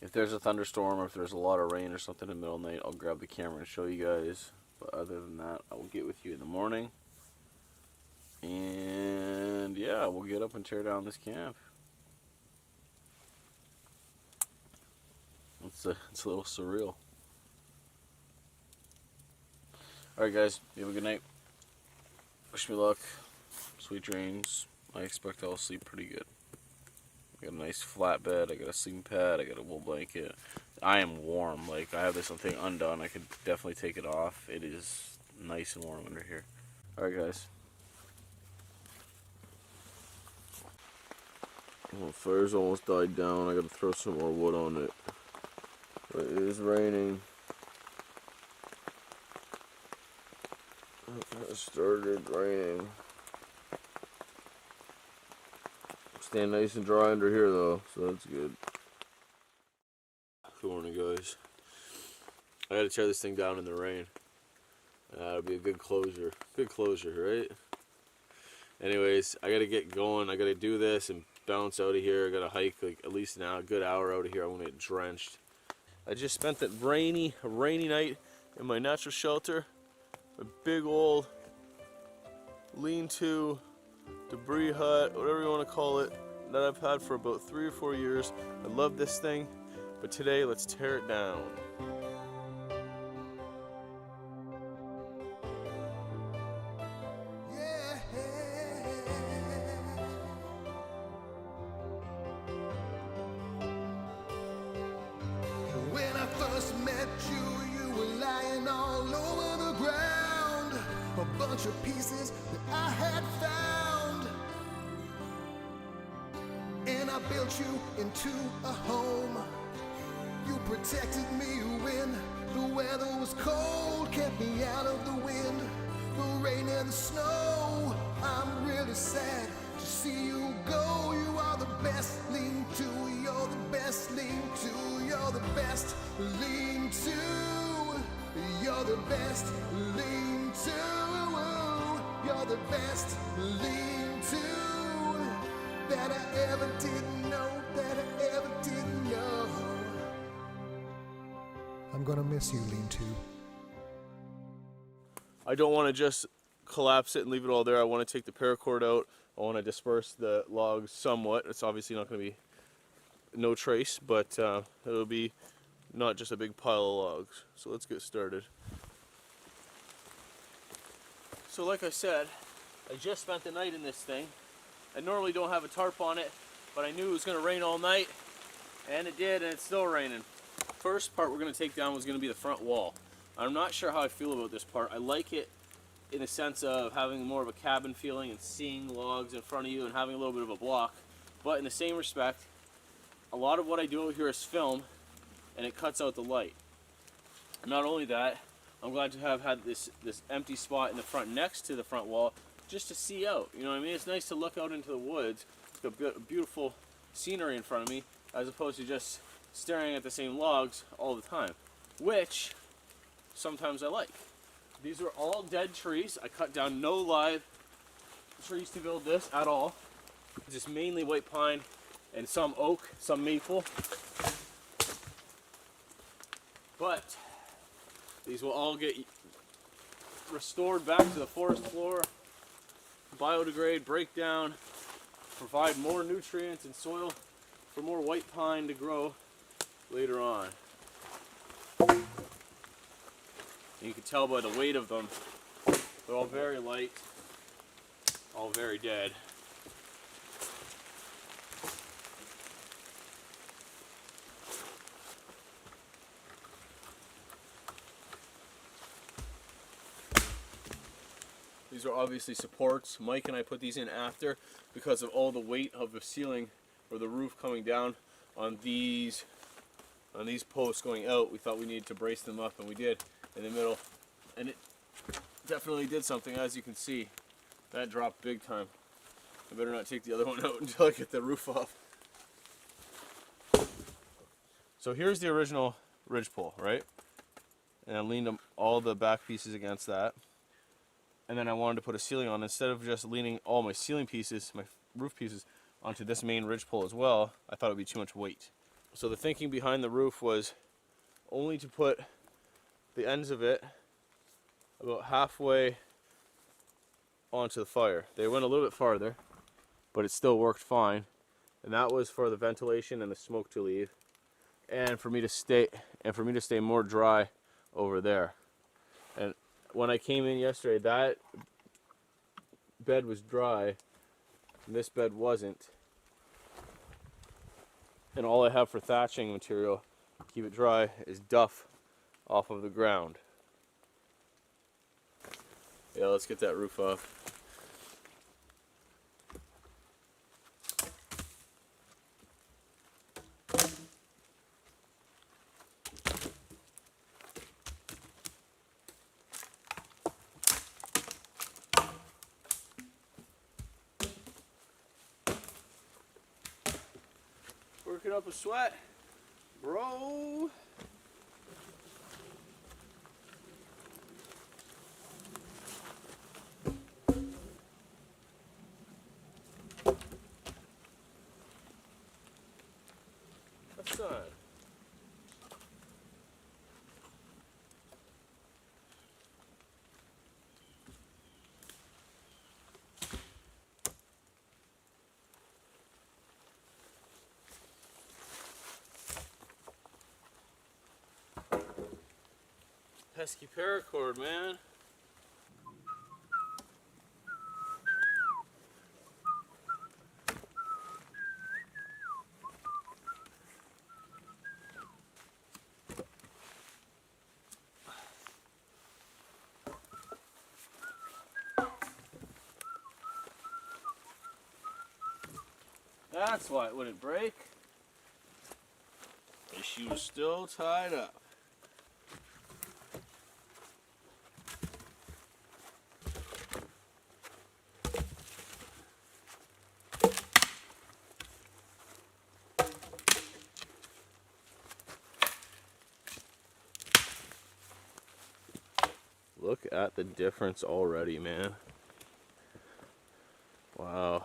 If there's a thunderstorm or if there's a lot of rain or something in the middle of the night, I'll grab the camera and show you guys. But other than that, I will get with you in the morning. And yeah, we'll get up and tear down this camp. It's a little surreal. Alright guys, you have a good night. Wish me luck. Sweet dreams. I expect I'll sleep pretty good. I got a nice flat bed, I got a sleeping pad, I got a wool blanket. I am warm, like I have this thing undone, I could definitely take it off. It is nice and warm under here. Alright guys. Well, the fire's almost died down, I gotta throw some more wood on it. But it is raining. It started raining. Staying nice and dry under here though, so that's good. Good morning guys. I gotta tear this thing down in the rain. That'll be a good closure. Good closure, right? Anyways, I gotta get going. I gotta do this and bounce out of here. I gotta hike like at least now a good hour out of here. I'm gonna get drenched. I just spent that rainy night in my natural shelter. A big old lean-to, debris hut, whatever you want to call it, that I've had for about 3 or 4 years. I love this thing, but today let's tear it down. When I first met you, you were lying all over the ground, a bunch of pieces that I had found. And I built you into a home. You protected me when the weather was cold, kept me out of the wind, the rain and the snow. I'm really sad to see you go. You are the best lean-to, you're the best lean-to, you're the best lean-to, you're the best lean-to, you're the best lean-to that I ever did know, that I ever did know. I'm gonna miss you, lean-to. I don't want to just collapse it and leave it all there. I want to take the paracord out. I want to disperse the logs somewhat. It's obviously not going to be no trace, but it'll be not just a big pile of logs. So let's get started. So like I said, I just spent the night in this thing. I normally don't have a tarp on it, but I knew it was going to rain all night, and it did, and it's still raining. First part we're going to take down was going to be the front wall. I'm not sure how I feel about this part. I like it in the sense of having more of a cabin feeling and seeing logs in front of you and having a little bit of a block. But in the same respect, a lot of what I do out here is film, and it cuts out the light. Not only that, I'm glad to have had this empty spot in the front next to the front wall just to see out. You know what I mean? It's nice to look out into the woods. It's got beautiful scenery in front of me as opposed to just staring at the same logs all the time, which sometimes I like. These are all dead trees. I cut down no live trees to build this at all. Just mainly white pine and some oak, some maple. But these will all get restored back to the forest floor, biodegrade, break down, provide more nutrients and soil for more white pine to grow later on. And you can tell by the weight of them, they're all very light, all very dead. These are obviously supports. Mike and I put these in after because of all the weight of the ceiling or the roof coming down on these posts going out. We thought we needed to brace them up, and we did in the middle, and it definitely did something. As you can see, that dropped big time. I better not take the other one out until I get the roof off. So here's the original ridgepole, right? And I leaned all the back pieces against that. And then I wanted to put a ceiling on. Instead of just leaning all my ceiling pieces, my roof pieces, onto this main ridgepole as well, I thought it would be too much weight. So the thinking behind the roof was only to put the ends of it about halfway onto the fire. They went a little bit farther, but it still worked fine. And that was for the ventilation and the smoke to leave, and for me to stay more dry over there. And when I came in yesterday, that bed was dry and this bed wasn't. And all I have for thatching material to keep it dry is duff off of the ground. Yeah, let's get that roof off. Working up a sweat, bro. That's son. Pesky paracord, man. That's why it wouldn't break. She was still tied up. Look at the difference already, man. Wow.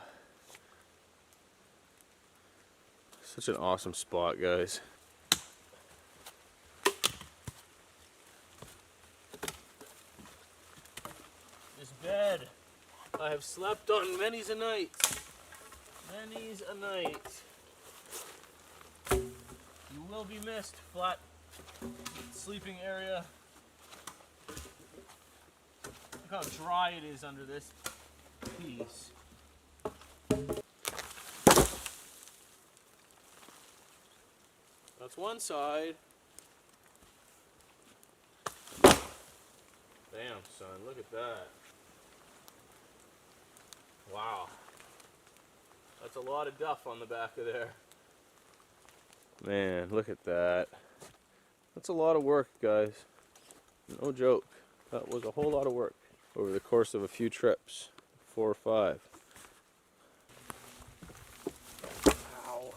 Such an awesome spot, guys. This bed I have slept on many's a night. Many's a night. You will be missed, flat sleeping area. Look how dry it is under this piece. That's one side. Damn, son, look at that. Wow. That's a lot of duff on the back of there. Man, look at that. That's a lot of work, guys. No joke. That was a whole lot of work over the course of a few trips, 4 or 5. Ow.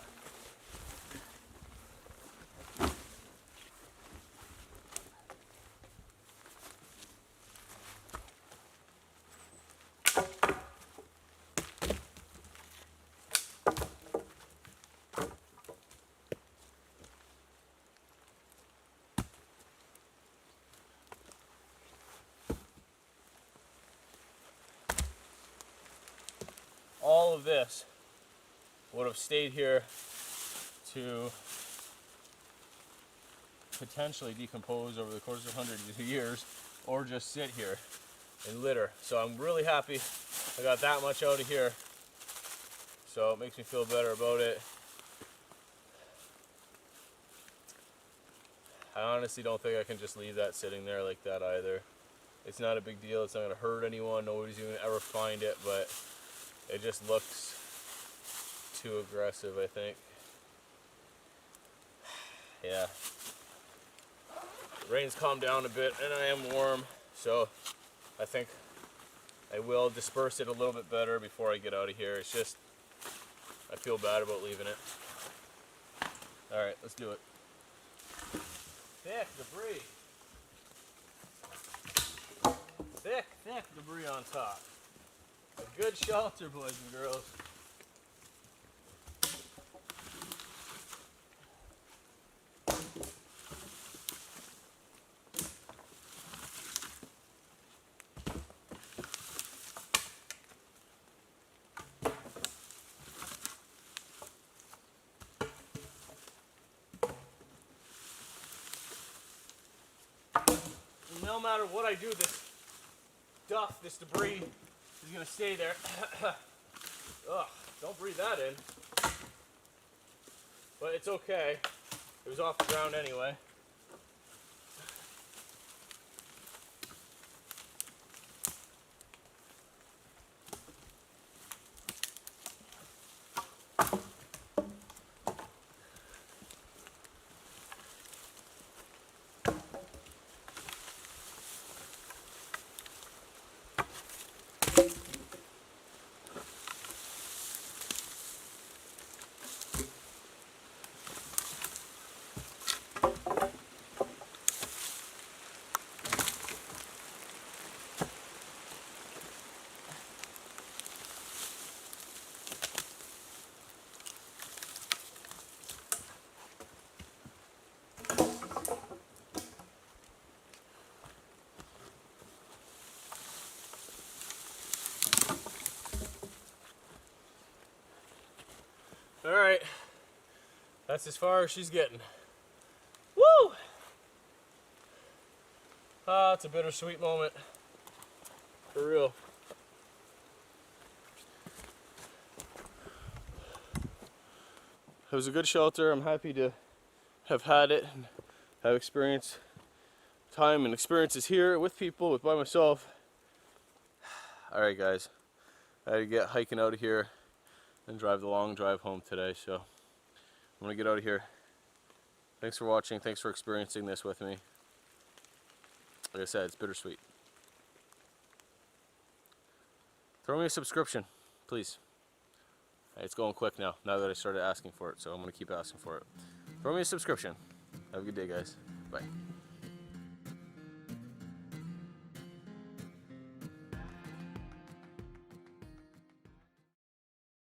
All of this would have stayed here to potentially decompose over the course of hundreds of years, or just sit here and litter. So I'm really happy I got that much out of here. So it makes me feel better about it. I honestly don't think I can just leave that sitting there like that either. It's not a big deal, it's not gonna hurt anyone, nobody's gonna ever find it, but it just looks too aggressive, I think. Yeah. The rain's calmed down a bit and I am warm, so I think I will disperse it a little bit better before I get out of here. It's just, I feel bad about leaving it. Alright, let's do it. Thick debris. Thick debris on top. A good shelter, boys and girls. No matter what I do, this duff, this debris is gonna stay there. Ugh, don't breathe that in. But it's okay. It was off the ground anyway. All right, that's as far as she's getting. Woo! Ah, it's a bittersweet moment. For real. It was a good shelter. I'm happy to have had it and have experienced time and experiences here with people, by myself. All right, guys, I had to get hiking out of here and drive the long drive home today, so I'm gonna get out of here. Thanks for watching. Thanks for experiencing this with me. Like I said, it's bittersweet. Throw me a subscription, please. It's going quick now that I started asking for it, so I'm gonna keep asking for it. Throw me a subscription. Have a good day, guys. Bye.